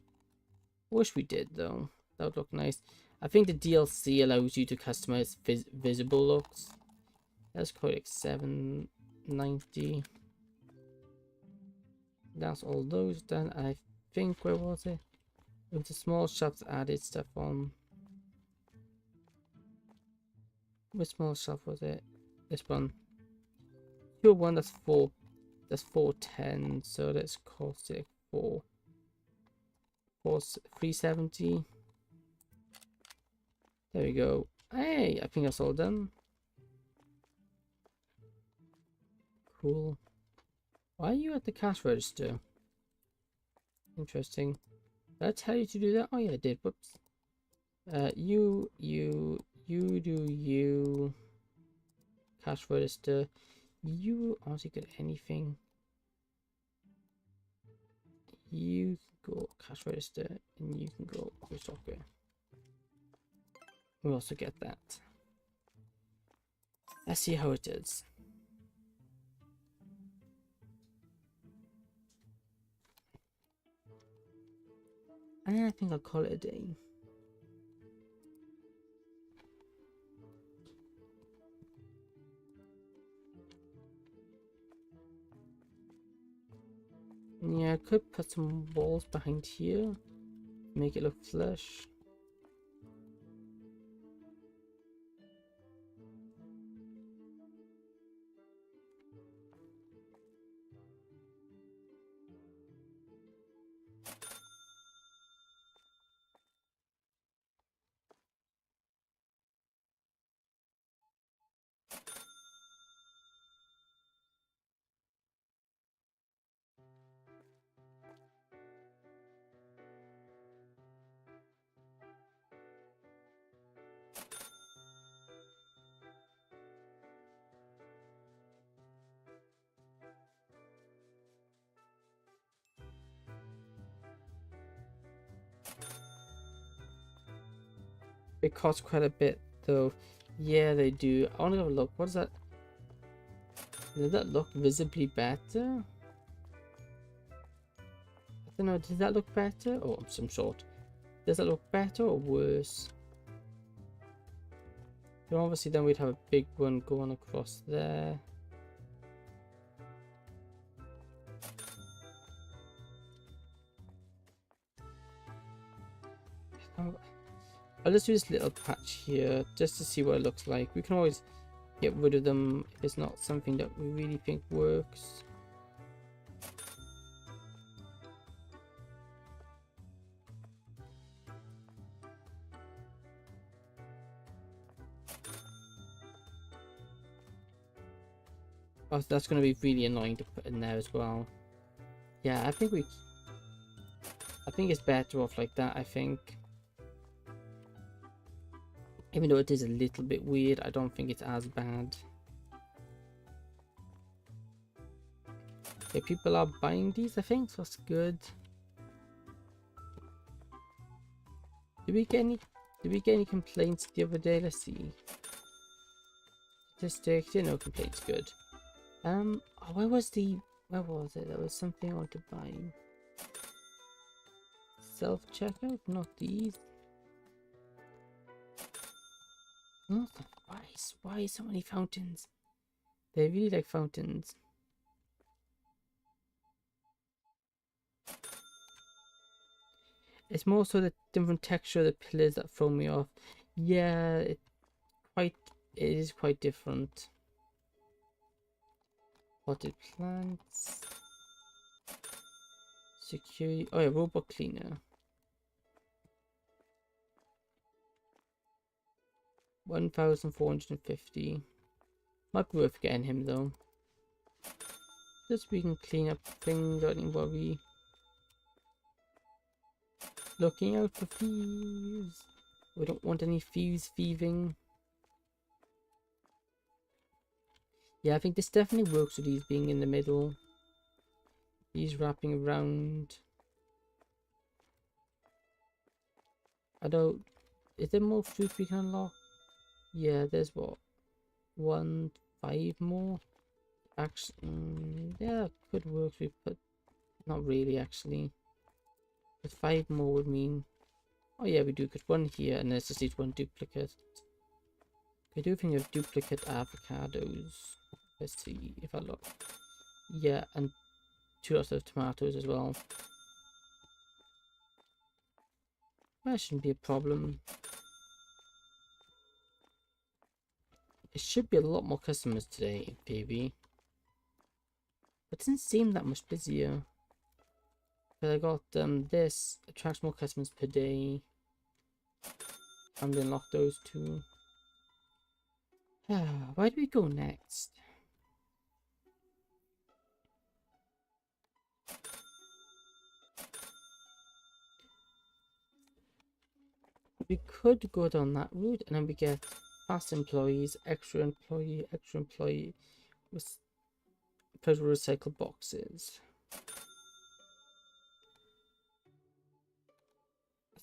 A: I wish we did, though. That would look nice. I think the DLC allows you to customize visible looks. That's quite like 790. That's all those done. And I think, where was it? With the small shops added stuff on. Which small shop was it? This one. 201, that's 4. That's 410. So let's cost it 370. There we go. Hey, I think that's all done. Cool. Why are you at the cash register? Interesting. Did I tell you to do that? Oh yeah, I did. Whoops. You do you. Cash register. You honestly get anything. You can go cash register and you can go soccer. We also get that. Let's see how it is. And I think I'll call it a day. Yeah, I could put some walls behind here, make it look flush. It costs quite a bit though. Yeah, they do. I want to have a look. What is that? Does that look visibly better? I don't know. Does that look better? Oh, I'm some short. Does that look better or worse? So obviously then we'd have a big one going across there. I'll just do this little patch here just to see what it looks like. We can always get rid of them if it's not something that we really think works. Oh, that's going to be really annoying to put in there as well. Yeah, I think it's better off like that, I think. Even though it is a little bit weird, I don't think it's as bad. Okay, people are buying these, I think, so that's good. Did we get any complaints the other day? Let's see. Statistics, no complaints, good. Oh, where was it? There was something I want to buy. Self-checkout? Not these. Not the price. Why so many fountains? They really like fountains. It's more so the different texture of the pillars that throw me off. Yeah, it is quite different. Potted plants. Security. Oh yeah, robot cleaner. 1,450. Might be worth getting him though. Just so we can clean up things, don't worry. Looking out for thieves. We don't want any thieves thieving. Yeah, I think this definitely works with these being in the middle. These wrapping around. I don't... Is there more fruit we can unlock? Yeah, there's what? 5 more? Actually, yeah, could work. We put... Not really, actually. But 5 more would mean... Oh yeah, we do get 1 here, and there's just 1 duplicate. I do think of duplicate avocados. Let's see if I look. Yeah, and 2 lots of tomatoes as well. That shouldn't be a problem. It should be a lot more customers today, maybe. But it doesn't seem that much busier. But I got this attracts more customers per day. I'm gonna unlock those 2. Where do we go next? We could go down that route and then we get fast employees, extra employee with total recycled boxes.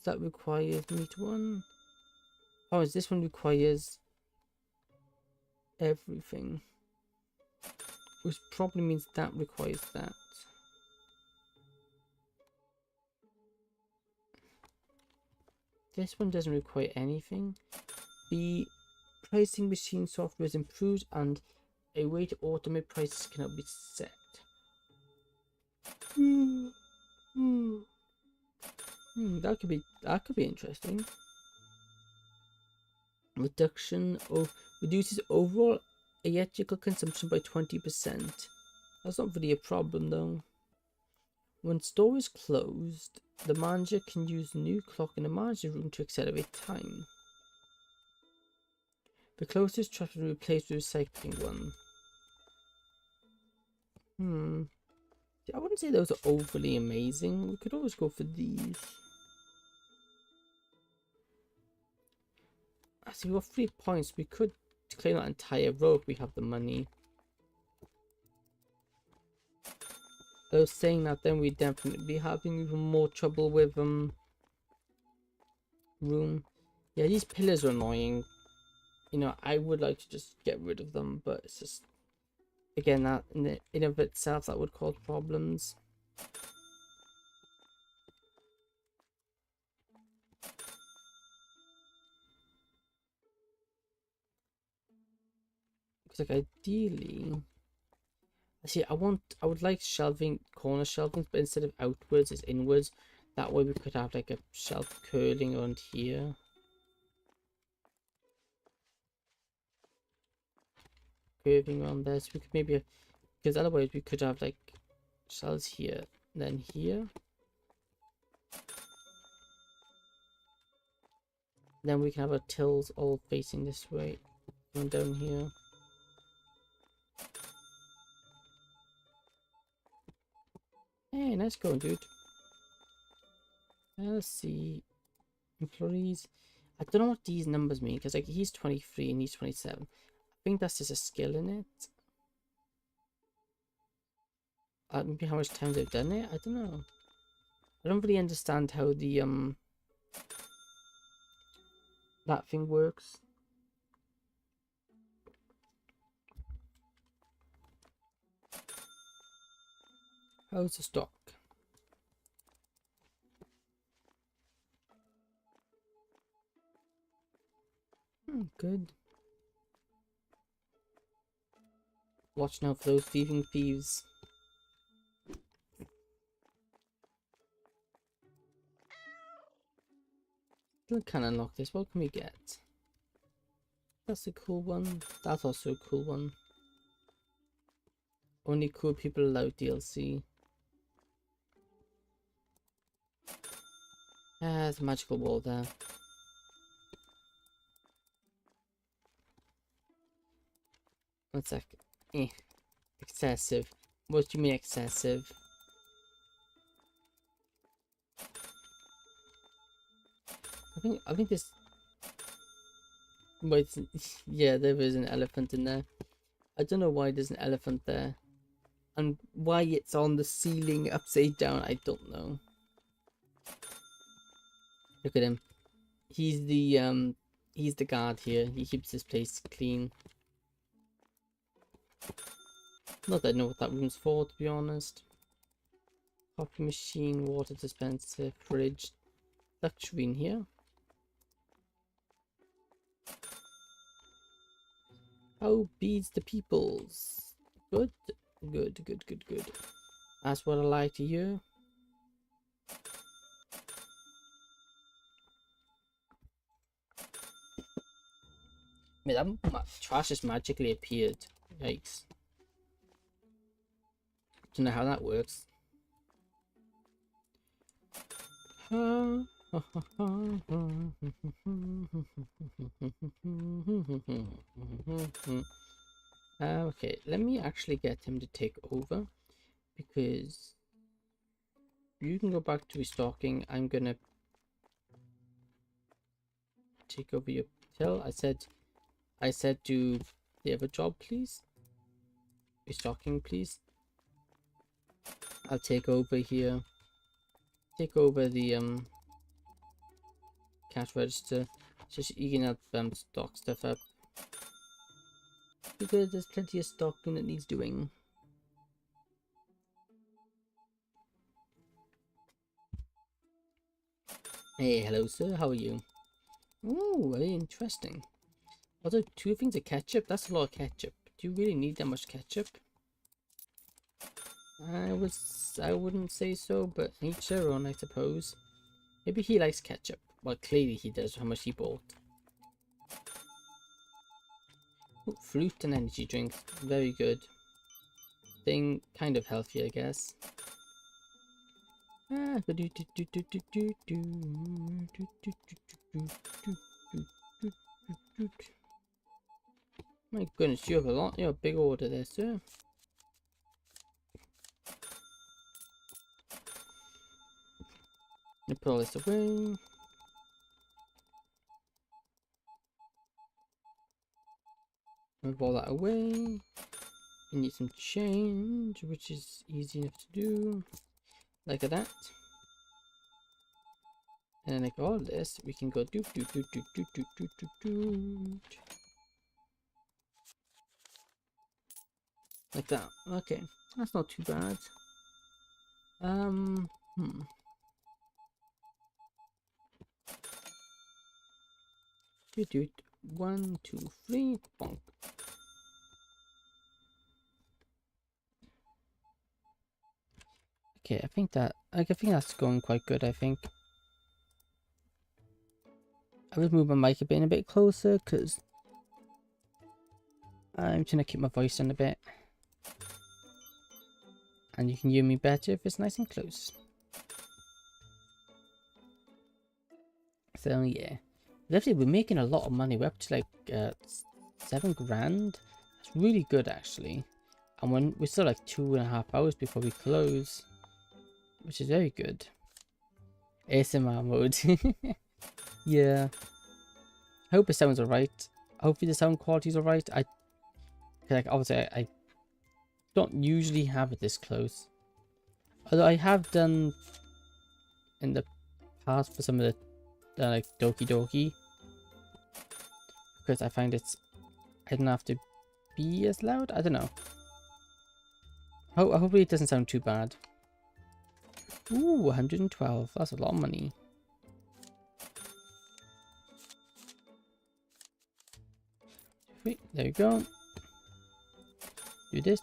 A: That requires meat 1. Oh, is this one requires everything? Which probably means that requires that. This one doesn't require anything. The pricing machine software is improved and a way to automate prices cannot be set. That could be interesting. Reduces overall electrical consumption by 20%. That's not really a problem though. When store is closed, the manager can use the new clock in the manager room to accelerate time. The closest trash will be replaced with a recycling one. I wouldn't say those are overly amazing. We could always go for these. Actually, we've got 3 points. We could claim that entire row if we have the money. Though saying that, then we'd definitely be having even more trouble with room. Yeah, these pillars are annoying. You know, I would like to just get rid of them, but it's just, again, that in of itself that would cause problems. Because like ideally, see, I would like shelving, corner shelving, but instead of outwards, it's inwards. That way we could have like a shelf curling around here. Curving around there, so we could maybe, because otherwise we could have like shelves here, then here. Then we can have our tills all facing this way, going down here. Hey, nice going, dude. Let's see. Employees. I don't know what these numbers mean, because like he's 23 and he's 27. I think that's just a skill in it. Maybe how much time they've done it? I don't know. I don't really understand how the that thing works. How's the stock? Good. Watch now for those thieving thieves. Still can't unlock this. What can we get? That's a cool one. That's also a cool one. Only cool people allowed DLC. There's a magical wall there. One sec. Excessive. What do you mean excessive? I think this. Wait, yeah, there is an elephant in there. I don't know why there's an elephant there, and why it's on the ceiling upside down. I don't know. Look at him. He's the guard here. He keeps this place clean. Not that I know what that room's for, to be honest. Coffee machine, water dispenser, fridge, luxury in here. How beats the peoples? Good, good, good, good, good. That's what I like to hear. Man, that trash just magically appeared. Yikes. Don't know how that works. Okay, let me actually get him to take over, because you can go back to restocking. I'm gonna take over your till. I said do the other job, please. Restocking, please. I'll take over here. Take over the cash register. Just you can help stock stuff up, because there's plenty of stocking that needs doing. Hey, hello, sir. How are you? Oh, very interesting. Although 2 things of ketchup, that's a lot of ketchup. Do you really need that much ketchup? I wouldn't say so, but each their own, I suppose. Maybe he likes ketchup. Well, clearly he does, how much he bought. Ooh, fruit and energy drinks, very good. Thing kind of healthy, I guess. My goodness, you have a lot. You have a big order there, sir. You put all this away. Move all that away. You need some change, which is easy enough to do. Like that. And then like all this, we can go do. Like that. Okay. That's not too bad. Do 1, 2, 3, bonk. Okay, I think that's going quite good. I think I will move my mic a bit closer because I'm trying to keep my voice on a bit, and you can hear me better if it's nice and close. So yeah, definitely we're making a lot of money. We're up to like 7 grand. That's really good actually. And we're still like 2.5 hours before we close, which is very good. ASMR mode. Yeah. I hope it sounds alright. Hopefully the sound quality is alright. Like obviously I don't usually have it this close. Although I have done in the past for some of the like Doki Doki. Because I find I don't have to be as loud. I don't know. Hopefully it doesn't sound too bad. Ooh, 112. That's a lot of money. Wait, there you go. Do this.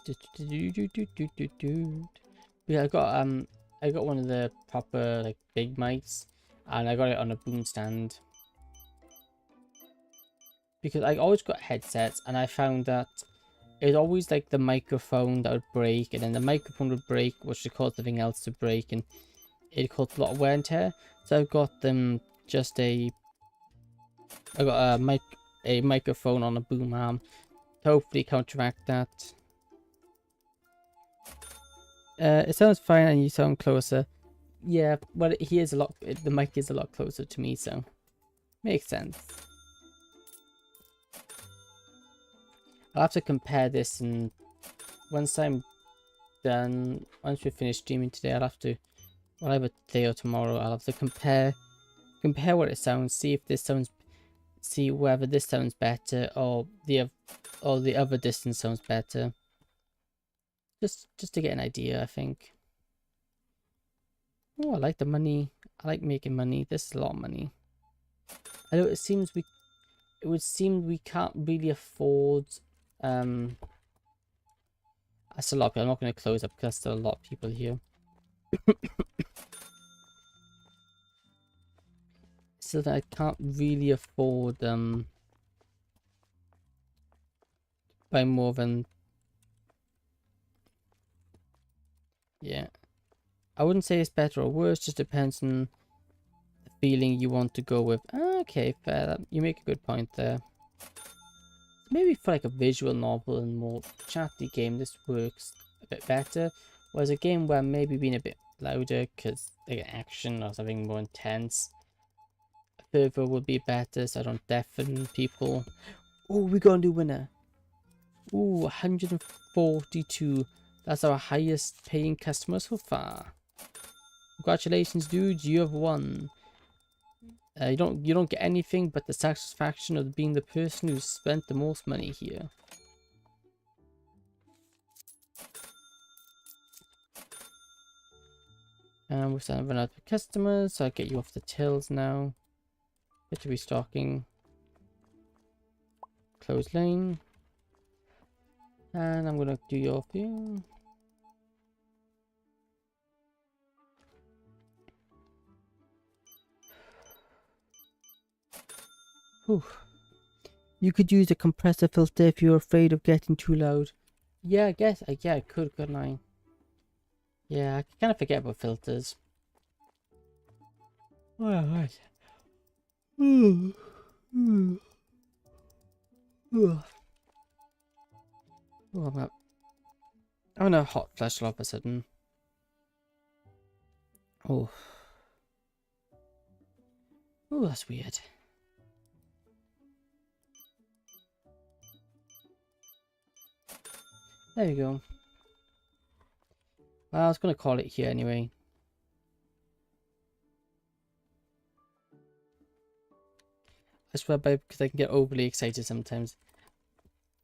A: Yeah, I got one of the proper like big mics, and I got it on a boom stand. Because I always got headsets, and I found that it was always like the microphone that would break, and then the microphone would break, which would cause something else to break, and it caused a lot of wear and tear. So I've got them I got a microphone on a boom arm to hopefully counteract that. It sounds fine, and you sound closer. Yeah, well, the mic is a lot closer to me, so makes sense. I'll have to compare this, and once I'm done, once we finish streaming today, either today or tomorrow, I'll have to compare what it sounds, see whether this sounds better or the other distance sounds better. Just to get an idea, I think. Oh, I like the money. I like making money. This is a lot of money. I know it would seem we can't really afford that's a lot of people. I'm not going to close up because there's still a lot of people here. So that I can't really afford by more than, yeah. I wouldn't say it's better or worse, just depends on the feeling you want to go with. Okay, fair. You make a good point there. Maybe for like a visual novel and more chatty game, this works a bit better. Whereas a game where maybe being a bit louder because like action or something more intense, further would be better so I don't deafen people. Oh, we got a new winner. Ooh, 142. That's our highest paying customer so far. Congratulations, dude. You have won. You don't get anything but the satisfaction of being the person who spent the most money here. And we're starting to run out of customers, so I'll get you off the tills now. Get to restocking. Close lane. And I'm gonna do your thing. Whew. You could use a compressor filter if you're afraid of getting too loud. Yeah, I guess. Yeah, I could, couldn't I? Yeah, I kind of forget about filters. Alright. I'm having a hot flash all of a sudden. Oh. Oh, that's weird. There we go. Well, I was going to call it here anyway. I swear by because I can get overly excited sometimes.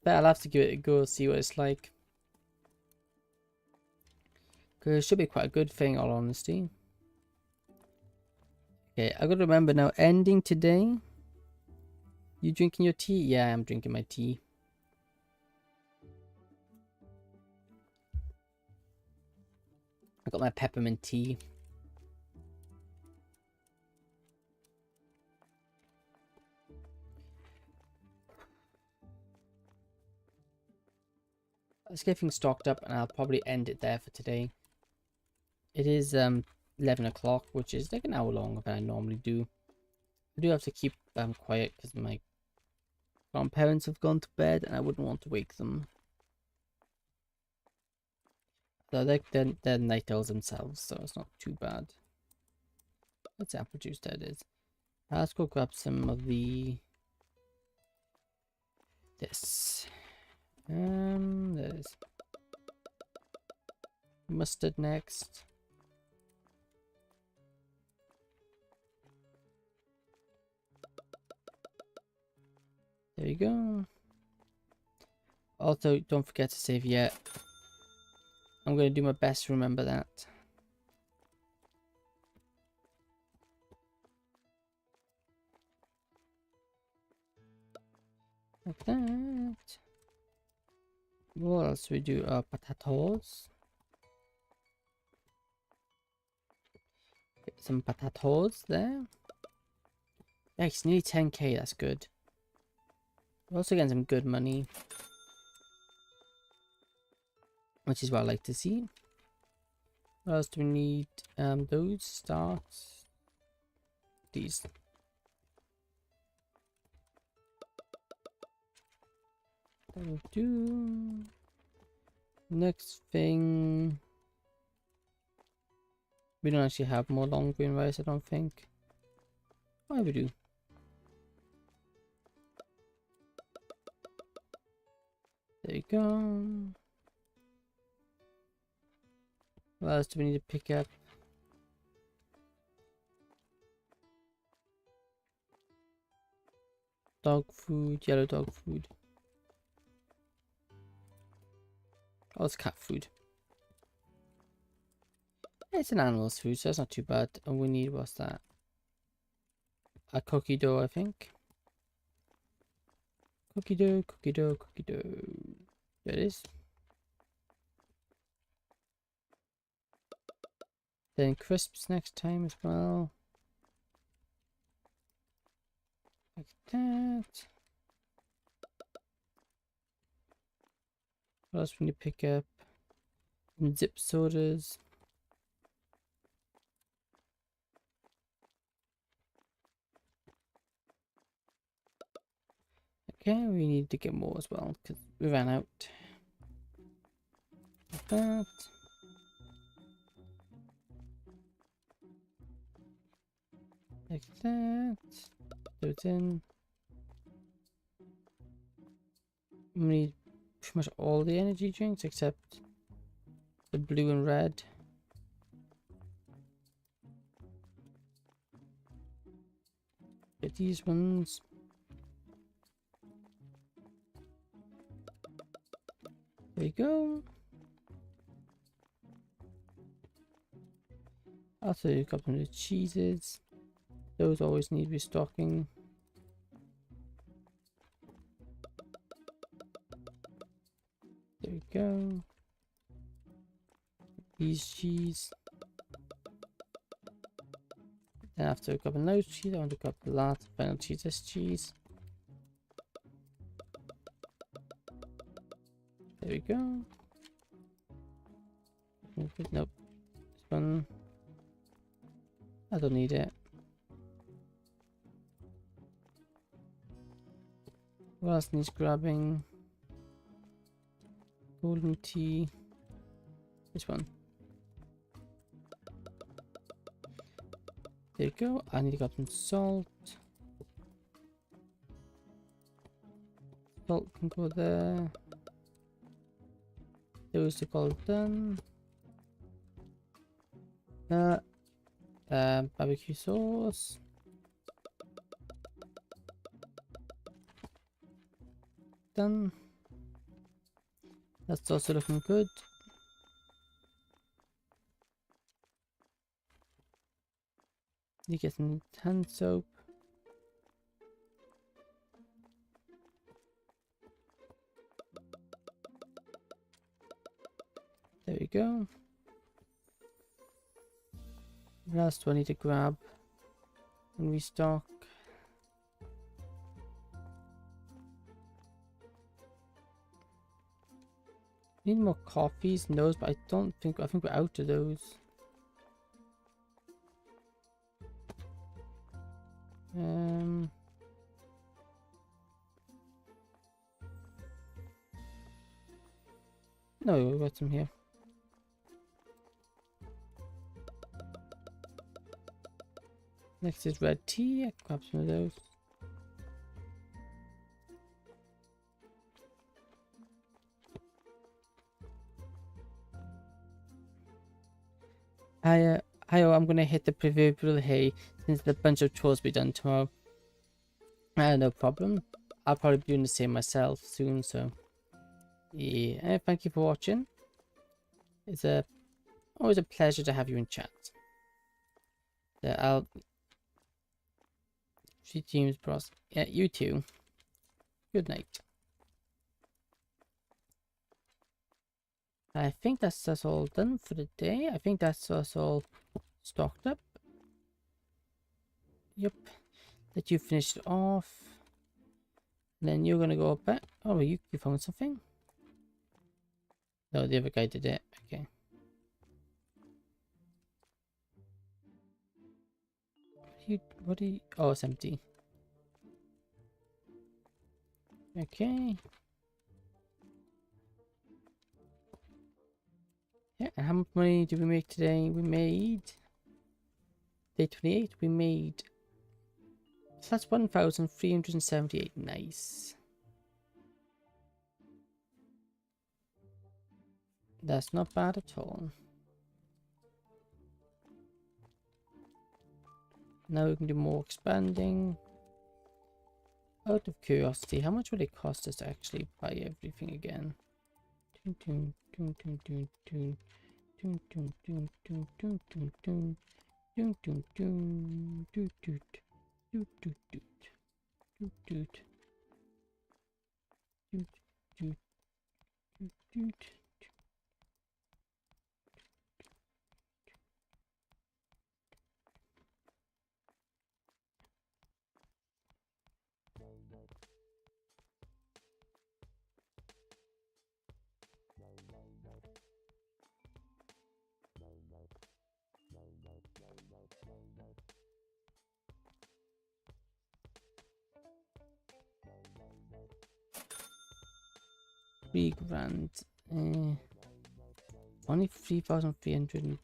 A: But I'll have to give it a go, see what it's like. Because it should be quite a good thing, all honesty. Okay, I gotta remember now, ending today. You drinking your tea? Yeah, I'm drinking my tea. I got my peppermint tea. Let's get things stocked up and I'll probably end it there for today. It is 11 o'clock, which is like an hour longer than I normally do. I do have to keep quiet because my grandparents have gone to bed and I wouldn't want to wake them. So they're night owls themselves, so it's not too bad. Let's apple juice, that is. Let's go grab some of this. There's mustard next. There you go. Also, don't forget to save yet. I'm going to do my best to remember that. Like that. What else we do? Potatoes. Get some potatoes there. Yeah, it's nearly 10k, that's good. We're also getting some good money. Which is what I like to see. What else do we need? Those starts. These. That'll do. Next thing. We don't actually have more long green rice, I don't think. Why we do? There you go. What else do we need to pick up? Dog food, yellow dog food. Oh, it's cat food. It's an animal's food, so that's not too bad. And we need, what's that? A cookie dough, I think. Cookie dough, cookie dough, cookie dough. There it is. Then crisps next time as well. Like that. What else we need to pick up? Some zip sodas. Okay, we need to get more as well because we ran out. Like that. Like that. Throw it in. We need pretty much all the energy drinks except the blue and red. Get these ones. There you go. Also, a couple of cheeses. Those always need restocking. There we go. These cheese. Then after a couple of those cheese, I want to grab the last final cheese. This cheese. There we go. Nope. This one. I don't need it. What else needs grabbing? Golden tea. This one. There you go. I need to grab some salt. Salt can go there. Those are all done. Barbecue sauce. Done. That's also looking good. You get some hand soap. There we go. Last one I need to grab and restock. Need more coffees and those, but I think we're out of those. No, we've got some here. Next is red tea. I grab some of those. Hi, I'm gonna hit the proverbial hay since the bunch of chores be done tomorrow. No problem. I'll probably be doing the same myself soon, so yeah. Thank you for watching. It's always a pleasure to have you in chat. I'll see James Bros. Yeah, you too. Good night. I think that's us all done for the day. I think that's us all stocked up. Yep. Let you finish it off. Then you're gonna go back. Oh, you found something? No, the other guy did it. Okay. What do you? Oh, it's empty. Okay. Yeah, and how much money did we make today? We made day 28. We made. So that's 1,378. Nice. That's not bad at all. Now we can do more expanding. Out of curiosity, how much would it cost us to actually buy everything again? £3,000. Only 3,300.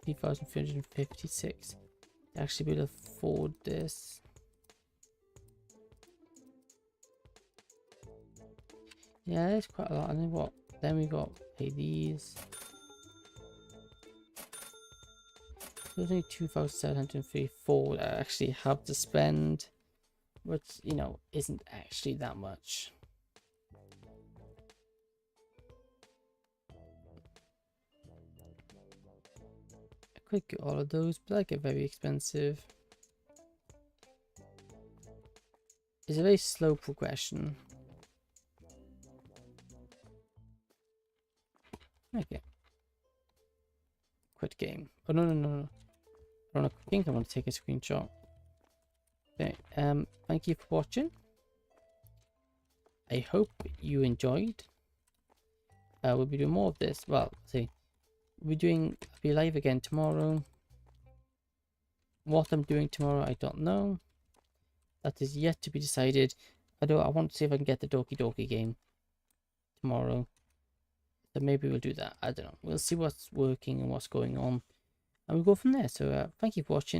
A: 3,356. Actually be able to afford this. Yeah, it's quite a lot. And then what? Then we got pay these. There's only 2,734 that I actually have to spend, which, you know, isn't actually that much. Could get all of those, but that get very expensive. It's a very slow progression. Okay. Quit game. Oh no. I don't think I want to take a screenshot. Okay. Thank you for watching. I hope you enjoyed. We'll be doing more of this. Well, see, I'll be live again tomorrow. What I'm doing tomorrow, I don't know. That is yet to be decided. I want to see if I can get the Doki Doki game tomorrow. So maybe we'll do that. I don't know. We'll see what's working and what's going on, and we'll go from there. So thank you for watching.